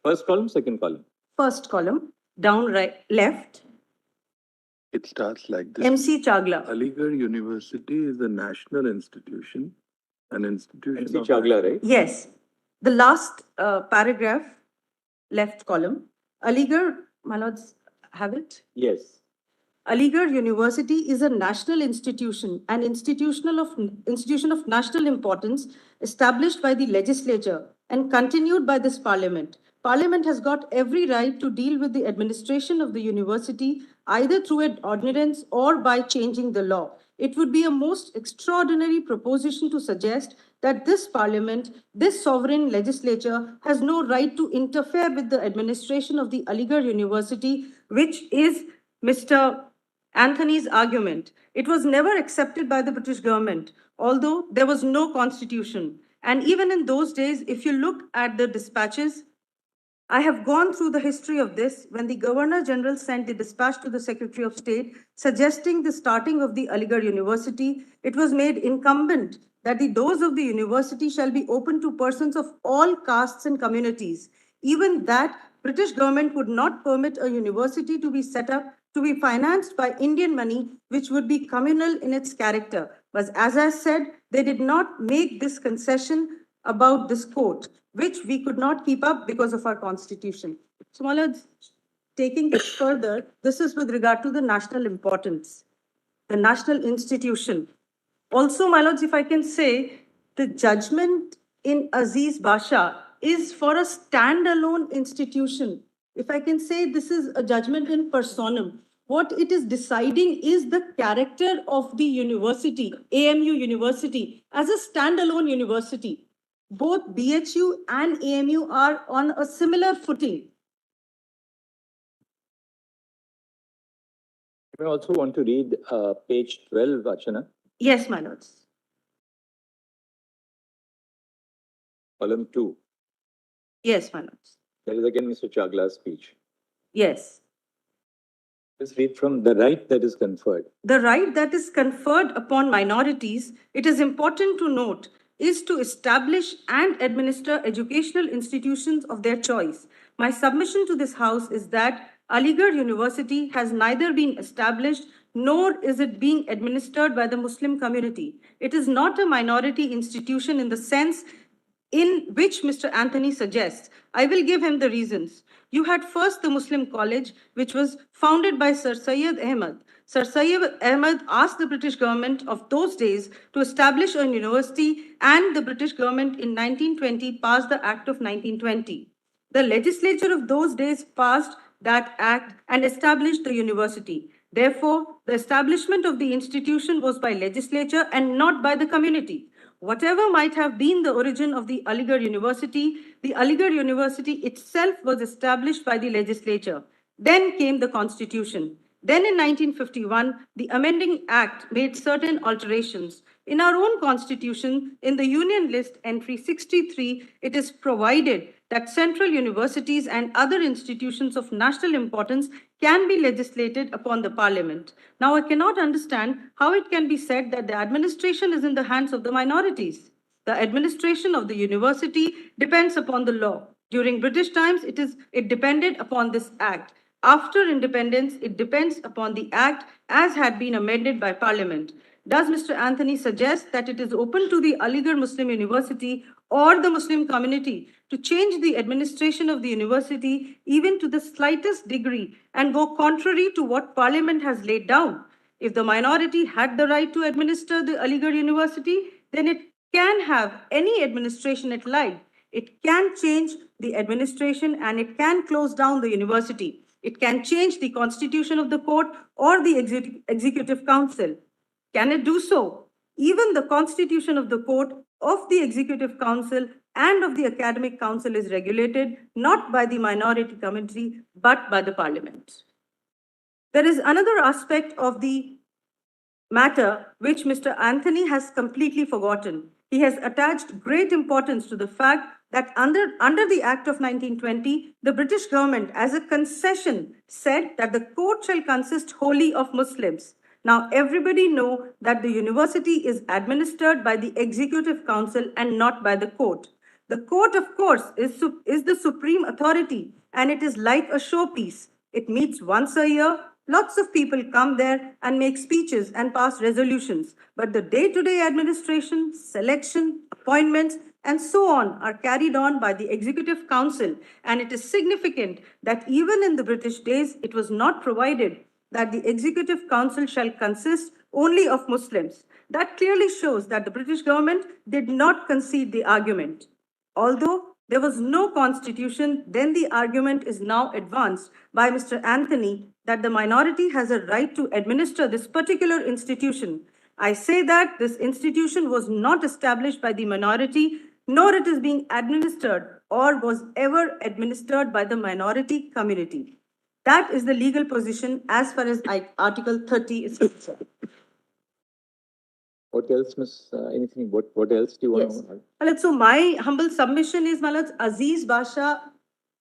First column, second column. First column, down right, left, It starts like this. MC Chagla. Aligarh University is a national institution, an institution MC of Chagla, right? Yes. The last paragraph, left column, Aligarh, my lords, have it? Yes. Aligarh University is a national institution, an institution of national importance established by the legislature and continued by this parliament. Parliament has got every right to deal with the administration of the university either through an ordinance or by changing the law. It would be a most extraordinary proposition to suggest that this parliament, this sovereign legislature, has no right to interfere with the administration of the Aligarh University, which is Mr. Anthony's argument. It was never accepted by the British government, although there was no constitution. And even in those days, if you look at the dispatches, I have gone through the history of this when the Governor General sent the dispatch to the Secretary of State suggesting the starting of the Aligarh University. It was made incumbent that the doors of the university shall be open to persons of all castes and communities. Even that, British government would not permit a university to be set up to be financed by Indian money, which would be communal in its character. But as I said, they did not make this concession about this court, which we could not keep up because of our constitution. So, my lords, taking this further, this is with regard to the national importance, the national institution. Also, my lords, if I can say, the judgment in Aziz Basha is for a standalone institution. If I can say, this is a judgment in personam. What it is deciding is the character of the university, AMU University, as a standalone university. Both BHU and AMU are on a similar footing. You may also want to read page 12, Archana, Yes, my lords. column 2. Yes, my lords. That is again Mr. Chagla's speech. Yes. Just read from the right that is conferred. The right that is conferred upon minorities, it is important to note, is to establish and administer educational institutions of their choice. My submission to this House is that Aligarh University has neither been established nor is it being administered by the Muslim community. It is not a minority institution in the sense in which Mr. Anthony suggests. I will give him the reasons. You had first the Muslim College, which was founded by Sir Syed Ahmad. Sir Syed Ahmad asked the British government of those days to establish a university, and the British government in 1920 passed the Act of 1920. The legislature of those days passed that act and established the university. Therefore, the establishment of the institution was by legislature and not by the community. Whatever might have been the origin of the Aligarh University itself was established by the legislature. Then came the Constitution. Then in 1951, the Amending Act made certain alterations. In our own Constitution, in the Union List entry 63, it is provided that central universities and other institutions of national importance can be legislated upon the Parliament. Now, I cannot understand how it can be said that the administration is in the hands of the minorities. The administration of the university depends upon the law. During British times, it depended upon this act. After independence, it depends upon the act as had been amended by Parliament. Does Mr. Anthony suggest that it is open to the Aligarh Muslim University or the Muslim community to change the administration of the university even to the slightest degree and go contrary to what Parliament has laid down? If the minority had the right to administer the Aligarh University, then it can have any administration it liked. It can change the administration and it can close down the university. It can change the constitution of the court or the executive council. Can it do so? Even the constitution of the court, of the executive council, and of the academic council is regulated not by the minority committee, but by the Parliament. There is another aspect of the matter which Mr. Anthony has completely forgotten. He has attached great importance to the fact that under the Act of 1920, the British government, as a concession, said that the court shall consist wholly of Muslims. Now, everybody knows that the university is administered by the Executive Council and not by the court. The court, of course, is the supreme authority, and it is like a showpiece. It meets once a year. Lots of people come there and make speeches and pass resolutions. But the day-to-day administration, selection, appointments, and so on are carried on by the Executive Council, and it is significant that even in the British days, it was not provided that the Executive Council shall consist only of Muslims. That clearly shows that the British government did not concede the argument. Although there was no constitution, then the argument is now advanced by Mr. Anthony that the minority has a right to administer this particular institution. I say that this institution was not established by the minority, nor it is being administered or was ever administered by the minority community. That is the legal position as far as Article 30 is concerned. What else, Miss, anything, what else do you want Yes. to add? Well, so my humble submission is, Malad, Aziz Basha,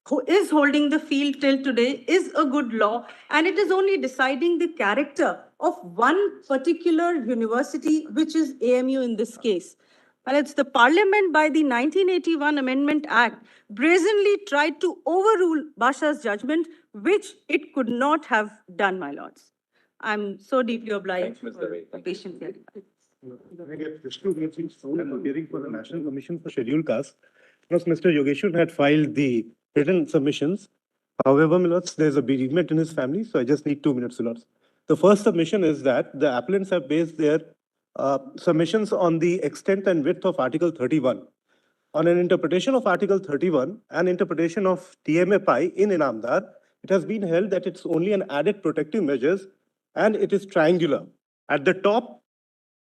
who is holding the field till today, is a good law, and it is only deciding the character of one particular university, which is AMU in this case. Well, it's the Parliament by the 1981 Amendment Act brazenly tried to overrule Basha's judgment, which it could not have done, my lords. I'm so deeply obliged Thanks, Ms. for Dave. Thank you. patient hearing. I get Vishnu Gate's phone and appearing for the National Commission for Scheduled Castes. Because Mr. Yogeshwar had filed the written submissions. However, my lords, there's a bereavement in his family, so I just need 2 minutes, my lords. The first submission is that the appellants have based their submissions on the extent and width of Article 31. On an interpretation of Article 31 and interpretation of TMA-Pi in Inamdar, it has been held that it's only an added protective measures and it is triangular. At the top,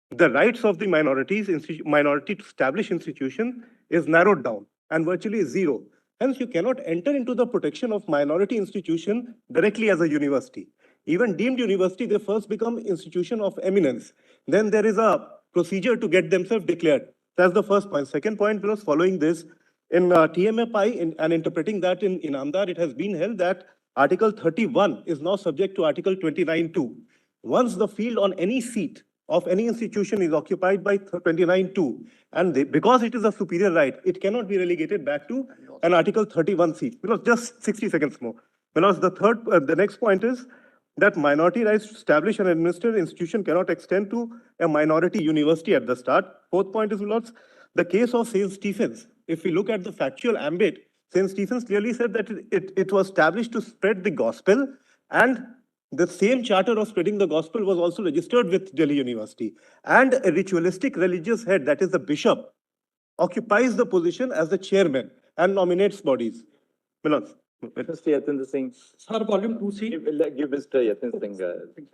the rights of the minority to establish institution is narrowed down and virtually zero. Hence, you cannot enter into the protection of minority institution directly as a university. Even deemed university, they first become institution of eminence. Then there is a procedure to get themselves declared. That's the first point. Second point was following this. In TMA-Pi and interpreting that in Inamdar, it has been held that Article 31 is now subject to Article 29(2). Once the field on any seat of any institution is occupied by 29(2), and because it is a superior right, it cannot be relegated back to an Article 31 seat. Because just 60 seconds more. Because the next point is that minority rights to establish and administer institution cannot extend to a minority university at the start. Fourth point is, Lords, the case of St. Stephen's. If we look at the factual ambit, St. Stephen's clearly said that it was established to spread the gospel, and the same charter of spreading the gospel was also registered with Delhi University. And a ritualistic religious head, that is the bishop, occupies the position as the chairman and nominates bodies. Milan. Mr. Yatendra Singh. Sir, volume 2C. Give Mr. Yatendra Singh.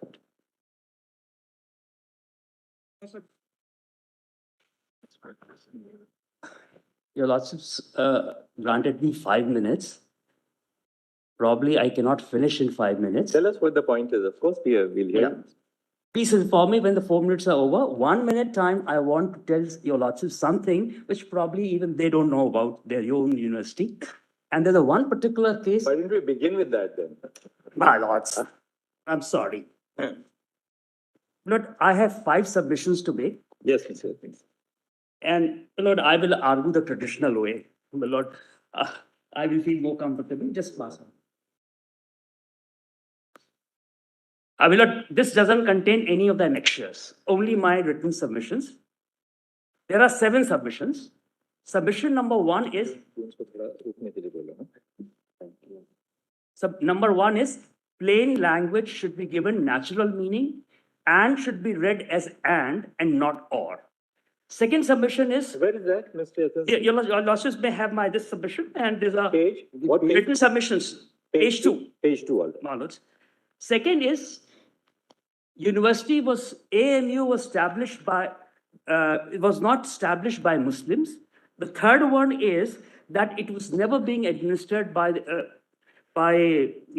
Your Lordships granted me 5 minutes. Probably I cannot finish in 5 minutes. Tell us what the point is. Of course, we'll hear. Yeah. Please inform me when the 4 minutes are over. 1 minute time, I want to tell your Lordships something which probably even they don't know about their own university. And there's a one particular case. Why didn't we begin with that then? My lords, I'm sorry. Lord, I have 5 submissions to make. Yes, Mr. Yatendra. And Lord, I will argue the traditional way. Lord, I will feel more comfortable. Just pass on. This doesn't contain any of the annexures, only my written submissions. There are 7 submissions. Submission number 1 is, number 1 is plain language should be given natural meaning and should be read as and not or. Second submission is, Where is that, Mr. Yatendra? your Lordships may have my this submission, and there's a Page? What page? written submissions, page 2. Page 2, all right. My lords. Second is, university was, AMU was established by, it was not established by Muslims. The third one is that it was never being administered by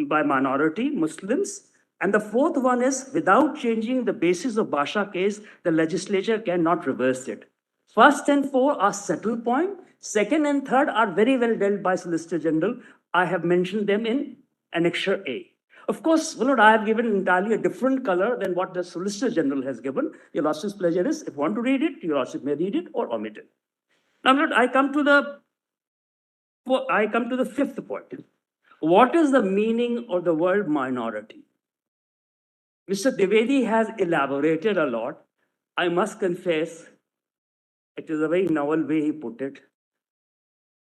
minority Muslims. And the fourth one is, without changing the basis of Basha case, the legislature cannot reverse it. First and 4 are settled point. Second and third are very well dealt by Solicitor General. I have mentioned them in Annexure A. Of course, Lord, I have given entirely a different color than what the Solicitor General has given. Your Lordship's pleasure is, if you want to read it, your Lordship may read it or omit it. Now, Lord, I come to the 5th point. What is the meaning of the word minority? Mr. Dwivedi has elaborated a lot. I must confess, it is a very novel way he put it.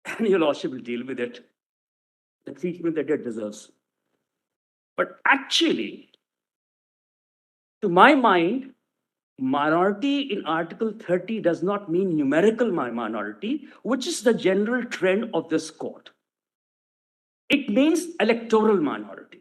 and your lordship will deal with it, the treatment that it deserves. But actually, to my mind, minority in Article 30 does not mean numerical minority, which is the general trend of this court. It means electoral minority.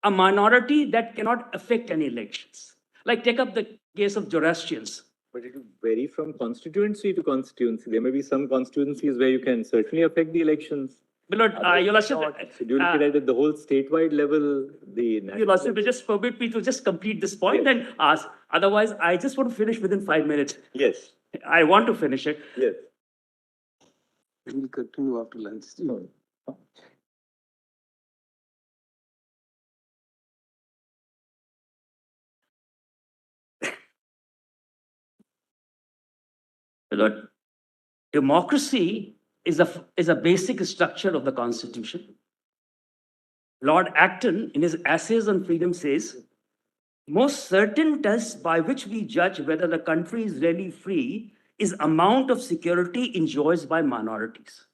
A minority that cannot affect any elections. Like take up the case of Zoroastrians. But it will vary from constituency to constituency. There may be some constituencies where you can certainly affect the elections. But your lordship, So do you look at it at the whole statewide level, the your lordship, just permit me to just complete this point and ask. Otherwise, I just want to finish within 5 minutes. Yes, I want to finish it. yes. We'll continue after lunch. Lord, democracy is a basic structure of the Constitution. Lord Acton, in his Essays on Freedom, says, most certain test by which we judge whether the country is really free is amount of security enjoyed by minorities.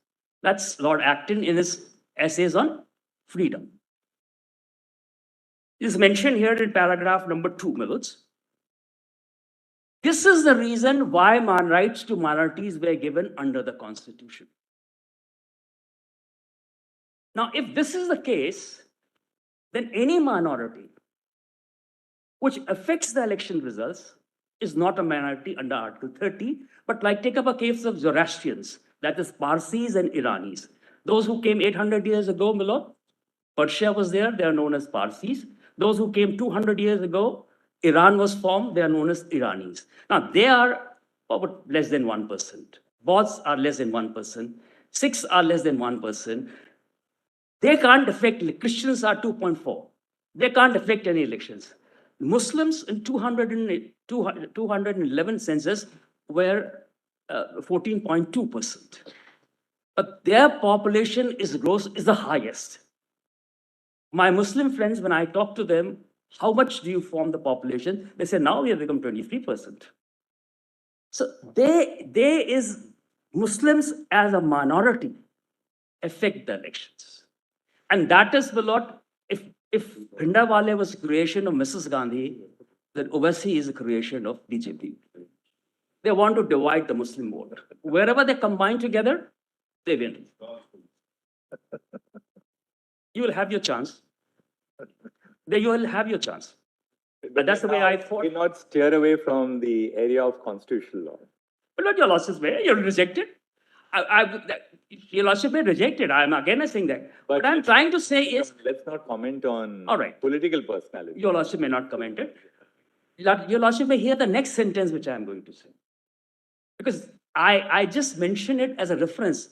That's Lord Acton in his Essays on Freedom. It is mentioned here in paragraph number 2, Millards. This is the reason why rights to minorities were given under the Constitution. Now, if this is the case, then any minority which affects the election results is not a minority under Article 30, but like take up a case of Zoroastrians, that is Parsis and Iranis. Those who came 800 years ago, Milord, Persia was there, they are known as Parsis. Those who came 200 years ago, Iran was formed, they are known as Iranis. Now, they are about less than 1%. Bauds are less than 1%. Sikhs are less than 1%. They can't affect, Christians are 2.4. They can't affect any elections. Muslims in 211 census were 14.2%. But their population is the highest. My Muslim friends, when I talk to them, how much do you form the population? They say, now we have become 23%. So Muslims as a minority affect the elections. And that is the lot, if Bhindawale was creation of Mrs. Gandhi, then Owaisi is a creation of BJP. They want to divide the Muslim vote. Wherever they combine together, they win. You will have your chance. You will have your chance. But that's the way I thought. We not steer away from the area of constitutional law. But not your lordship's way. You're rejected. Your lordship may reject it. I'm again saying that. But I'm trying to say is... Let's not comment on all right. Political personality. Your lordship may not comment it. Your lordship may hear the next sentence which I'm going to say. Because I just mentioned it as a reference.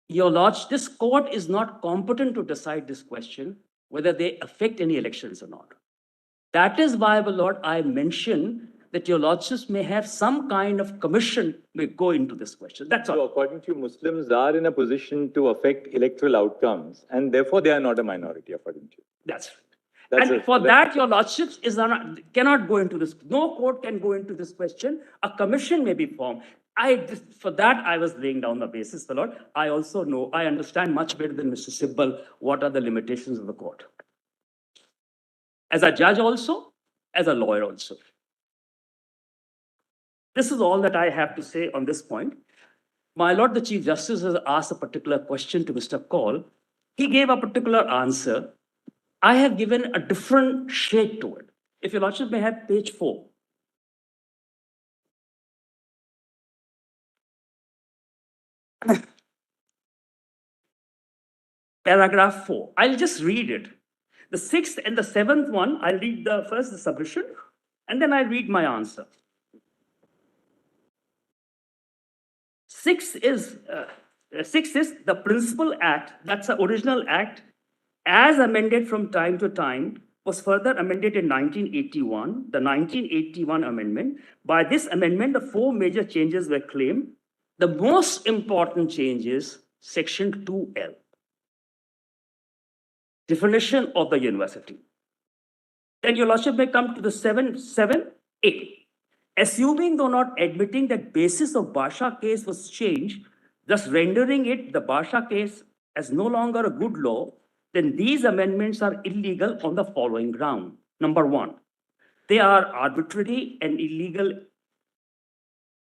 Your lordship, this court is not competent to decide this question, whether they affect any elections or not. That is why, my lord, I mentioned that your lordships may have some kind of commission may go into this question. That's all. So according to you, Muslims are in a position to affect electoral outcomes, and therefore they are not a minority, according to you. That's right. And for that, your lordships cannot go into this. No court can go into this question. A commission may be formed. For that, I was laying down the basis, my lord. I also know, I understand much better than Mr. Sibbal what are the limitations of the court. As a judge also, as a lawyer also. This is all that I have to say on this point. My lord, the Chief Justice has asked a particular question to Mr. Kaul. He gave a particular answer. I have given a different shade to it. If your lordship may have page 4. Paragraph 4. I'll just read it. The 6th and the 7th one, I'll read first the submission, and then I'll read my answer. 6 is the Principal Act, that's the original act, as amended from time to time, was further amended in 1981, the 1981 amendment. By this amendment, the 4 major changes were claimed. The most important change is Section 2L. Definition of the university. Then your lordship may come to the 7A. Assuming though not admitting that basis of Basha case was changed, thus rendering it, the Basha case, as no longer a good law, then these amendments are illegal on the following ground. Number one, they are arbitrary and illegal.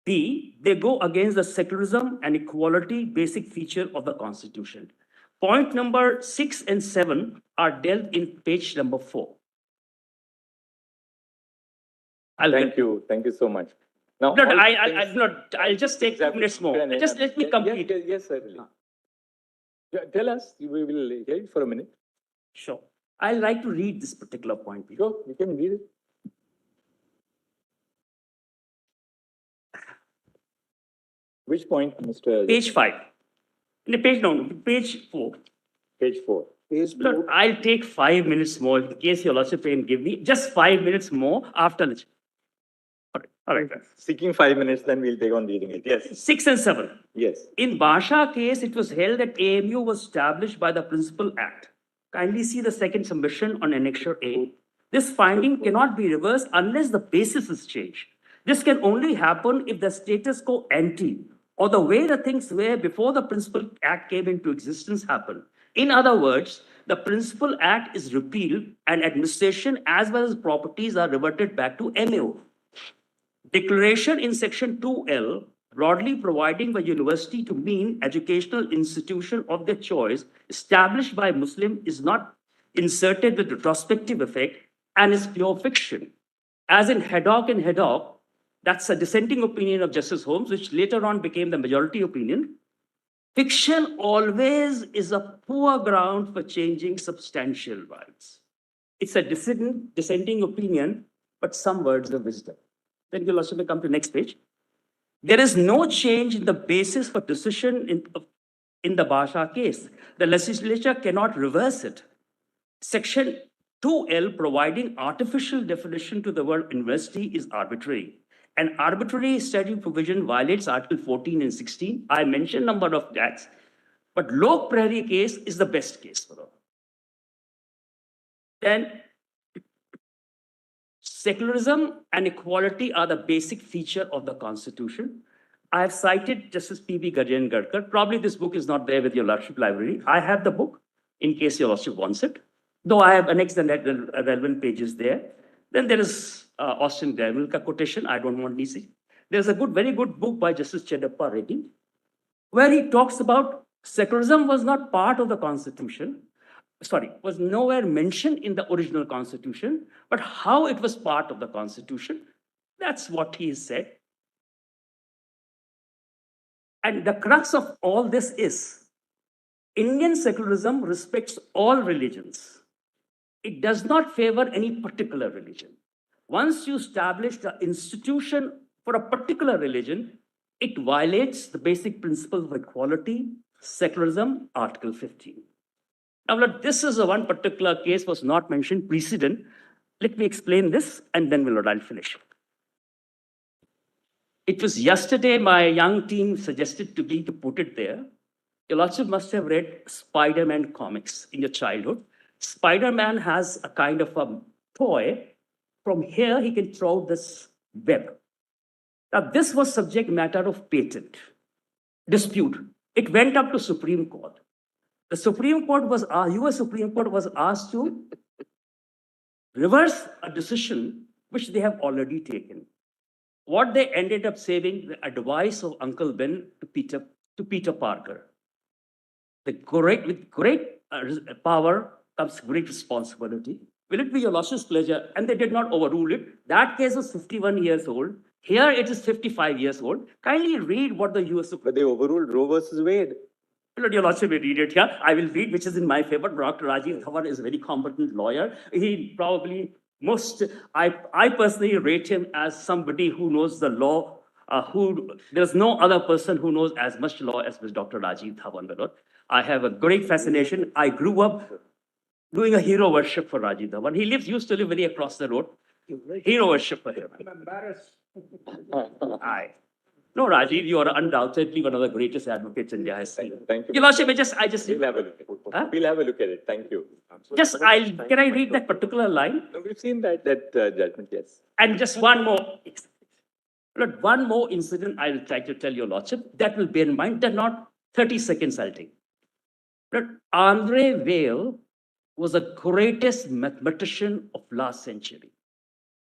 B, they go against the secularism and equality basic feature of the Constitution. Point number 6 and 7 are dealt in page number 4. Thank you so much. Now, No, all I'll just take 2 minutes more. Just let me complete. Yes, certainly. Tell us, we will hear it for a minute. Sure. I'd like to read this particular point. Sure, you can read it. Which point, Mr. Page 5. Page 4. Page 4. Look, I'll take 5 minutes more in case your lordship can give me just 5 minutes more after the. All right. Seeking 5 minutes, then we'll take on reading it. Yes. 6 and 7. Yes. In Basha case, it was held that AMU was established by the Principal Act. Kindly see the second submission on Annexure A. This finding cannot be reversed unless the basis is changed. This can only happen if the status quo ante or the way the things were before the Principal Act came into existence happened. In other words, the Principal Act is repealed and administration as well as properties are reverted back to MAO. Declaration in section 2L, broadly providing the university to mean educational institution of their choice established by Muslim is not inserted with retrospective effect and is pure fiction. As in Haddock and Haddock, that's a dissenting opinion of Justice Holmes, which later on became the majority opinion. Fiction always is a poor ground for changing substantial rights. It's a dissenting opinion, but some words of wisdom. Then you'll also come to next page. There is no change in the basis for decision in the Basha case. The legislature cannot reverse it. Section 2L providing artificial definition to the word university is arbitrary. An arbitrary statute provision violates Article 14 and 16. I mentioned number of acts, but Lok Prairie case is the best case for all. Then secularism and equality are the basic feature of the Constitution. I have cited Justice P.B. Gajen Gadkar. Probably this book is not there with your Lordship library. I have the book in case your Lordship wants it, though I have annexed the relevant pages there. Then there is Austin Gravelka quotation. I don't want to see. There's a very good book by Justice Chedappa Reddy, where he talks about secularism was not part of the Constitution. Was nowhere mentioned in the original Constitution, but how it was part of the Constitution, that's what he said. And the crux of all this is, Indian secularism respects all religions. It does not favor any particular religion. Once you establish the institution for a particular religion, it violates the basic principles of equality, secularism, Article 15. Now, look, this is one particular case was not mentioned, precedent. Let me explain this and then I'll finish. It was yesterday my young team suggested to me to put it there. You also must have read Spider-Man comics in your childhood. Spider-Man has a kind of a toy. From here, he can throw this web. Now, this was subject matter of patent dispute. It went up to Supreme Court. The Supreme Court was, US Supreme Court was asked to reverse a decision which they have already taken. What they ended up saving, the advice of Uncle Ben to Peter Parker. With great power comes great responsibility. Will it be your Lordship's pleasure? And they did not overrule it. That case was 51 years old. Here it is 55 years old. Kindly read what the US Supreme Court. But they overruled Roe versus Wade. Well, your Lordship will read it here. I will read, which is in my favor. Dr. Rajiv Dhawan is a very competent lawyer. He probably I personally rate him as somebody who knows the law, there's no other person who knows as much law as Dr. Rajiv Dhawan. I have a great fascination. I grew up doing a hero worship for Rajiv Dhawan. He used to live very across the road. Hero worship for him. I'm embarrassed. No, Rajiv, you are undoubtedly one of the greatest advocates India has seen. Thank you. Your Lordship, we'll have a look at it. Huh? We'll have a look at it. Thank you. Can I read that particular line? No, we've seen that judgment, yes. And just one more. But one more incident I will try to tell your lordship, that will bear in mind, that not 30 seconds I'll take. But Andre Weil was the greatest mathematician of last century.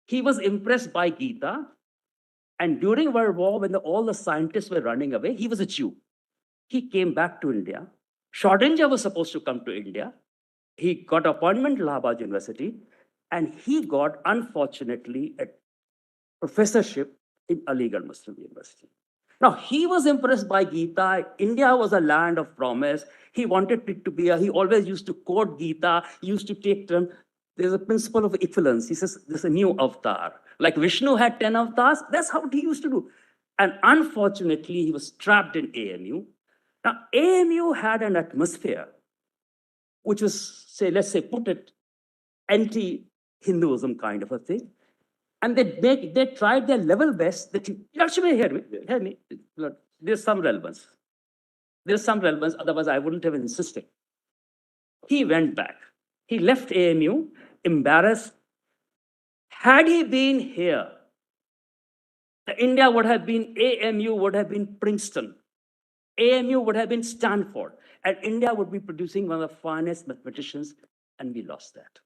He was impressed by Gita, and during World War, when all the scientists were running away, he was a Jew. He came back to India. Schrodinger was supposed to come to India. He got appointment at Allahabad University, and he got, unfortunately, a professorship in Aligarh Muslim University. Now, he was impressed by Gita. India was a land of promise. He wanted it to be, he always used to quote Gita, he used to take term. There's a principle of equivalence. He says, there's a new avatar. Like Vishnu had 10 avatars, that's how he used to do. And unfortunately, he was trapped in AMU. Now, AMU had an atmosphere, which was, say, let's say, put it, anti-Hinduism kind of a thing. And they tried their level best that you actually hear me. Look, there's some relevance. There's some relevance, otherwise I wouldn't have insisted. He went back. He left AMU, embarrassed. Had he been here, India would have been, AMU would have been Princeton. AMU would have been Stanford. And India would be producing one of the finest mathematicians, and we lost that.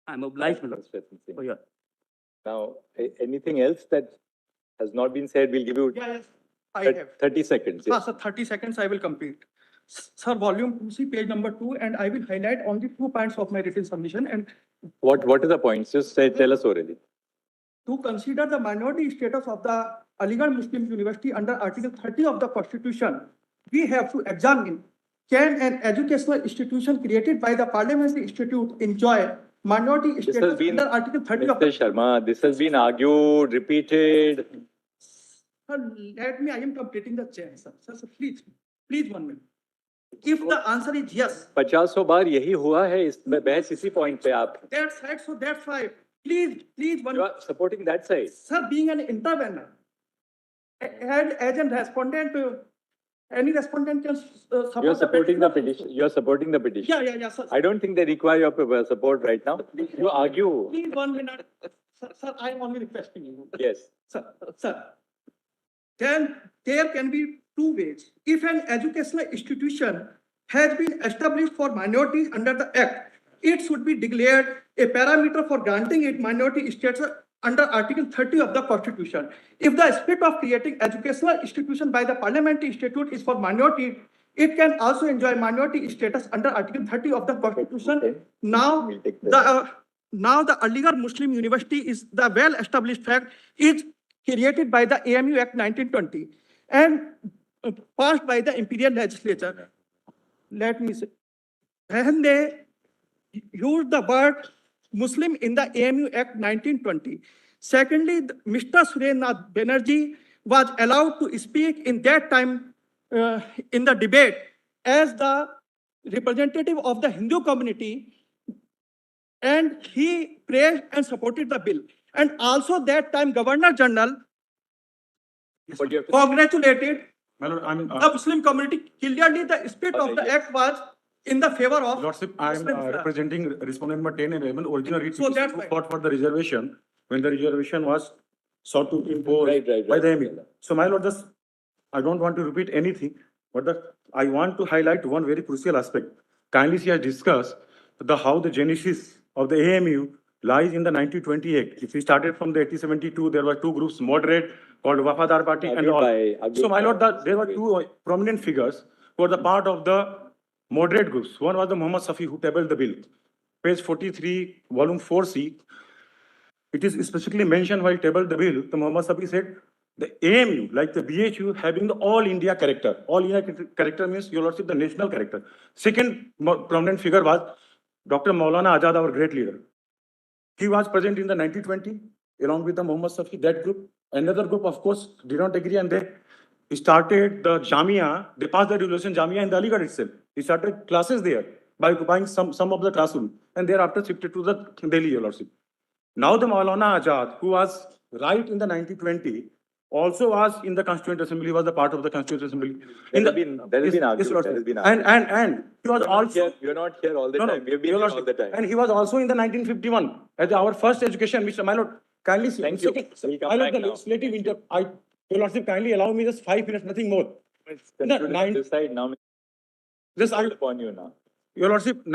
I'm obliged, my lord. Oh, yeah. Now, anything else that has not been said, we'll give you Yes, I have. 30 seconds. Yes. Sir, 30 seconds I will complete. Sir, volume 2C, page number 2, and I will highlight only 2 points of my written submission. And What are the points? Just say, tell us already. to consider the minority status of the Aligarh Muslim University under Article 30 of the Constitution, we have to examine, can an educational institution created by the Parliamentary Institute enjoy minority status under Article 30 of the... Mr. Sharma, this has been argued, repeated. Sir, let me, I am completing the chair, sir. Sir, please 1 minute. If the answer is yes. 50 बार यही हुआ है, इसमें बहस इसी point पे आप. That's right, so that's why. Please 1 You are supporting that side. Sir, being an intervener, and as a respondent, any respondent can support. You are supporting the petition. You are supporting the petition. Yeah, sir. I don't think they require your support right now. You argue. Please 1 minute. Sir, I am only requesting you. Yes. Sir. Then there can be 2 ways. If an educational institution has been established for minorities under the Act, it should be declared a parameter for granting it minority status under Article 30 of the Constitution. If the spirit of creating educational institution by the Parliamentary Institute is for minority, it can also enjoy minority status under Article 30 of the Constitution. Okay. Now, the Aligarh Muslim University is the well-established fact, is created by the AMU Act 1920 and passed by the Imperial Legislature. Let me say, when they used the word Muslim in the AMU Act 1920. Secondly, Mr. Surendranath Banerjee was allowed to speak in that time in the debate as the representative of the Hindu community, and he praised and supported the bill. And also that time Governor General congratulated the Muslim community. Clearly the spirit of the act was in the favor of Lordship, I am representing respondent number 10 and 11. Originally, So that's why. fought for the reservation when the reservation was sought to impose by the ME. So, my lord, just I don't want to repeat anything, but I want to highlight one very crucial aspect. Kindly, she has discussed how the genesis of the AMU lies in the 1920 Act. If we started from the 1872, there were 2 groups, moderate called Wafadar Party and all. So, my lord, there were 2 prominent figures who were the part of the moderate groups. One was the Muhammad Safi who tabled the bill. Page 43, volume 4C. It is specifically mentioned while tabled the bill, the Muhammad Safi said, the AMU, like the BHU, having the all India character. All India character means, your lordship, the national character. Second prominent figure was Dr. Maulana Azad, our great leader. He was present in the 1920, along with the Muhammad Safi, that group. Another group, of course, did not agree, and they started the Jamia. They passed the resolution Jamia in the Aligarh itself. He started classes there by occupying some of the classroom, and thereafter shifted to the Delhi, your lordship. Now the Maulana Azad, who was right in the 1920, also was in the Constituent Assembly, was the part of the Constituent Assembly. There has been argued. And he was also... You're not here all the time. We've been here all the time. And he was also in the 1951, as our first education, Mr. My Lord, Kindly, Thank you. We'll come I love back the now. legislative Your Lordship, kindly allow me just 5 minutes, nothing more. It's No, concluded nine- this side now. Just I, Upon you now. Your Lordship,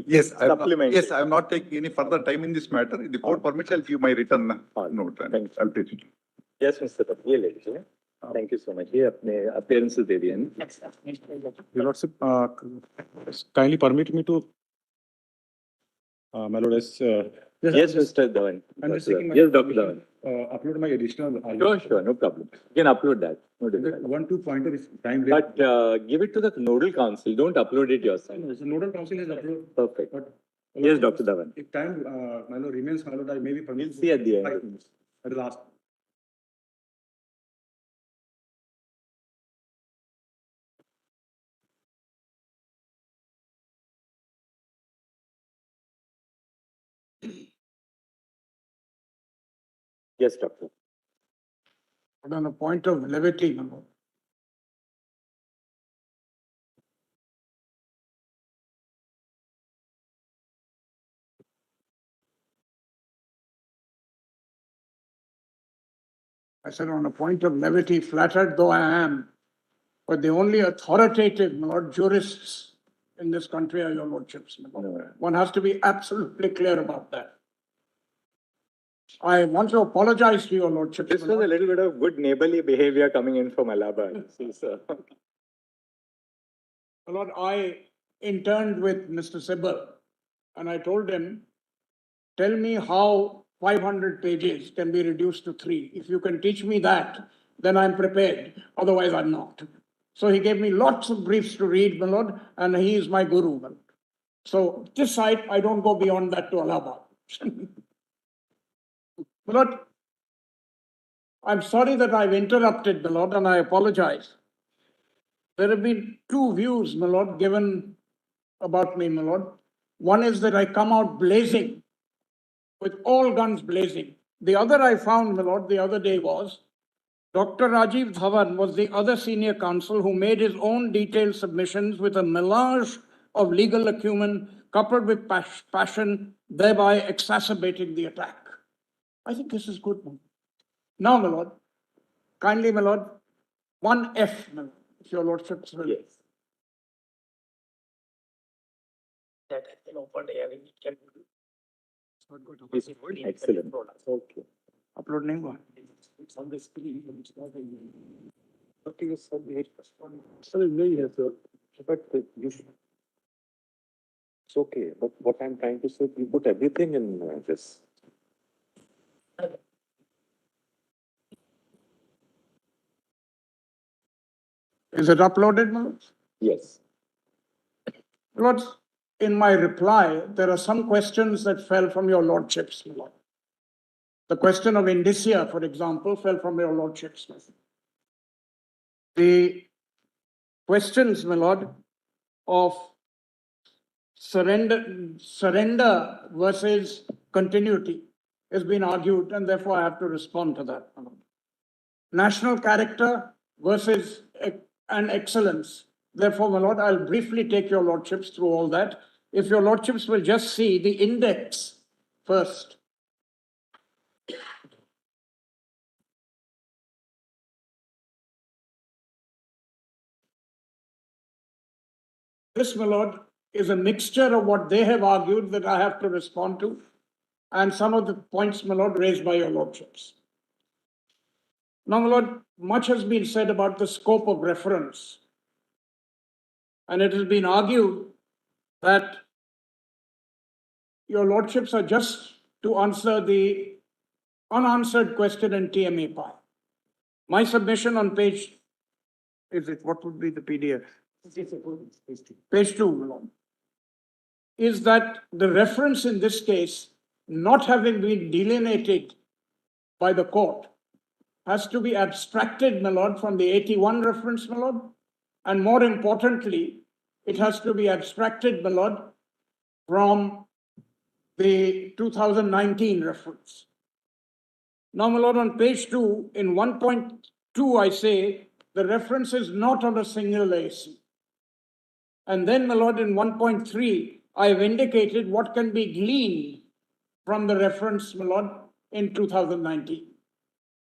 Yes, Supplement yes, it. I am not taking any further time in this matter. If the court permits, I'll give my written note and I'll take it. Yes, Mr. Tapia, ladies. Thank you so much. ये अपने appearances दे दिए हैं. Your Lordship, kindly permit me to, my Lord, Yes, Mr. Dhawan. I'm just seeking my Yes, Dr. Dhawan. upload my additional argument. Sure, no problem. You can upload that. No difficulty. 1-2 pointer is time late. But give it to the nodal council. Don't upload it yourself. The nodal council is uploaded. Perfect. But Yes, Dr. Dhawan. if time, my Lord, remains, my Lord, I may be We'll permitted. see at the end. 5 minutes at the last. Yes, Doctor. But on a point of levity, my Lord. I said, on a point of levity, flattered though I am, but the only authoritative, my Lord, jurists in this country are your lordships. My Lord. No. One has to be absolutely clear about that. I want to apologize to your lordships. This my was a Lord. little bit of good neighborly behavior coming in from Allahabad. See, sir. My Lord, I interned with Mr. Sibal and I told him, tell me how 500 pages can be reduced to 3. If you can teach me that, then I'm prepared. Otherwise, I'm not. So he gave me lots of briefs to read, my Lord, and he is my guru. My Lord. So this side, I don't go beyond that to Allahabad. My Lord, I'm sorry that I've interrupted, my Lord, and I apologize. There have been 2 views, my Lord, given about me, my Lord. One is that I come out blazing, with all guns blazing. The other I found, my Lord, the other day was, Dr. Rajiv Dhawan was the other senior counsel who made his own detailed submissions with a melange of legal acumen coupled with passion, thereby exacerbating the attack. I think this is good. Now, my Lord, kindly, my Lord, 1F, my Lord, if your lordships will. Yes. That has been opened here, it can be. Excellent. Okay. Upload नहीं हुआ. It's on the screen, but it's not in. Okay, you said it. Sir, yes, sir. But you should. It's okay, but what I'm trying to say, you put everything in this. Is it uploaded, my Lord? Yes. Lord, in my reply, there are some questions that fell from your lordships, my Lord. The question of indicia, for example, fell from your lordships. The questions, my Lord, of surrender versus continuity has been argued, and therefore I have to respond to that, my Lord. National character versus and excellence. Therefore, my Lord, I'll briefly take your lordships through all that. If your lordships will just see the index first. This, my Lord, is a mixture of what they have argued that I have to respond to, and some of the points, my Lord, raised by your lordships. Now, my Lord, much has been said about the scope of reference, and it has been argued that your lordships are just to answer the unanswered question in TMA pi. My submission on page, what would be the PDF? Page 2, my Lord, is that the reference in this case, not having been delineated by the court, has to be abstracted, my Lord, from the 81 reference, my Lord, and more importantly, it has to be abstracted, my Lord, from the 2019 reference. Now, my Lord, on page 2, in 1.2, I say the reference is not on a single AC. And then, my Lord, in 1.3, I have indicated what can be gleaned from the reference, my Lord, in 2019.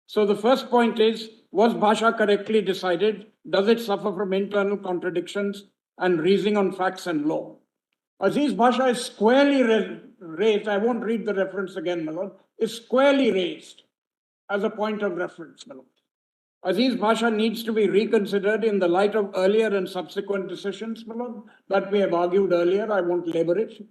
So the first point is, was Bhasha correctly decided? Does it suffer from internal contradictions and reasoning on facts and law? Aziz Bhasha is squarely raised, I won't read the reference again, my lord, is squarely raised as a point of reference, my lord. Aziz Bhasha needs to be reconsidered in the light of earlier and subsequent decisions, my lord, that we have argued earlier. I won't labor it.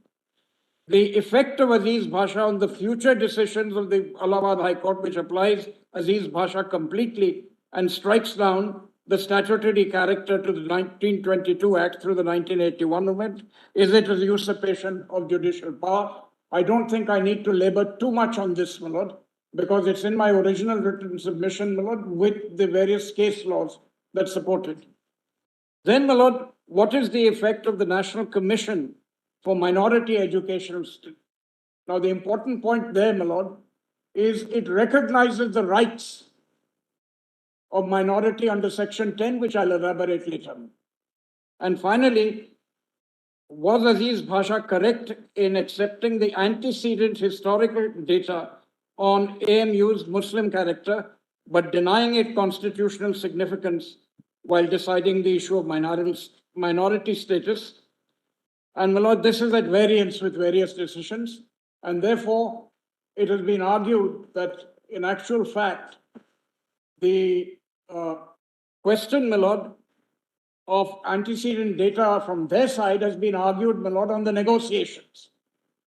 The effect of Aziz Bhasha on the future decisions of the Allahabad High Court, which applies Aziz Bhasha completely and strikes down the statutory character to the 1922 Act through the 1981 amendment, is it a usurpation of judicial power? I don't think I need to labor too much on this, my lord, because it's in my original written submission, my lord, with the various case laws that support it. Then, my lord, what is the effect of the National Commission for Minority Educational Studies? Now, the important point there, my lord, is it recognizes the rights of minority under Section 10, which I'll elaborate later. And finally, was Aziz Bhasha correct in accepting the antecedent historical data on AMU's Muslim character, but denying it constitutional significance while deciding the issue of minority status? And my lord, this is at variance with various decisions, and therefore it has been argued that in actual fact, the question, my lord, of antecedent data from their side has been argued, my lord, on the negotiations.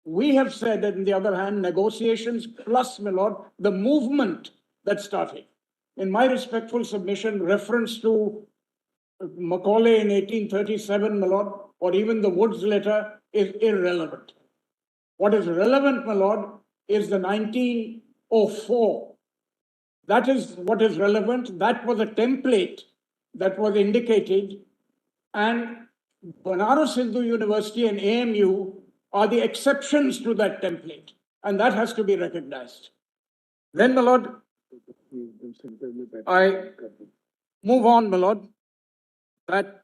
We have said that, on the other hand, negotiations plus, my lord, the movement that started. In my respectful submission, reference to Macaulay in 1837, my lord, or even the Woods letter is irrelevant. What is relevant, my lord, is the 1904. That is what is relevant. That was a template that was indicated, and Banaras Hindu University and AMU are the exceptions to that template, and that has to be recognized. Then, my lord, I move on, my lord, that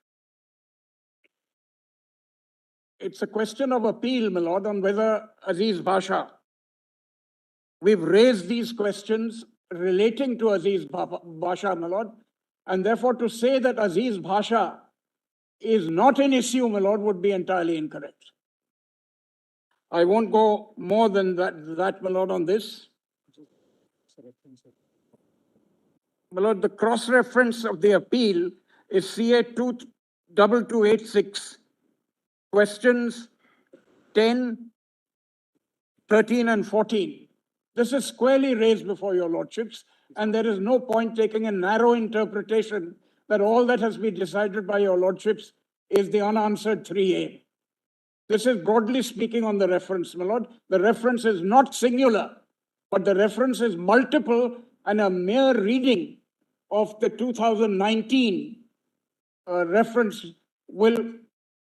it's a question of appeal, my lord, on whether Aziz Bhasha, we've raised these questions relating to Aziz Bhasha, my lord, and therefore to say that Aziz Bhasha is not an issue, my lord, would be entirely incorrect. I won't go more than that, my lord, on this. My lord, the cross-reference of the appeal is CA 2286, questions 10, 13, and 14. This is squarely raised before your lordships, and there is no point taking a narrow interpretation that all that has been decided by your lordships is the unanswered 3A. This is broadly speaking on the reference, my lord. The reference is not singular, but the reference is multiple, and a mere reading of the 2019 reference will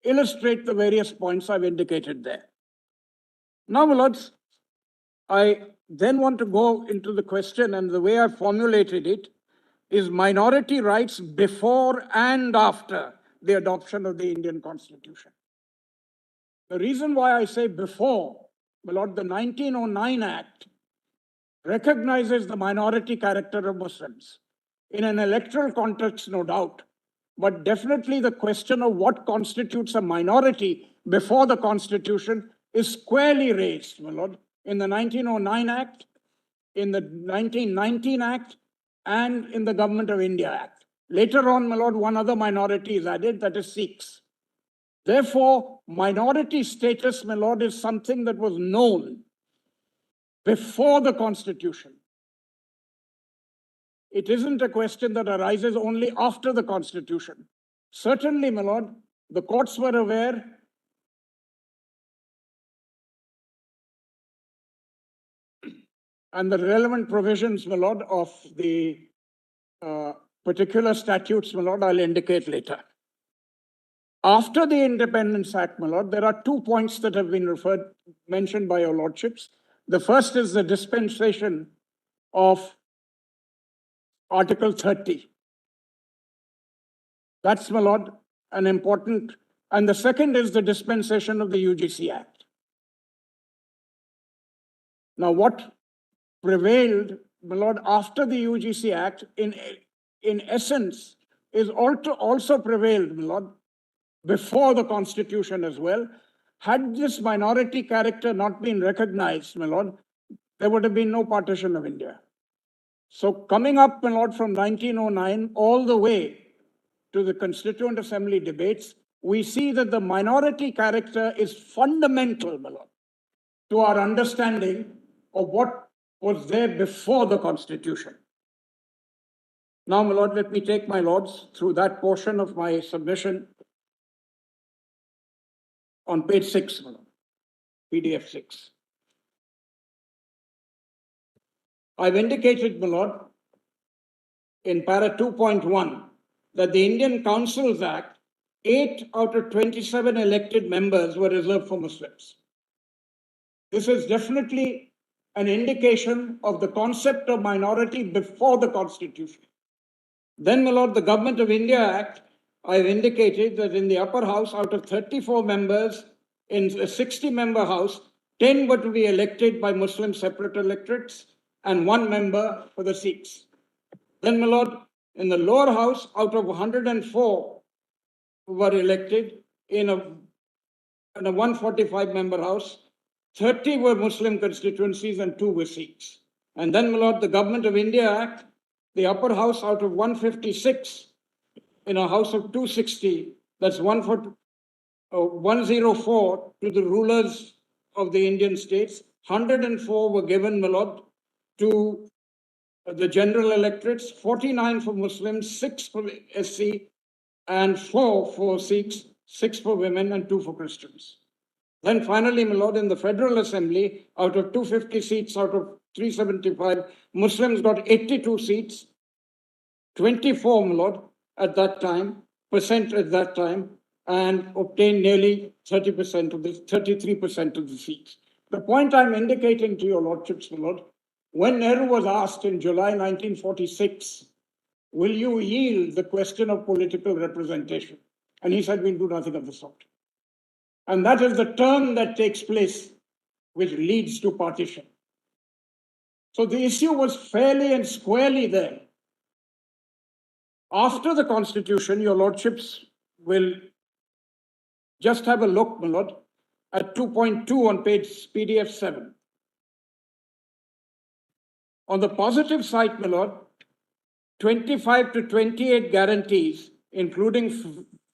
illustrate the various points I've indicated there. Now, my lords, I then want to go into the question, and the way I formulated it is minority rights before and after the adoption of the Indian Constitution. The reason why I say before, my lord, the 1909 Act recognizes the minority character of Muslims. In an electoral context, no doubt, but definitely the question of what constitutes a minority before the Constitution is squarely raised, my lord, in the 1909 Act, in the 1919 Act, and in the Government of India Act. Later on, my lord, one other minority is added, that is Sikhs. Therefore, minority status, my lord, is something that was known before the Constitution. It isn't a question that arises only after the Constitution. Certainly, my lord, the courts were aware and the relevant provisions, my lord, of the particular statutes, my lord, I'll indicate later. After the Independence Act, my lord, there are 2 points that have been mentioned by your lordships. The first is the dispensation of Article 30. That's, my lord, an important, and the second is the dispensation of the UGC Act. Now, what prevailed, my lord, after the UGC Act, in essence, is also prevailed, my lord, before the Constitution as well. had this minority character not been recognized, my lord, there would have been no partition of India. So coming up, my lord, from 1909 all the way to the Constituent Assembly debates, we see that the minority character is fundamental, my lord, to our understanding of what was there before the Constitution. Now, my lord, let me take my lords through that portion of my submission on page 6, my lord, PDF 6. I've indicated, my lord, in para 2.1 that the Indian Councils Act, 8 out of 27 elected members were reserved for Muslims. This is definitely an indication of the concept of minority before the Constitution. Then, my lord, the Government of India Act, I've indicated that in the upper house, out of 34 members in a 60-member house, 10 were to be elected by Muslim separate electorates and 1 member for the Sikhs. Then, my lord, in the lower house, out of 104 were elected in a 145-member house, 30 were Muslim constituencies and 2 were Sikhs. And then, my lord, the Government of India Act, the upper house out of 156 in a house of 260, that's 104 to the rulers of the Indian states, 104 were given, my lord, to the general electorates, 49 for Muslims, 6 for SC, and 4 for Sikhs, 6 for women, and 2 for Christians. Then finally, my lord, in the Federal Assembly, out of 250 seats, out of 375, Muslims got 82 seats, 24, my lord, at that time, and obtained nearly 33% of the seats. The point I'm indicating to your lordships, my lord, when Nehru was asked in July 1946, will you yield the question of political representation? And he said, we'll do nothing of the sort. And that is the turn that takes place, which leads to partition. So the issue was fairly and squarely there. After the Constitution, your lordships will just have a look, my lord, at 2.2 on page PDF 7. On the positive side, my lord, 25 to 28 guarantees, including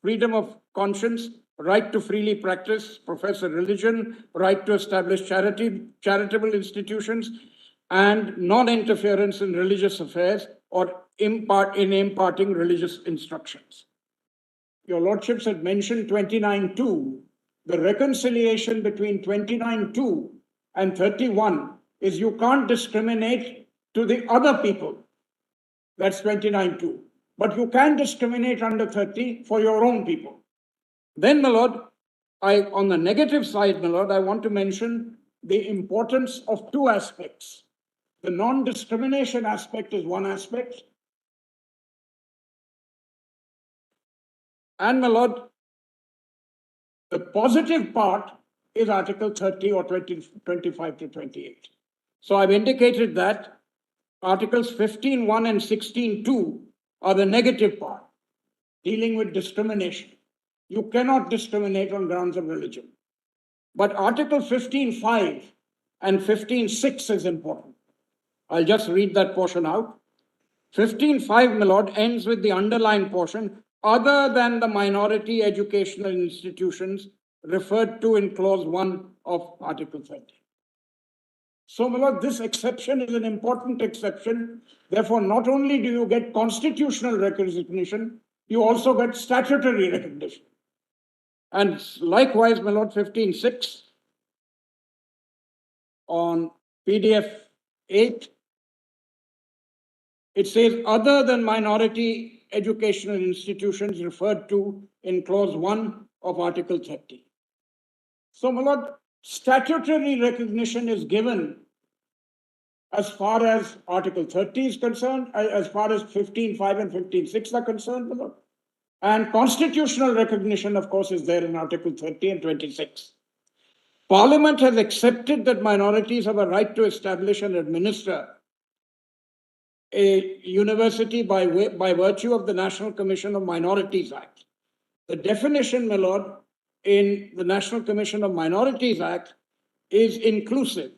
freedom of conscience, right to freely practice, profess a religion, right to establish charitable institutions, and non-interference in religious affairs or imparting religious instructions. Your lordships had mentioned 29.2. The reconciliation between 29.2 and 31 is you can't discriminate to the other people. That's 29.2. But you can discriminate under 30 for your own people. Then, my lord, on the negative side, my lord, I want to mention the importance of 2 aspects. The non-discrimination aspect is one aspect. And, my lord, the positive part is Article 30 or 25 to 28. So I've indicated that Articles 15.1 and 16.2 are the negative part, dealing with discrimination. You cannot discriminate on grounds of religion. But Article 15.5 and 15.6 is important. I'll just read that portion out. 15.5, my lord, ends with the underlined portion, other than the minority educational institutions referred to in clause 1 of Article 30. So, my lord, this exception is an important exception. Therefore, not only do you get constitutional recognition, you also get statutory recognition. And likewise, my lord, 15.6 on PDF 8, it says, other than minority educational institutions referred to in clause 1 of Article 30. So, my lord, statutory recognition is given as far as Article 30 is concerned, as far as 15.5 and 15.6 are concerned, my lord. And constitutional recognition, of course, is there in Article 30 and 26. Parliament has accepted that minorities have a right to establish and administer a university by virtue of the National Commission of Minorities Act. The definition, my lord, in the National Commission of Minorities Act is inclusive.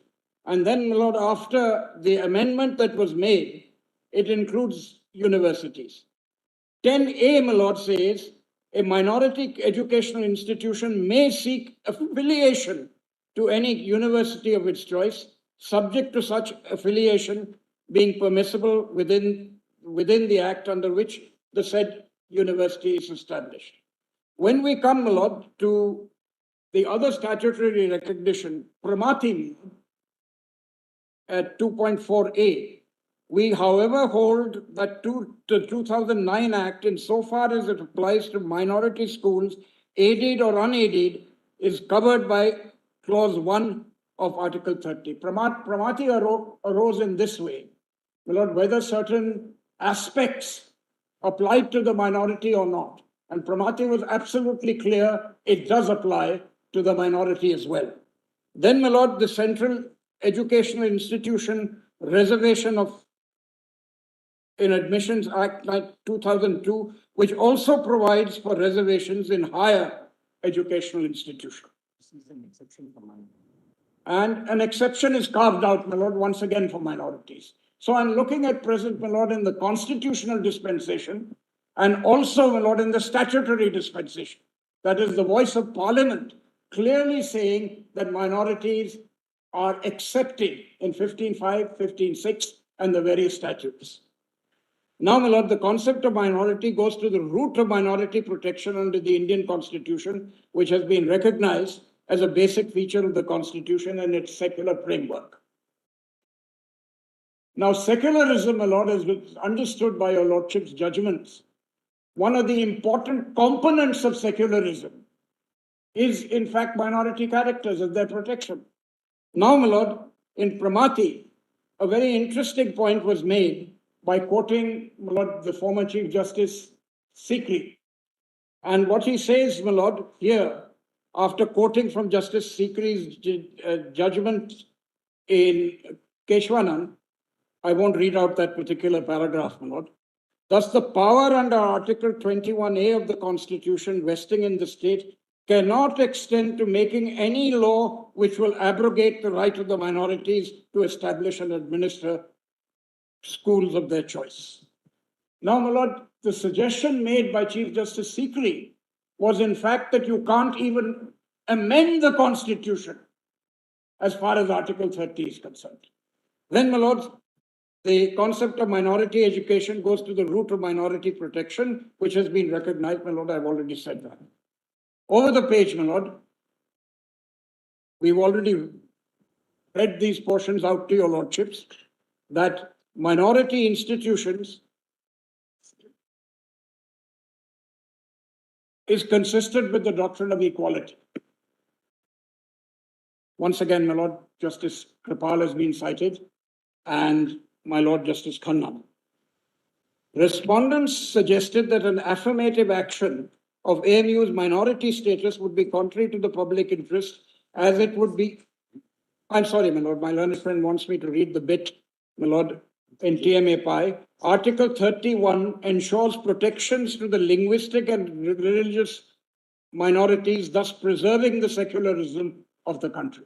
And then, my lord, after the amendment that was made, it includes universities. 10A, my lord, says a minority educational institution may seek affiliation to any university of its choice, subject to such affiliation being permissible within the act under which the said university is established. When we come, my lord, to the other statutory recognition, Pramati, at 2.4a, we, however, hold that the 2009 Act, insofar as it applies to minority schools, aided or unaided, is covered by Clause 1 of Article 30. Pramati arose in this way, my lord, whether certain aspects applied to the minority or not. And Pramati was absolutely clear it does apply to the minority as well. Then, my lord, the Central Educational Institution Reservation in Admissions Act 2002, which also provides for reservations in higher educational institutions. This is an exception for minorities. And an exception is carved out, my lord, once again for minorities. So I'm looking at present, my lord, in the constitutional dispensation and also, my lord, in the statutory dispensation. That is the voice of Parliament clearly saying that minorities are accepted in 15.5, 15.6 and the various statutes. Now, my lord, the concept of minority goes to the root of minority protection under the Indian Constitution, which has been recognized as a basic feature of the Constitution and its secular framework. Now, secularism, my lord, is understood by your lordship's judgments. One of the important components of secularism is, in fact, minority characters and their protection. Now, my lord, in Pramati, a very interesting point was made by quoting, my lord, the former Chief Justice Sikri. And what he says, my lord, here, after quoting from Justice Sikri's judgment in Keshwanan, I won't read out that particular paragraph, my lord. Thus, the power under Article 21A of the Constitution vesting in the state cannot extend to making any law which will abrogate the right of the minorities to establish and administer schools of their choice. Now, my lord, the suggestion made by Chief Justice Sikri was in fact that you can't even amend the Constitution as far as Article 30 is concerned. Then, my lord, the concept of minority education goes to the root of minority protection, which has been recognized, my lord, I've already said that. Over the page, my lord, we've already read these portions out to your lordships, that minority institutions is consistent with the doctrine of equality. Once again, my lord, Justice Kripal has been cited, and my lord, Justice Khanna. Respondents suggested that an affirmative action of AMU's minority status would be contrary to the public interest, as it would be. I'm sorry, my lord, my learned friend wants me to read the bit, my lord, in TMA Pi. Article 31 ensures protections to the linguistic and religious minorities, thus preserving the secularism of the country.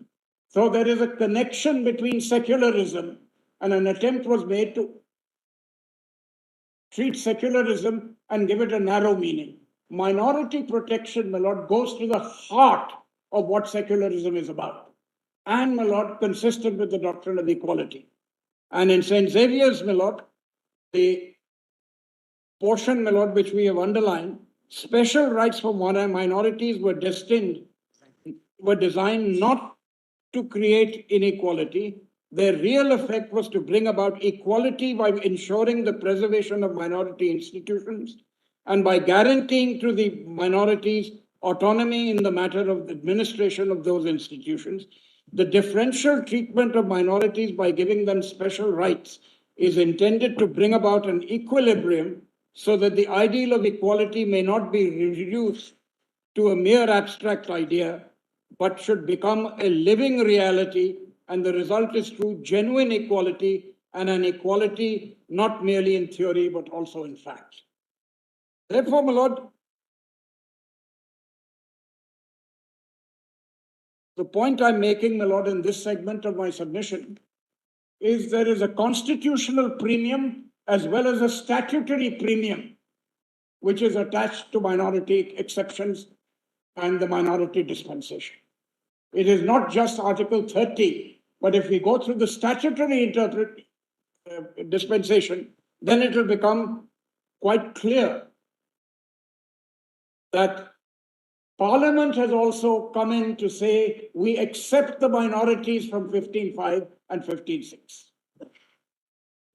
So there is a connection between secularism, and an attempt was made to treat secularism and give it a narrow meaning. Minority protection, my lord, goes to the heart of what secularism is about. And, my lord, consistent with the doctrine of equality. And in St. Xavier's, my lord, the portion, my lord, which we have underlined, special rights for minorities were designed not to create inequality. Their real effect was to bring about equality by ensuring the preservation of minority institutions and by guaranteeing to the minorities autonomy in the matter of administration of those institutions. The differential treatment of minorities by giving them special rights is intended to bring about an equilibrium so that the ideal of equality may not be reduced to a mere abstract idea, but should become a living reality, and the result is true genuine equality, and an equality not merely in theory but also in fact. Therefore, my lord, the point I'm making, my lord, in this segment of my submission is there is a constitutional premium as well as a statutory premium which is attached to minority exceptions and the minority dispensation. It is not just Article 30, but if we go through the statutory dispensation, then it will become quite clear that Parliament has also come in to say we accept the minorities from 15.5 and 15.6.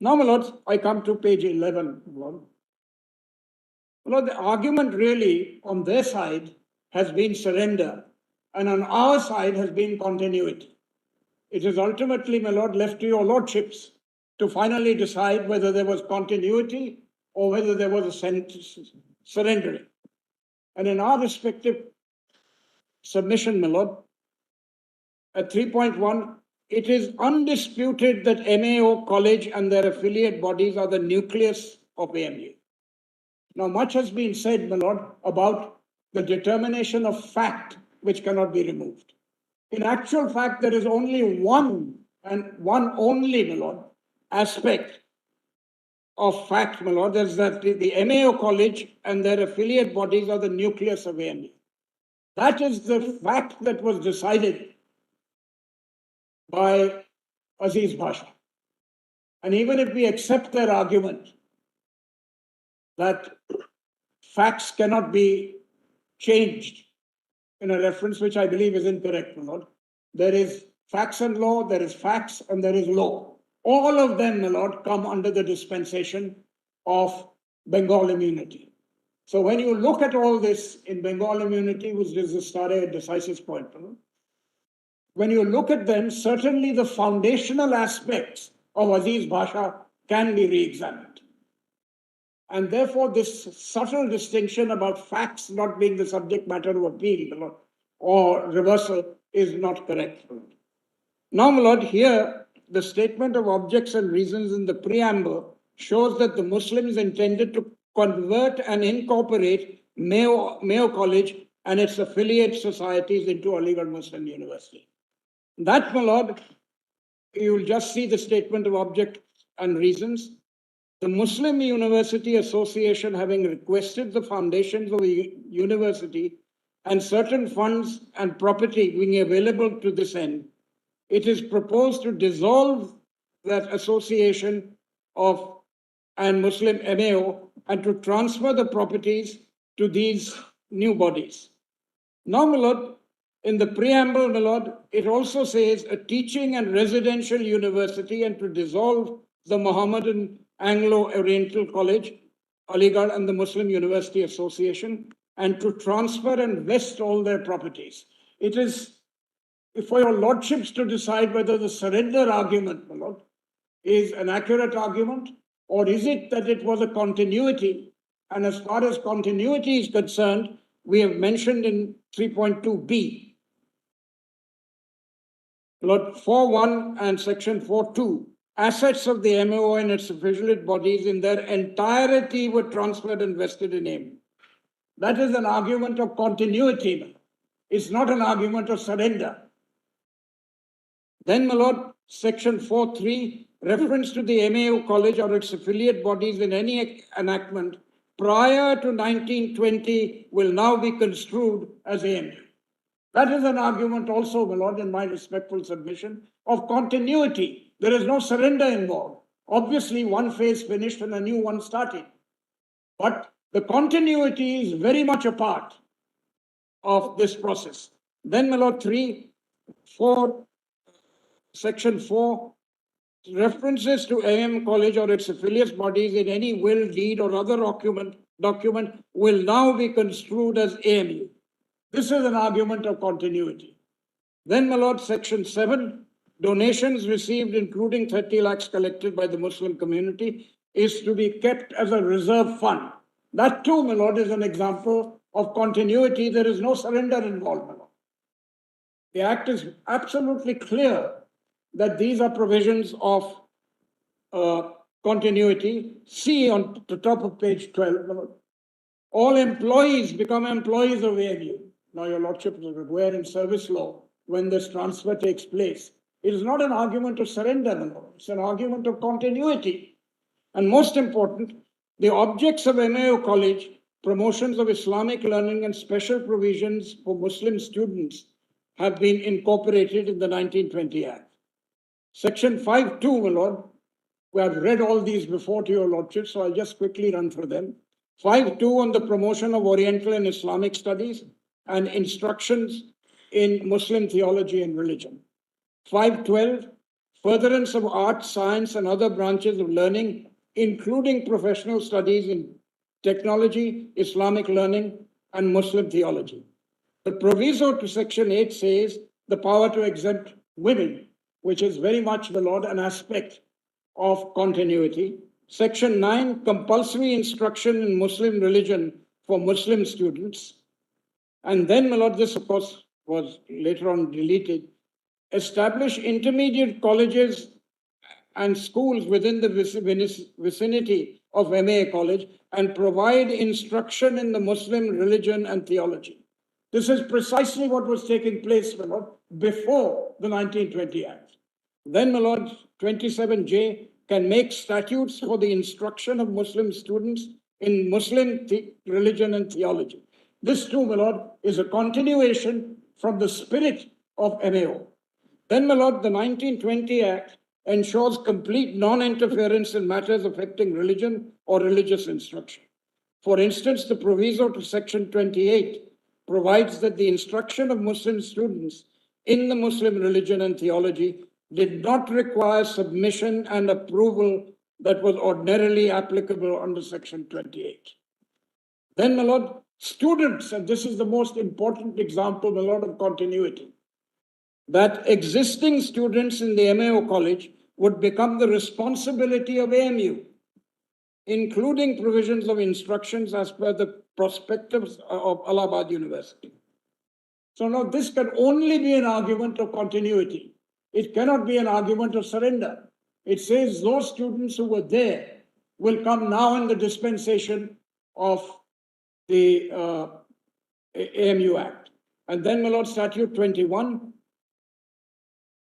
Now, my lords, I come to page 11. My lord, the argument really on their side has been surrender, and on our side has been continuity. It is ultimately, my lord, left to your lordships to finally decide whether there was continuity or whether there was a surrendering. And in our respective submission, my lord, at 3.1, it is undisputed that MAO College and their affiliate bodies are the nucleus of AMU. Now, much has been said, my lord, about the determination of fact which cannot be removed. In actual fact, there is only one and one only, my lord, aspect of fact, my lord, is that the MAO College and their affiliate bodies are the nucleus of AMU. That is the fact that was decided by Aziz Bhasha. And even if we accept their argument that facts cannot be changed in a reference which I believe is incorrect, my lord, there is facts and law, there is facts, and there is law. All of them, my lord, come under the dispensation of Bengal immunity. So when you look at all this in Bengal immunity, which is the stare decisis point, when you look at them, certainly the foundational aspects of Aziz Bhasha can be re-examined. And therefore, this subtle distinction about facts not being the subject matter of appeal or reversal is not correct. Now, my lord, here, the statement of objects and reasons in the preamble shows that the Muslims intended to convert and incorporate Mayo College and its affiliate societies into Aligarh Muslim University. That, my lord, you will just see the statement of objects and reasons. The Muslim University Association, having requested the foundations of the university and certain funds and property being available to this end, it is proposed to dissolve that association and Muslim MAO and to transfer the properties to these new bodies. Now, my lord, in the preamble, my lord, it also says a teaching and residential university and to dissolve the Mohammedan Anglo-Oriental College, Aligarh, and the Muslim University Association, and to transfer and vest all their properties. It is for your lordships to decide whether the surrender argument, my lord, is an accurate argument, or is it that it was a continuity? And as far as continuity is concerned, we have mentioned in 3.2b, Lord, 4.1 and section 4.2, assets of the MAO and its affiliate bodies in their entirety were transferred and vested in AIM. That is an argument of continuity. It's not an argument of surrender. Then, my lord, section 4.3, reference to the MAO College or its affiliate bodies in any enactment prior to 1920 will now be construed as AMU. That is an argument also, my lord, in my respectful submission, of continuity. There is no surrender involved. Obviously, one phase finished and a new one started. But the continuity is very much a part of this process. Then, my lord, section 4, references to AM College or its affiliates bodies in any will, deed, or other document will now be construed as AMU. This is an argument of continuity. Then, my lord, section 7, donations received, including 30 lakhs collected by the Muslim community, is to be kept as a reserve fund. That too, my lord, is an example of continuity. There is no surrender involved, my lord. The Act is absolutely clear that these are provisions of continuity. See on the top of page 12, my lord. All employees become employees of AMU. Now, your lordship is aware in service law, when this transfer takes place. It is not an argument of surrender, my lord. It's an argument of continuity. And most important, the objects of MAO College, promotions of Islamic learning and special provisions for Muslim students, have been incorporated in the 1920 Act. Section 5.2, my lord, we have read all these before to your lordship, so I'll just quickly run through them. 5.2 on the promotion of Oriental and Islamic studies and instructions in Muslim theology and religion. 5.12, furtherance of art, science, and other branches of learning, including professional studies in technology, Islamic learning, and Muslim theology. The proviso to Section 8 says the power to exempt women, which is very much, my lord, an aspect of continuity. Section 9, compulsory instruction in Muslim religion for Muslim students. And then, my lord, this of course was later on deleted. Establish intermediate colleges and schools within the vicinity of MA College and provide instruction in the Muslim religion and theology. This is precisely what was taking place, my lord, before the 1920 Act. Then, my lord, 27J can make statutes for the instruction of Muslim students in Muslim religion and theology. This too, my lord, is a continuation from the spirit of MAO. Then, my lord, the 1920 Act ensures complete non-interference in matters affecting religion or religious instruction. For instance, the proviso to Section 28 provides that the instruction of Muslim students in the Muslim religion and theology did not require submission and approval that was ordinarily applicable under Section 28. Then, my lord, students, and this is the most important example, my lord, of continuity, that existing students in the MAO College would become the responsibility of AMU, including provisions of instructions as per the prospectus of Allahabad University. So now this can only be an argument of continuity. It cannot be an argument of surrender. It says those students who were there will come now in the dispensation of the AMU Act. And then, my lord, Statute 21,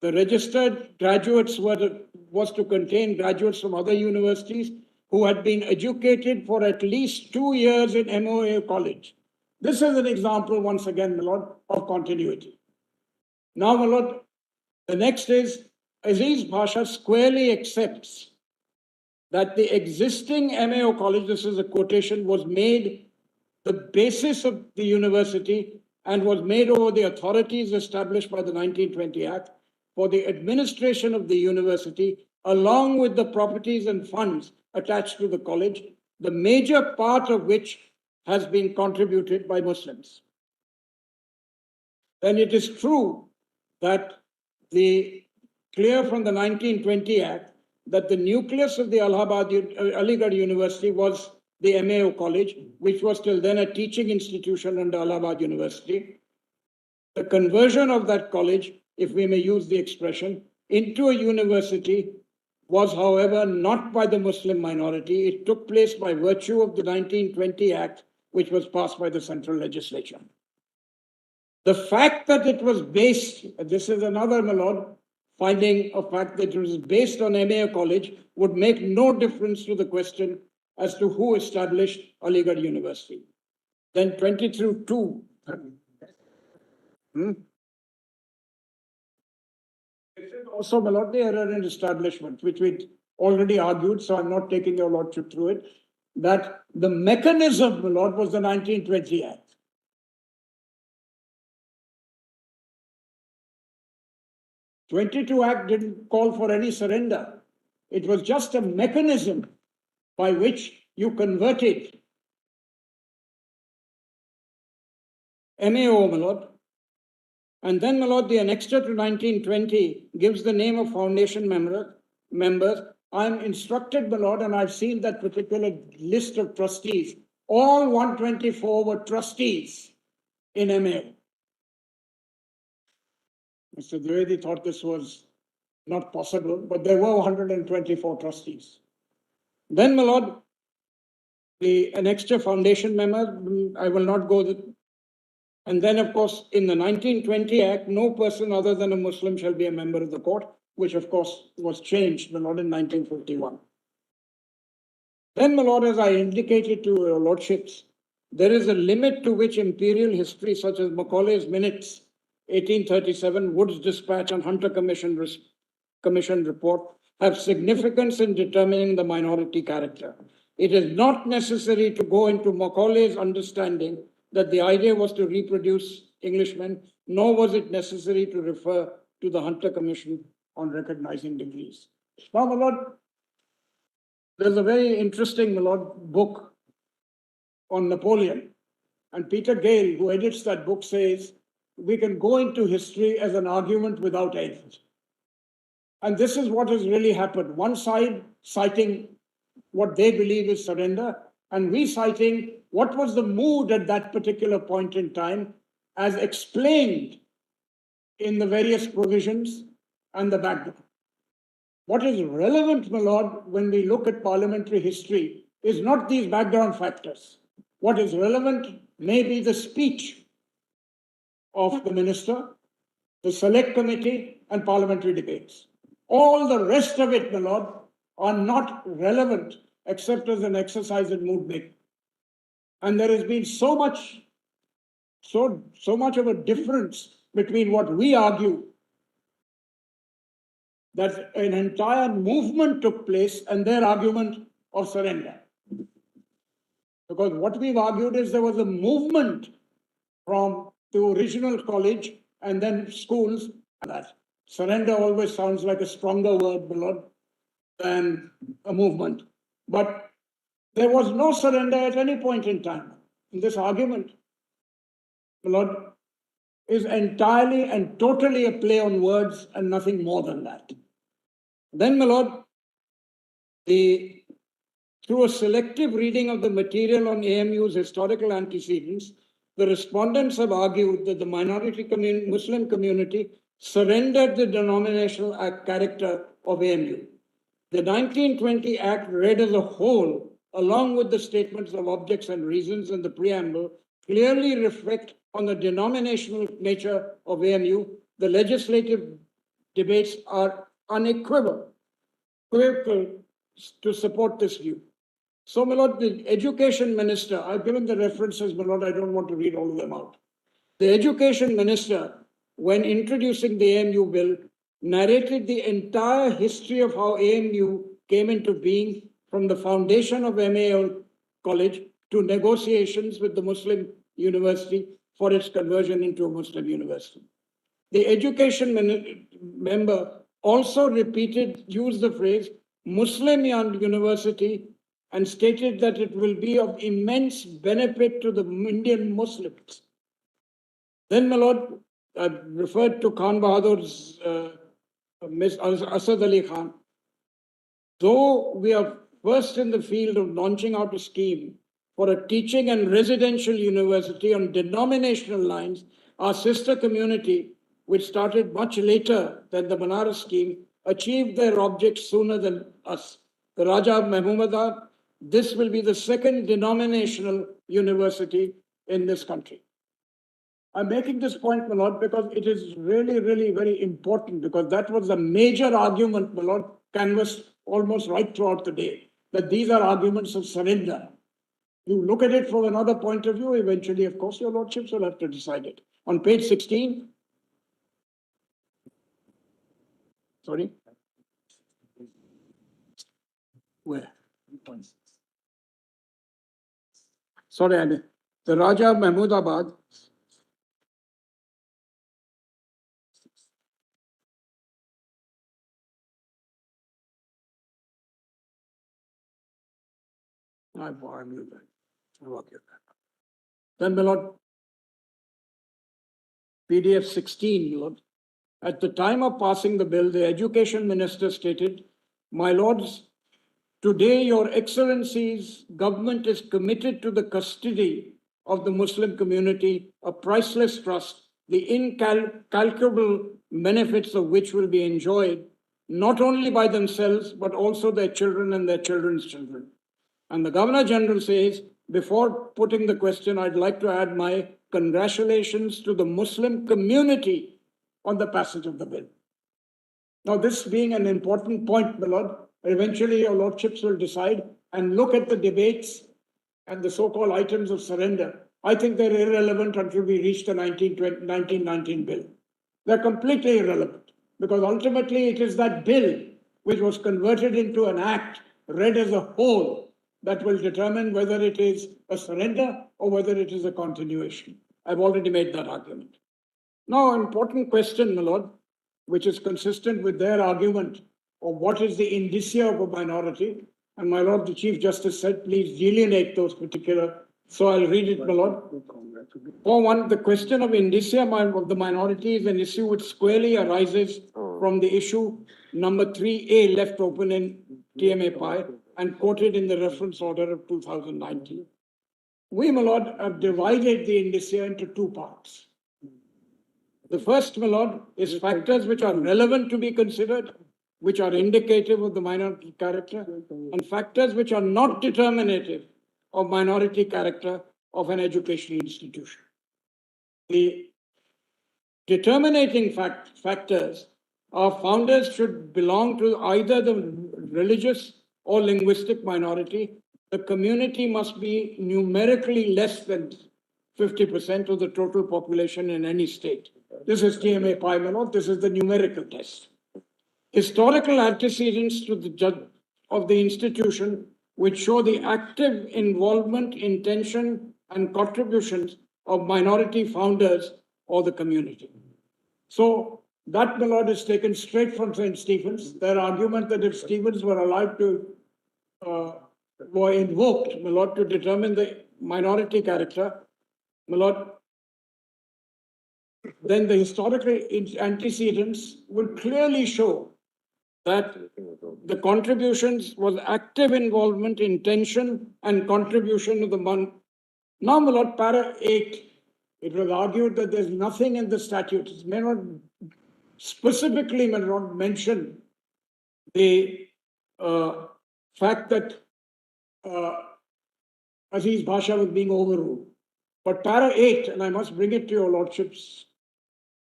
the registered graduates was to contain graduates from other universities who had been educated for at least 2 years in MOA College. This is an example, once again, my lord, of continuity. Now, my lord, the next is, Aziz Bhasha squarely accepts that the existing MAO College, this is a quotation, was made the basis of the university and was made over the authorities established by the 1920 Act for the administration of the university, along with the properties and funds attached to the college, the major part of which has been contributed by Muslims. Then it is true that the clear from the 1920 Act that the nucleus of the Aligarh University was the MAO College, which was till then a teaching institution under Allahabad University. The conversion of that college, if we may use the expression, into a university was, however, not by the Muslim minority. It took place by virtue of the 1920 Act, which was passed by the central legislature. The fact that it was based, this is another, my lord, finding of fact that it was based on MAO College would make no difference to the question as to who established Aligarh University. Then 23(2). This is also, my lord, the error in establishment, which we already argued, so I'm not taking your lordship through it, that the mechanism, my lord, was the 1920 Act. The 22 Act didn't call for any surrender. It was just a mechanism by which you converted MAO, my lord. And then, my lord, the annexure to 1920 gives the name of foundation members. I'm instructed, my lord, and I've seen that particular list of trustees. All 124 were trustees in MAO. Mr. Dwivedi thought this was not possible, but there were 124 trustees. Then, my lord, the annexure foundation member, I will not go And then, of course, in the 1920 Act, no person other than a Muslim shall be a member of the court, which of course was changed, but not in 1951. Then, my lord, as I indicated to your lordships, there is a limit to which imperial history such as Macaulay's Minutes, 1837, Wood's Dispatch and Hunter Commission report have significance in determining the minority character. It is not necessary to go into Macaulay's understanding that the idea was to reproduce Englishmen, nor was it necessary to refer to the Hunter Commission on recognizing degrees. Now, my lord, there's a very interesting, my lord, book on Napoleon. And Peter Gale, who edits that book, says, we can go into history as an argument without end. And this is what has really happened. One side citing what they believe is surrender, and we citing what was the mood at that particular point in time as explained in the various provisions and the background. What is relevant, my lord, when we look at parliamentary history is not these background factors. What is relevant may be the speech of the minister, the select committee, and parliamentary debates. All the rest of it, my lord, are not relevant except as an exercise in mood making. And there has been so much of a difference between what we argue, that an entire movement took place, and their argument of surrender. Because what we've argued is there was a movement from the original college and then schools, and that surrender always sounds like a stronger word, my lord, than a movement. But there was no surrender at any point in time. And this argument, my lord, is entirely and totally a play on words and nothing more than that. Then, my lord, through a selective reading of the material on AMU's historical antecedents, the respondents have argued that the minority Muslim community surrendered the denominational character of AMU. The 1920 Act read as a whole, along with the statements of objects and reasons in the preamble, clearly reflect on the denominational nature of AMU. The legislative debates are unequivocal to support this view. So, my lord, the education minister, I've given the references, my lord, I don't want to read all of them out. The education minister, when introducing the AMU bill, narrated the entire history of how AMU came into being from the foundation of MAO College to negotiations with the Muslim university for its conversion into a Muslim university. The education member also used the phrase Muslim university and stated that it will be of immense benefit to the Indian Muslims. Then, my lord, I referred to Khan Bahadur's Miss Asad Ali Khan. Though we are first in the field of launching out a scheme for a teaching and residential university on denominational lines, our sister community, which started much later than the Banaras scheme, achieved their objects sooner than us. The Raja of Mahmudabad, this will be the second denominational university in this country. I'm making this point, my lord, because it is really, really very important, because that was a major argument, my lord, canvassed almost right throughout the day, that these are arguments of surrender. You look at it from another point of view, eventually, of course, your lordships will have to decide it. On page 16, sorry? Where? Sorry, the Raja of Mahmudabad, Then, my lord, PDF 16, my lord. At the time of passing the bill, the education minister stated, my lords, today your excellencies, government is committed to the custody of the Muslim community, a priceless trust, the incalculable benefits of which will be enjoyed, not only by themselves, but also their children and their children's children. And the Governor General says, before putting the question, I'd like to add my congratulations to the Muslim community on the passage of the bill. Now, this being an important point, my lord, eventually your lordships will decide and look at the debates and the so-called items of surrender. I think they're irrelevant until we reach the 1919 bill. They're completely irrelevant because ultimately it is that bill which was converted into an act read as a whole that will determine whether it is a surrender or whether it is a continuation. I've already made that argument. Now, an important question, my lord, which is consistent with their argument of what is the indicia of a minority. And my lord, the Chief Justice said, please delineate those particular. So I'll read it, my lord. For one, the question of indicia of the minority is an issue which squarely arises from the issue number 3A left open in TMA Pi and quoted in the reference order of 2019. We, my lord, have divided the indicia into two parts. The first, my lord, is factors which are relevant to be considered, which are indicative of the minority character, and factors which are not determinative of minority character of an educational institution. The determining factors are founders should belong to either the religious or linguistic minority. The community must be numerically less than 50% of the total population in any state. This is TMA Pi, my lord. This is the numerical test. Historical antecedents to the judge of the institution which show the active involvement, intention, and contributions of minority founders or the community. So that, my lord, is taken straight from St. Stephen's. Their argument that if Stephens were allowed to, were invoked, my lord, to determine the minority character, my lord, then the historical antecedents would clearly show that the contributions was active involvement, intention, and contribution of the month. Now, my lord, para 8, it was argued that there's nothing in the statute. It may not specifically may not mention the fact that Aziz Bhasha was being overruled. But para 8, and I must bring it to your lordship's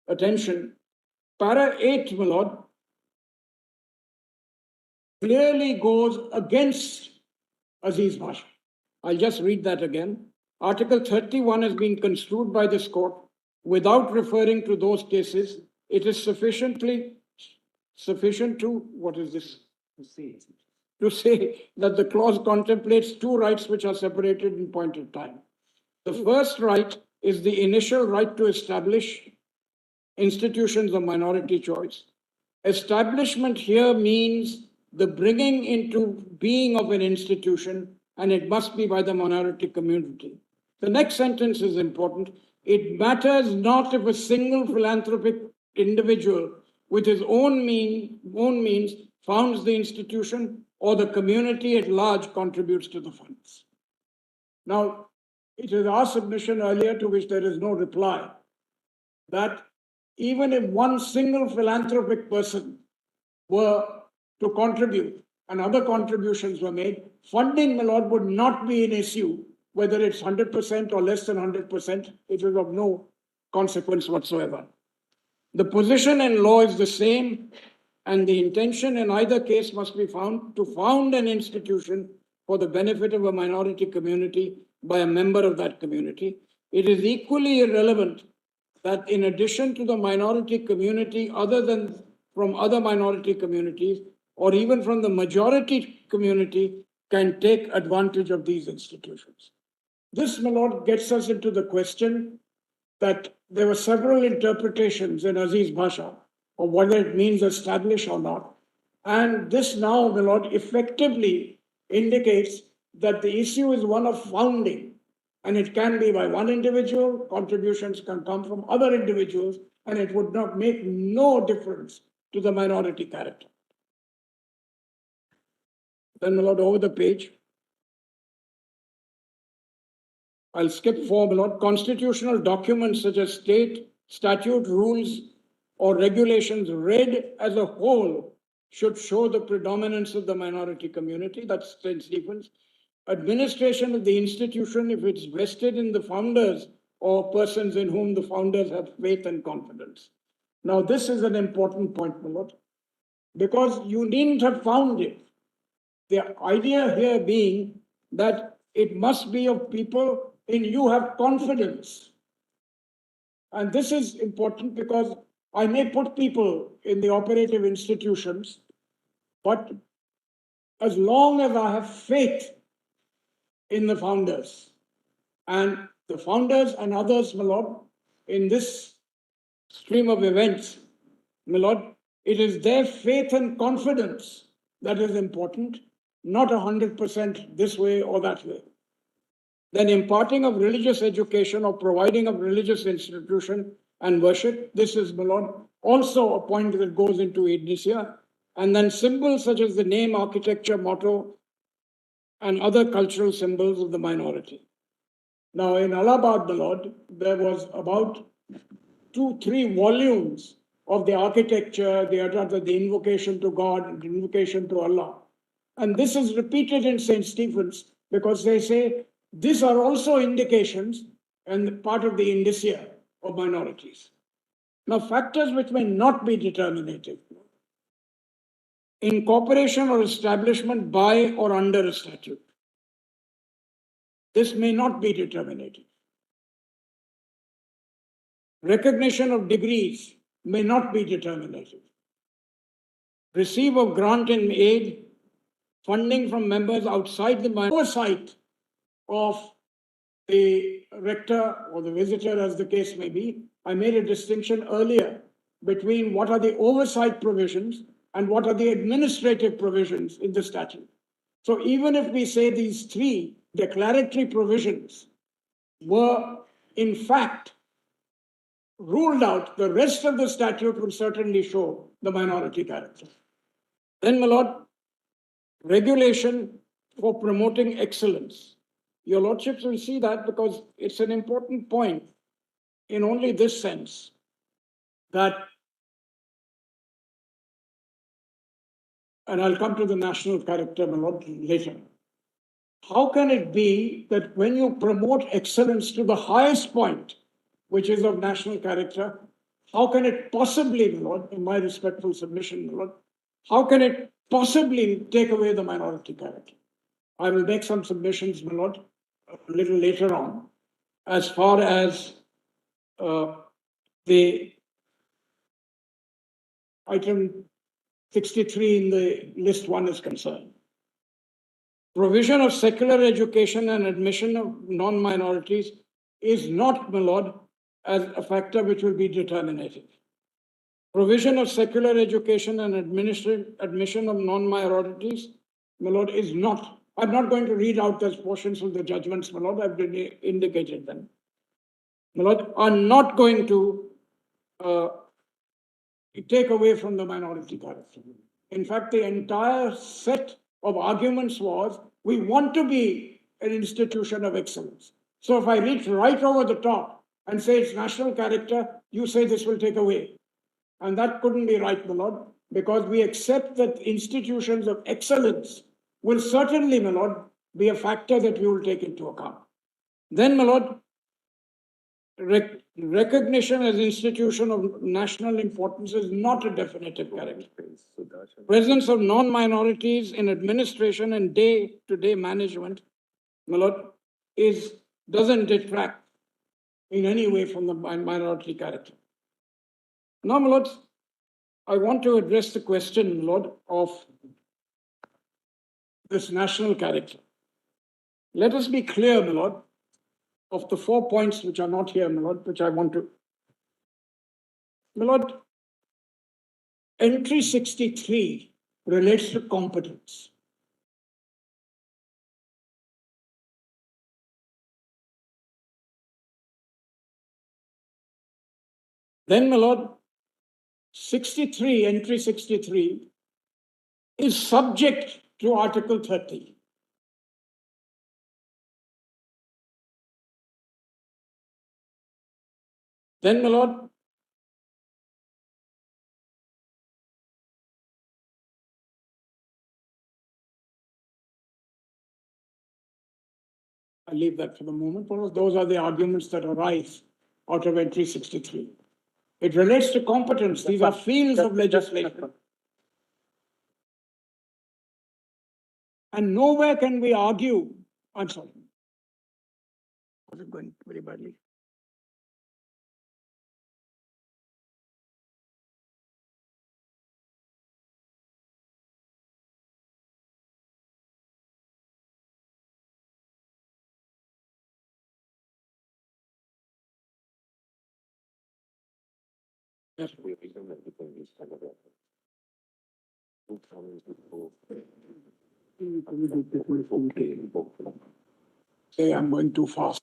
attention, para 8, my lord, clearly goes against Aziz Bhasha. I'll just read that again. Article 31 has been construed by this court without referring to those cases. It is sufficient to, what is this? To say that the clause contemplates two rights which are separated in point of time. The first right is the initial right to establish institutions of minority choice. Establishment here means the bringing into being of an institution, and it must be by the minority community. The next sentence is important. It matters not if a single philanthropic individual with his own means founds the institution or the community at large contributes to the funds. Now, it is our submission earlier, to which there is no reply, that even if one single philanthropic person were to contribute and other contributions were made, funding, my lord, would not be an issue, whether it's 100% or less than 100%. It is of no consequence whatsoever. The position in law is the same, and the intention in either case must be found to found an institution for the benefit of a minority community by a member of that community. It is equally irrelevant that in addition to the minority community, other than from other minority communities, or even from the majority community, can take advantage of these institutions. This, my lord, gets us into the question that there were several interpretations in Aziz Bhasha of whether it means establish or not. And this now, my lord, effectively indicates that the issue is one of founding, and it can be by one individual, contributions can come from other individuals, and it would not make no difference to the minority character. Then, my lord, over the page. I'll skip 4, my lord. Constitutional documents such as state, statute, rules, or regulations read as a whole should show the predominance of the minority community. That's St. Stephen's. Administration of the institution, if it's vested in the founders or persons in whom the founders have faith and confidence. Now, this is an important point, my lord, because you needn't have found it. The idea here being that it must be of people in you have confidence. And this is important because I may put people in the operative institutions, but as long as I have faith in the founders, and the founders and others, my lord, in this stream of events, my lord, it is their faith and confidence that is important, not 100% this way or that way. Then imparting of religious education or providing of religious institution and worship, this is, my lord, also a point that goes into indicia. And then symbols such as the name, architecture, motto, and other cultural symbols of the minority. Now, in Allahabad, my lord, there was about 2-3 volumes of the architecture, the invocation to God, the invocation to Allah. And this is repeated in St. Stephen's because they say these are also indications and part of the indicia of minorities. Now, factors which may not be determinative. Incorporation or establishment by or under a statute. This may not be determinative. Recognition of degrees may not be determinative. Receive of grant and aid, funding from members outside the oversight of the rector or the visitor, as the case may be. I made a distinction earlier between what are the oversight provisions and what are the administrative provisions in the statute. So even if we say these 3 declaratory provisions were in fact ruled out, the rest of the statute will certainly show the minority character. Then, my lord, regulation for promoting excellence. Your lordships will see that because it's an important point in only this sense that, and I'll come to the national character, my lord, later. How can it be that when you promote excellence to the highest point, which is of national character, how can it possibly, my lord, in my respectful submission, my lord, how can it possibly take away the minority character? I will make some submissions, my lord, a little later on, as far as the item 63 in the list 1 is concerned. Provision of secular education and admission of non-minorities is not, my lord, as a factor which will be determinative. Provision of secular education and admission of non-minorities, my lord, is not. I'm not going to read out those portions of the judgments, my lord, I've indicated them. My lord, are not going to take away from the minority character. In fact, the entire set of arguments was, we want to be an institution of excellence. So if I reach right over the top and say it's national character, you say this will take away. And that couldn't be right, my lord, because we accept that institutions of excellence will certainly, my lord, be a factor that we will take into account. Then, my lord, recognition as institution of national importance is not a definitive character. Presence of non-minorities in administration and day-to-day management, my lord, doesn't detract in any way from the minority character. Now, my lord, I want to address the question, my lord, of this national character. Let us be clear, my lord, of the 4 points which are not here, my lord, which I want to. My lord, entry 63 relates to competence. Then, my lord, 63, entry 63, is subject to Article 30. Then, my lord, I'll leave that for the moment. Because those are the arguments that arise out of entry 63. It relates to competence. These are fields of legislation. And nowhere can we argue, I'm sorry. Was it going very badly? Yes. Say I'm going too fast.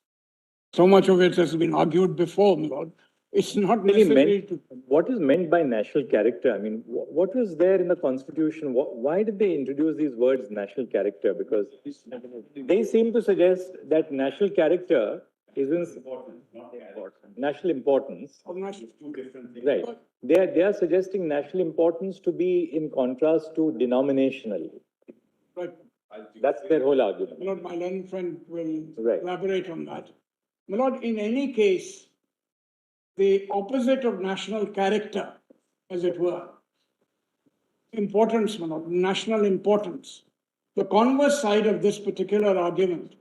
So much of it has been argued before, my lord. It's not Really necessary meant, to. what is meant by national character? I mean, what was there in the constitution? Why did they introduce these words, national character? Because they seem to suggest that national character is in national importance. Right. They are suggesting national importance to be in contrast to denominational. Right. That's their whole argument. My lord, my learned friend will Right. elaborate on that. My lord, in any case, the opposite of national character, as it were, importance, my lord, national importance. The converse side of this particular argument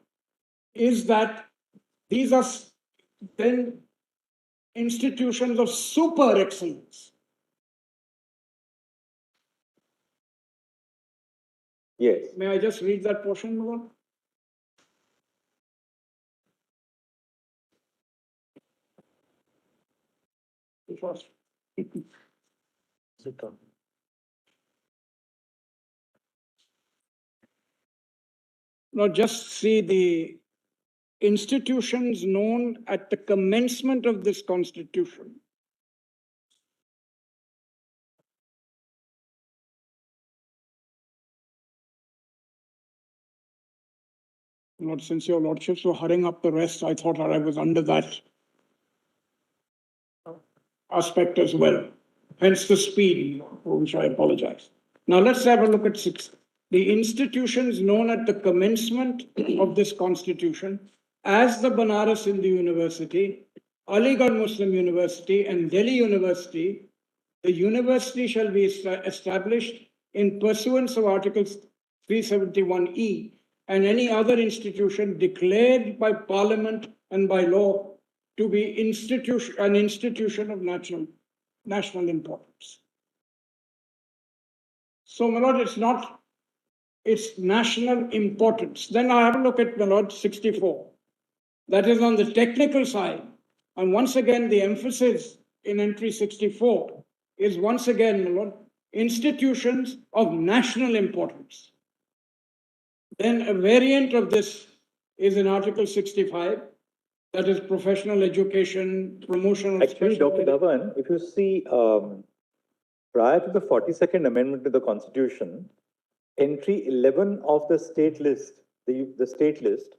is that these are then institutions of super excellence. Yes. May I just read that portion, my lord? First. Now just see the institutions known at the commencement of this constitution. Lord, since your lordships were hurrying up the rest, I thought I was under that aspect as well. Hence the speed, for which I apologize. Now let's have a look at 6. The institutions known at the commencement of this constitution as the Banaras Hindu University, Aligarh Muslim University, and Delhi University, the university shall be established in pursuance of Article 371E and any other institution declared by Parliament and by law to be an institution of national importance. So, my lord, it's national importance. Then I have a look at, my lord, 64. That is on the technical side. And once again, the emphasis in entry 64 is once again, my lord, institutions of national importance. Then a variant of this is in Article 65, that is professional education, promotion of Actually, Dr. Dhawan, if you see, prior to the 42nd Amendment to the Constitution, entry 11 of the state list, the state list,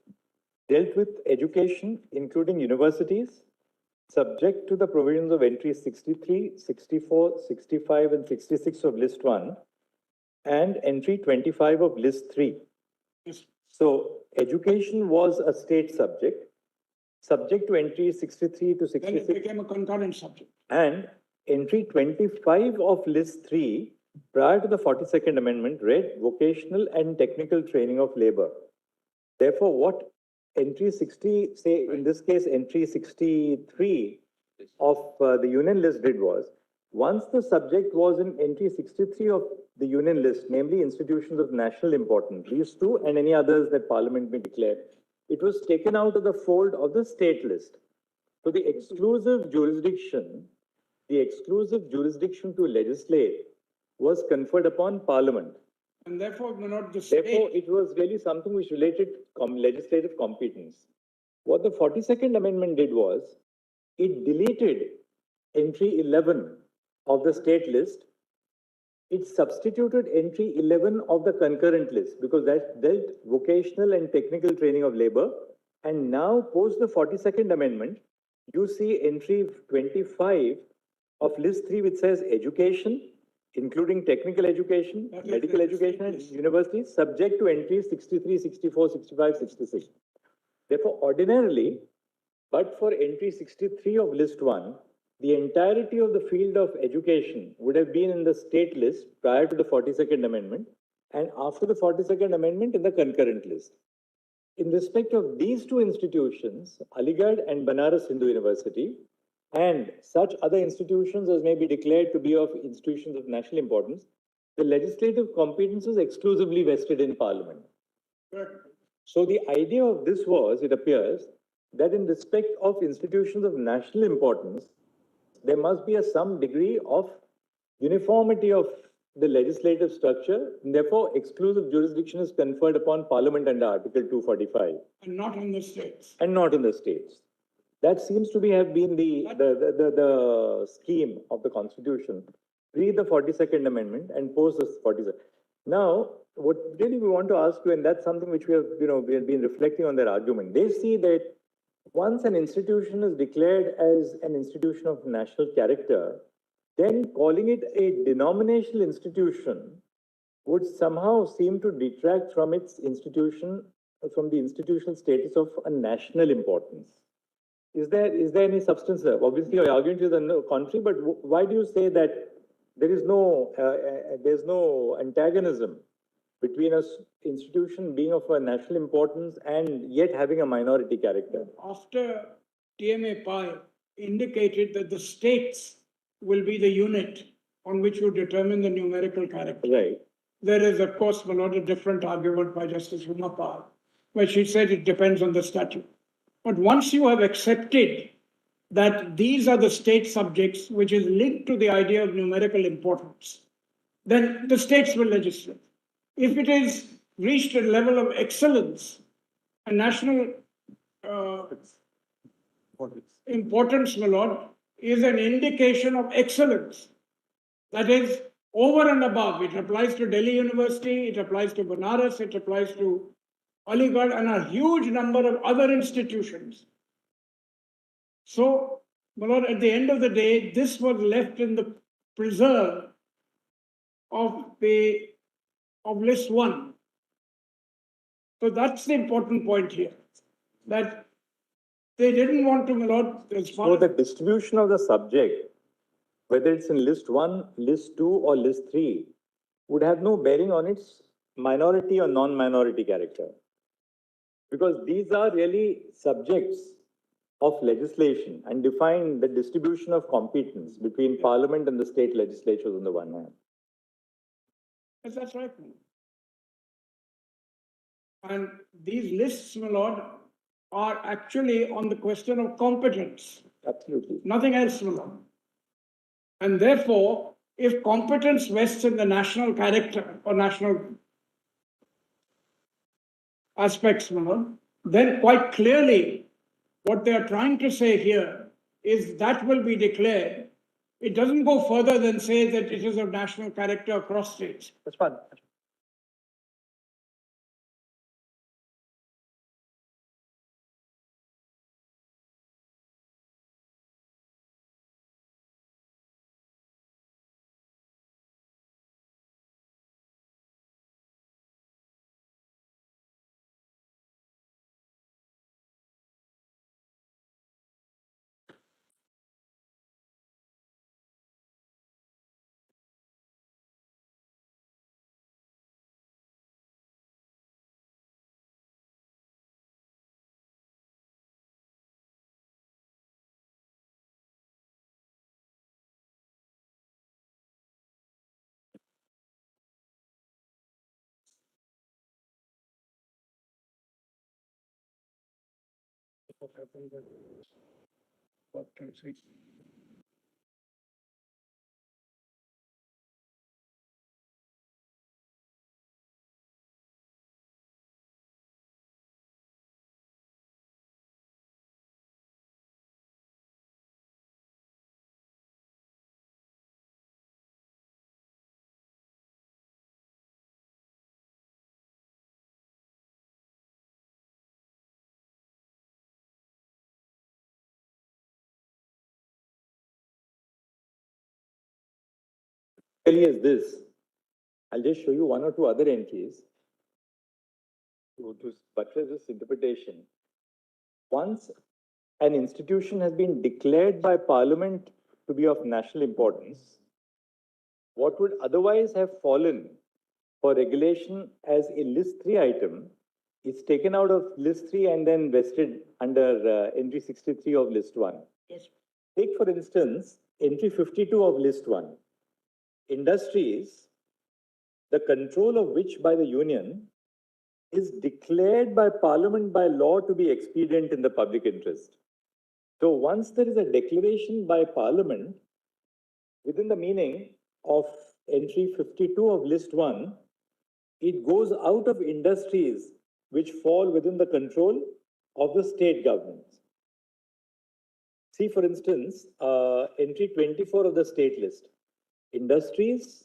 dealt with education, including universities, subject to the provisions of entry 63, 64, 65, and 66 of list 1, and entry 25 of list 3. Yes. So, education was a state subject to entry 63 to 66. Then it became a concurrent subject. And entry 25 of list 3, prior to the 42nd Amendment, read vocational and technical training of labor. Therefore, what entry 60, say in this case, entry 63 of the union list did was, once the subject was in entry 63 of the union list, namely institutions of national importance, these two and any others that Parliament may declare, it was taken out of the fold of the state list. So the exclusive jurisdiction to legislate was conferred upon Parliament. And therefore, not the state. Therefore, it was really something which related legislative competence. What the 42nd Amendment did was, it deleted entry 11 of the state list. It substituted entry 11 of the concurrent list because that dealt vocational and technical training of labor. And now, post the 42nd Amendment, you see entry 25 of list 3, which says education, including technical education, medical education, and universities, subject to entries 63, 64, 65, 66. Therefore, ordinarily, but for entry 63 of list 1, the entirety of the field of education would have been in the state list prior to the 42nd Amendment, and after the 42nd Amendment in the concurrent list. In respect of these two institutions, Aligarh and Banaras Hindu University, and such other institutions as may be declared to be of institutions of national importance, the legislative competence is exclusively vested in Parliament. So the idea of this was, it appears, that in respect of institutions of national importance, there must be some degree of uniformity of the legislative structure, and therefore exclusive jurisdiction is conferred upon Parliament under Article 245. And not on the states. And not in the states. That seems to have been the scheme of the Constitution, pre the 42nd Amendment and post the 42nd. Now, what really we want to ask you, and that's something which we have been reflecting on their argument. They see that once an institution is declared as an institution of national character, then calling it a denominational institution would somehow seem to detract from its institution, from the institutional status of a national importance. Is there any substance there? Obviously, your argument is on the contrary, but why do you say that there is there's no antagonism between an institution being of a national importance and yet having a minority character? After TMA Pi indicated that the states will be the unit on which you determine the numerical character. Right. There is, of course, a different argument by Justice Umapal, where she said it depends on the statute. But once you have accepted that these are the state subjects, which is linked to the idea of numerical importance, then the states will legislate. If it is reached a level of excellence, a national importance, my lord, is an indication of excellence. That is over and above. It applies to Delhi University, it applies to Banaras, it applies to Aligarh, and a huge number of other institutions. So, my lord, at the end of the day, this was left in the preserve of list 1. So that's the important point here, that they didn't want to, my lord, so the distribution of the subject, whether it's in list 1, list 2, or list 3, would have no bearing on its minority or non-minority character. Because these are really subjects of legislation and define the distribution of competence between Parliament and the state legislatures on the one hand. Yes, that's right. And these lists, my lord, are actually on the question of competence. Absolutely. Nothing else, my lord. And therefore, if competence vests in the national character or national aspects, my lord, then quite clearly what they are trying to say here is that will be declared. It doesn't go further than say that it is of national character across states. That's fine. Is this. I'll just show you one or two other entries to buttress this interpretation. once an institution has been declared by Parliament to be of national importance, what would otherwise have fallen for regulation as a list 3 item is taken out of list 3 and then vested under entry 63 of list 1. Yes. Take, for instance, entry 52 of list 1. Industries, the control of which by the union is declared by Parliament by law to be expedient in the public interest. So once there is a declaration by Parliament within the meaning of entry 52 of list 1, it goes out of industries which fall within the control of the state governments. See, for instance, entry 24 of the state list. Industries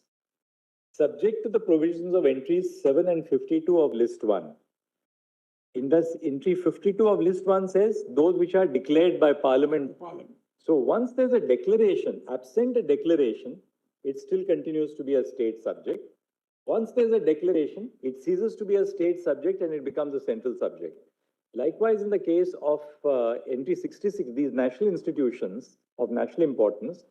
subject to the provisions of entries 7 and 52 of list 1. Entry 52 of list 1 says those which are declared by Parliament. So once there's a declaration, absent a declaration, it still continues to be a state subject. Once there's a declaration, it ceases to be a state subject and it becomes a central subject. Likewise, in the case of entry 66, these national institutions of national importance,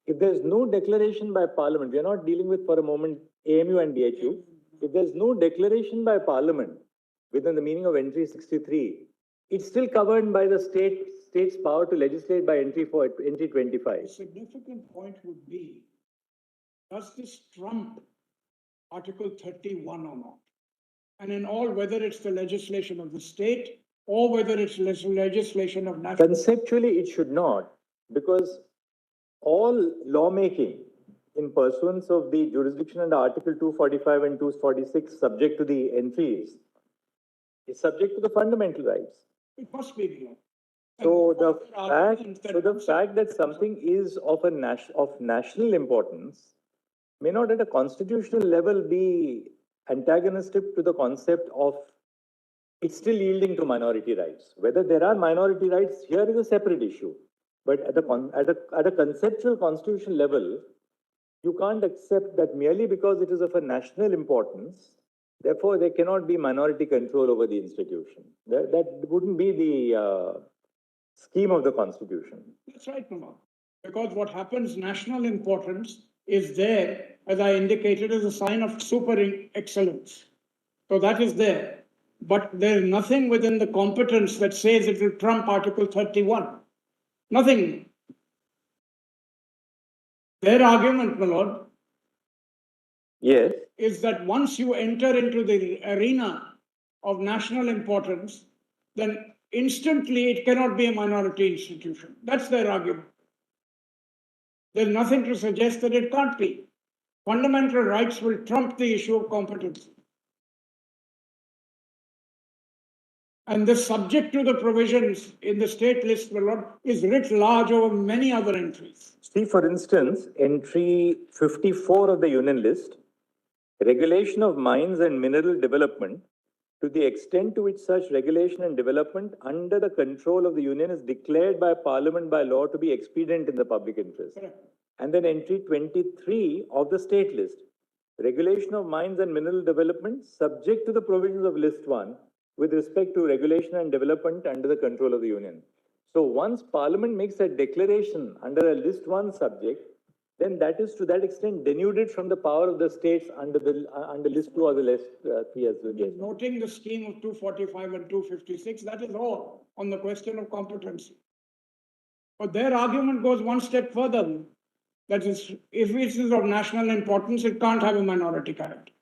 if there's no declaration by Parliament, we are not dealing with for a moment AMU and DHU. If there's no declaration by Parliament within the meaning of entry 63, it's still covered by the state's power to legislate by entry 25. A significant point would be, does this trump Article 31 or not? And in all, whether it's the legislation of the state or whether it's legislation of national. Conceptually, it should not, because all lawmaking in pursuance of the jurisdiction under Article 245 and 246 subject to the entries is subject to the fundamental rights. It must be the law. So the fact that something is of national importance may not at a constitutional level be antagonistic to the concept of it's still yielding to minority rights. Whether there are minority rights here is a separate issue. But at a conceptual constitutional level, you can't accept that merely because it is of a national importance, therefore there cannot be minority control over the institution. That wouldn't be the scheme of the Constitution. That's right, Mama. Because what happens, national importance is there, as I indicated, as a sign of super excellence. So that is there. But there is nothing within the competence that says it will trump Article 31. Nothing. Their argument, my lord, yes, is that once you enter into the arena of national importance, then instantly it cannot be a minority institution. That's their argument. There's nothing to suggest that it can't be. Fundamental rights will trump the issue of competence. And this subject to the provisions in the state list, my lord, is writ large over many other entries. See, for instance, entry 54 of the union list, regulation of mines and mineral development, to the extent to which such regulation and development under the control of the union is declared by Parliament by law to be expedient in the public interest. Correct. And then entry 23 of the state list, regulation of mines and mineral development subject to the provisions of list 1 with respect to regulation and development under the control of the union. So once Parliament makes a declaration under a list 1 subject, then that is to that extent denuded from the power of the states under list 2 or the list 3 as well. Noting the scheme of 245 and 256, that is all on the question of competency. But their argument goes one step further. That is, if it is of national importance, it can't have a minority character.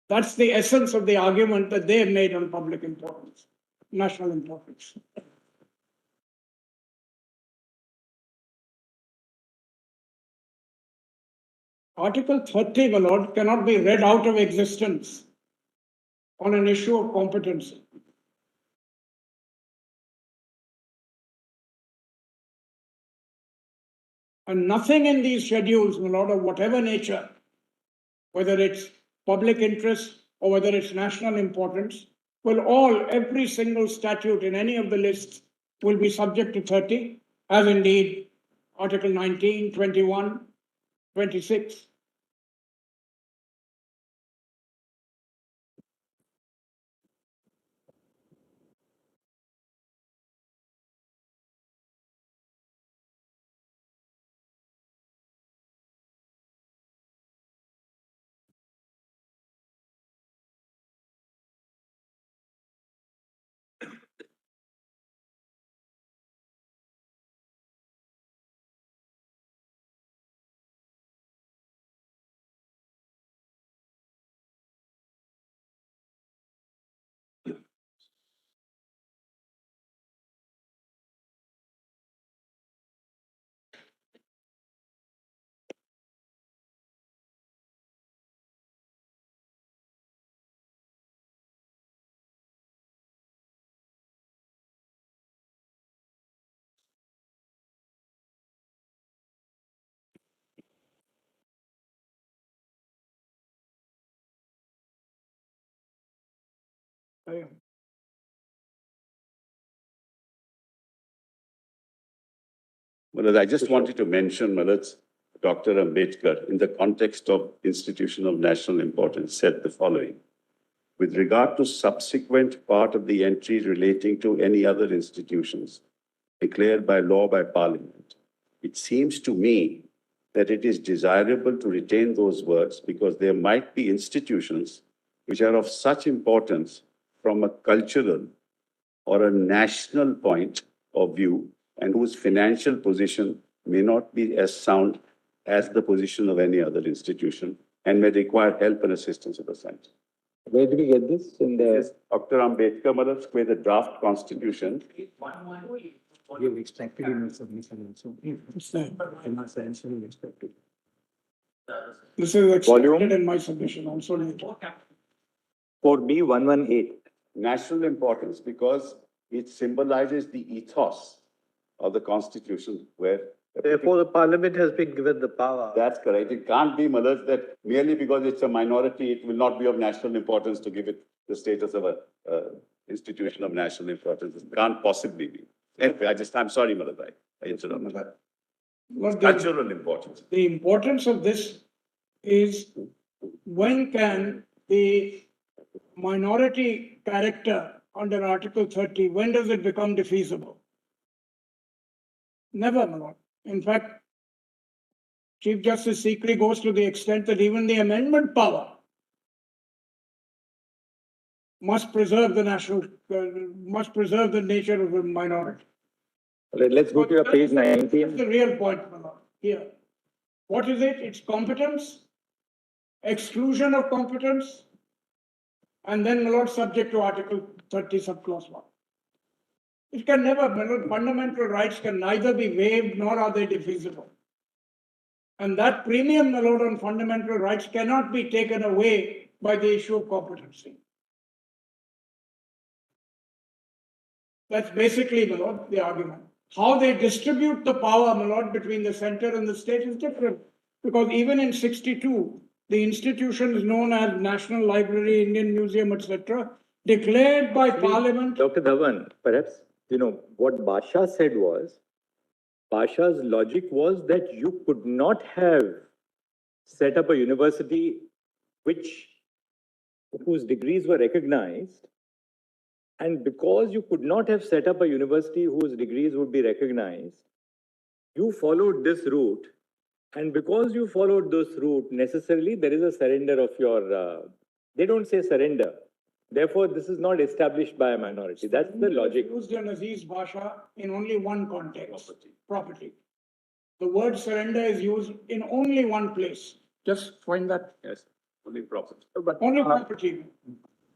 That's the essence of the argument that they have made on public importance, national importance. Article 30, my lord, cannot be read out of existence on an issue of competency. And nothing in these schedules, my lord, of whatever nature, whether it's public interest or whether it's national importance, every single statute in any of the lists will be subject to 30, as indeed Article 19, 21, 26. Well, I just wanted to mention, Malaz, Dr. Ambedkar, in the context of institution of national importance, said the following. With regard to subsequent part of the entry relating to any other institutions declared by law by Parliament, it seems to me that it is desirable to retain those words because there might be institutions which are of such importance from a cultural or a national point of view and whose financial position may not be as sound as the position of any other institution and may require help and assistance of the center. Where did we get this? In the. This is Dr. Ambedkar, Madam, with the draft constitution. You expected in the submission also. In my sense, you expected. This is Volume? expected in my submission also later. 4B 118. National importance because it symbolizes the ethos of the constitution where. Therefore, the parliament has been given the power. That's correct. It can't be, Malaz, that merely because it's a minority, it will not be of national importance to give it the status of a institution of national importance. It can't possibly be. Anyway, I'm sorry, Malaz, I interrupted. Cultural importance. The importance of this is when can the minority character under Article 30, when does it become defeasible? Never, my lord. In fact, Chief Justice Sikri goes to the extent that even the amendment power must preserve the nature of a minority. Let's go to your page That's 19. the real point, my lord, here. What is it? It's competence, exclusion of competence, and then, my lord, subject to Article 30, subclause 1. It can never, my lord, fundamental rights can neither be waived nor are they defeasible. And that premium, my lord, on fundamental rights cannot be taken away by the issue of competency. That's basically, my lord, the argument. How they distribute the power, my lord, between the center and the state is different. Because even in 62, the institutions known as National Library, Indian Museum, etc., declared by Parliament. Dr. Dhawan, perhaps, what Basha said was, Basha's logic was that you could not have set up a university whose degrees were recognized. And because you could not have set up a university whose degrees would be recognized, you followed this route. And because you followed this route, necessarily there is a surrender of your, they don't say surrender. Therefore, this is not established by a minority. That's the logic. Used in Aziz Basha in only one context, property. The word surrender is used in only one place. Just find that. Yes, only property. But only property.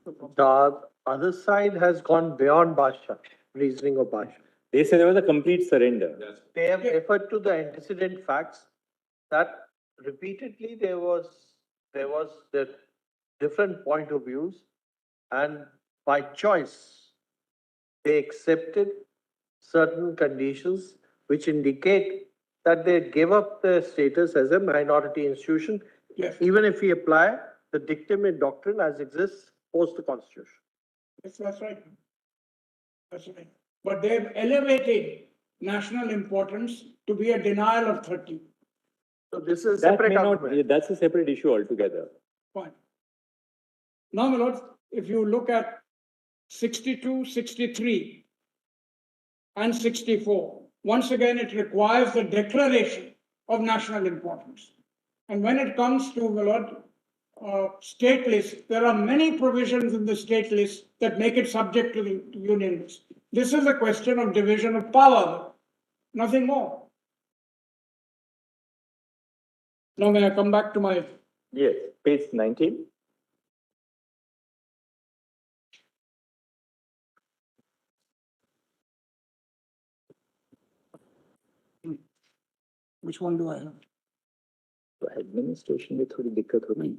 The other side has gone beyond Basha, reasoning of Basha. They say there was a complete surrender. They have referred to the antecedent facts that repeatedly there was the different point of views, and by choice they accepted certain conditions which indicate that they gave up their status as a minority institution, Yes. even if we apply the dictum and doctrine as exists post the constitution. Yes, that's right. That's right. But they've elevated national importance to be a denial of 30. So this is That separate may not, argument. that's a separate issue altogether. Fine. Now, my lord, if you look at 62, 63, and 64, once again, it requires the declaration of national importance. And when it comes to, my lord, state list, there are many provisions in the state list that make it subject to the union list. This is a question of division of power, nothing more. Now, may I come back to my... Yes, page 19. Which one do I have? तो administration में थोड़ी दिक्कत होगी.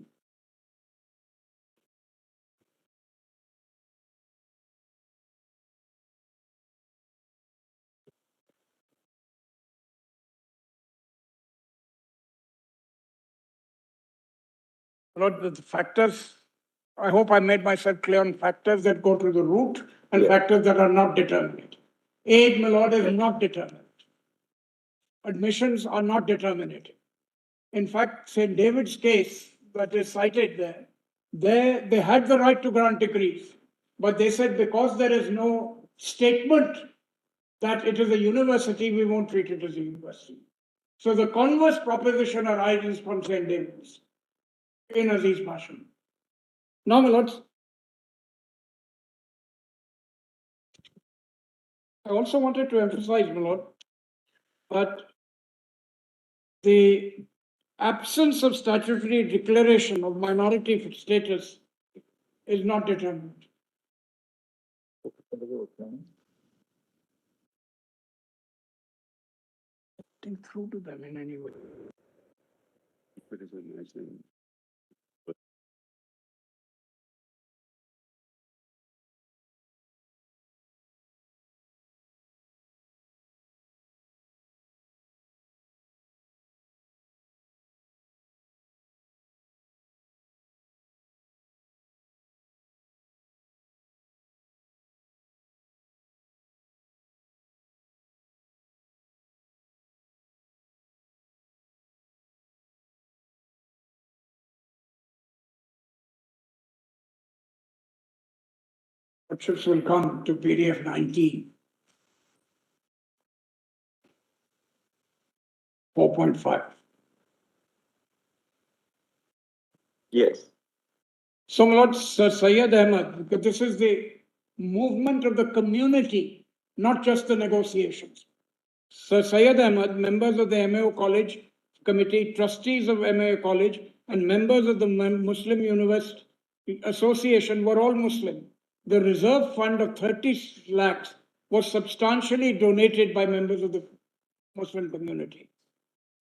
Lord, the factors I hope I made myself clear on factors that go to the root and Yeah. factors that are not determinate. Age, my lord, is not determinate. Admissions are not determinative. In fact, St. David's case that is cited there, they had the right to grant degrees, but they said because there is no statement that it is a university, we won't treat it as a university. So the converse proposition arises from St. David's in Aziz Pasha. Now, my lords, I also wanted to emphasize, my lord, that the absence of statutory declaration of minority status is not determined. Think through to them in any way. Lordships will come to PDF 19. 4.5. Yes. So, my lord, Sir Syed Ahmad, because this is the movement of the community, not just the negotiations. Sir Syed Ahmad, members of the MAO College Committee, trustees of MAO College, and members of the Muslim University Association were all Muslim. The reserve fund of 30 lakhs was substantially donated by members of the Muslim community.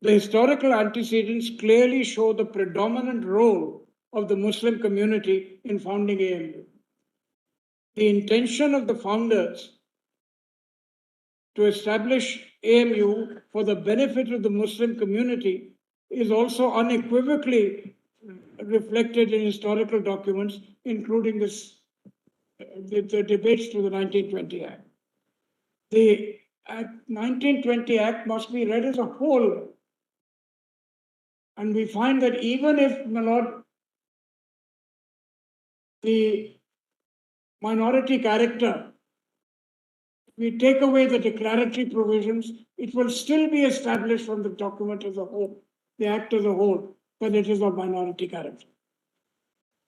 The historical antecedents clearly show the predominant role of the Muslim community in founding AMU. The intention of the founders to establish AMU for the benefit of the Muslim community is also unequivocally reflected in historical documents, including the debates to the 1920 Act. The 1920 Act must be read as a whole. And we find that even if, my lord, the minority character, we take away the declaratory provisions, it will still be established from the document as a whole, the Act as a whole, that it is of minority character.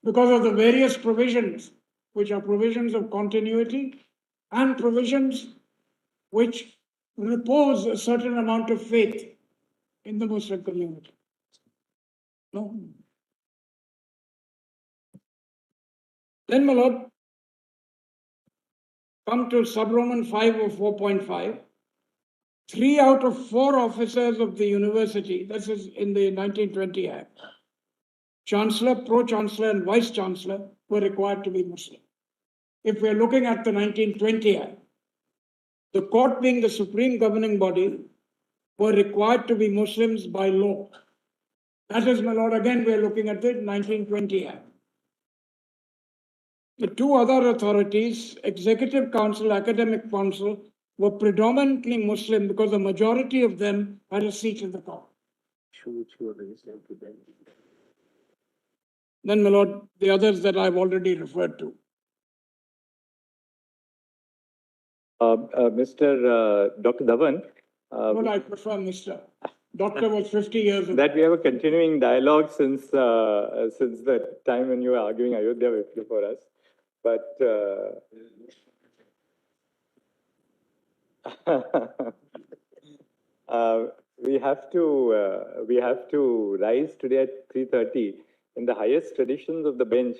Because of the various provisions, which are provisions of continuity and provisions which repose a certain amount of faith in the Muslim community. No. Then, my lord, come to Sub-Roman 5 or 4.5. 3 out of 4 officers of the university, this is in the 1920 Act, Chancellor, Pro-Chancellor, and Vice-Chancellor were required to be Muslim. If we're looking at the 1920 Act, the court being the supreme governing body were required to be Muslims by law. That is, my lord, again, we're looking at the 1920 Act. The 2 other authorities, Executive Council, Academic Council, were predominantly Muslim because the majority of them had a seat in the court. Then, my lord, the others that I've already referred to. Dr. Dhawan. Well, I prefer Mr. Doctor was 50 years ago. That we have a continuing dialogue since the time when you were arguing Ayodhya before us. But we have to rise today at 3:30. In the highest traditions of the bench,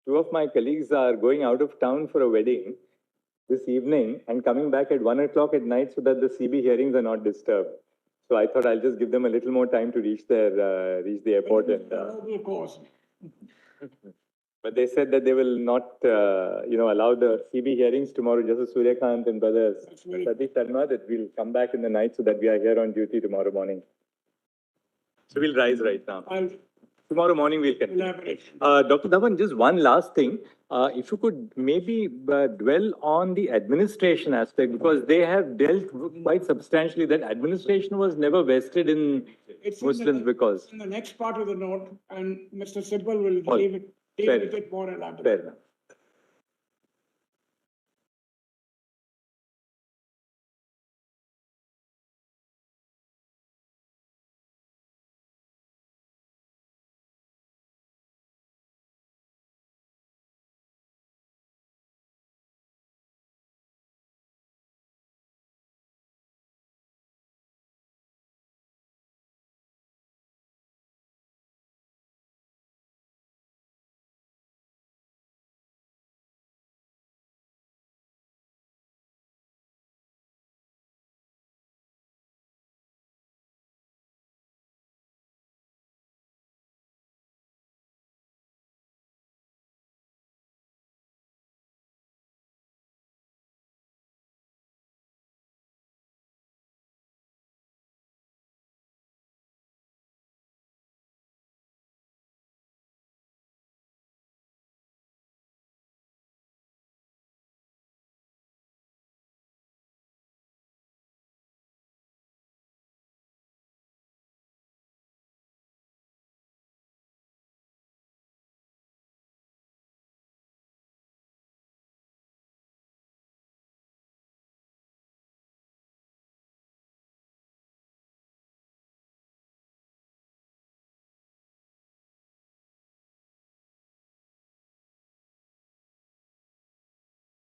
2 of my colleagues are going out of town for a wedding this evening and coming back at 1 o'clock at night so that the CB hearings are not disturbed. So I thought I'll just give them a little more time to reach the airport. But they said that they will not, allow the CB hearings tomorrow. Justice Suryakant and brother Satish Sharma, that we'll come back in the night so that we are here on duty tomorrow morning. So we'll rise right now. tomorrow morning we'll continue. elaborate. Dr. Dhawan, just one last thing. If you could maybe dwell on the administration aspect, because they have dealt quite substantially that administration was never vested in It's in Muslims the- because. In the next part of the note, and Mr. Sibal will All deal with fair it more elaborately. Fair enough.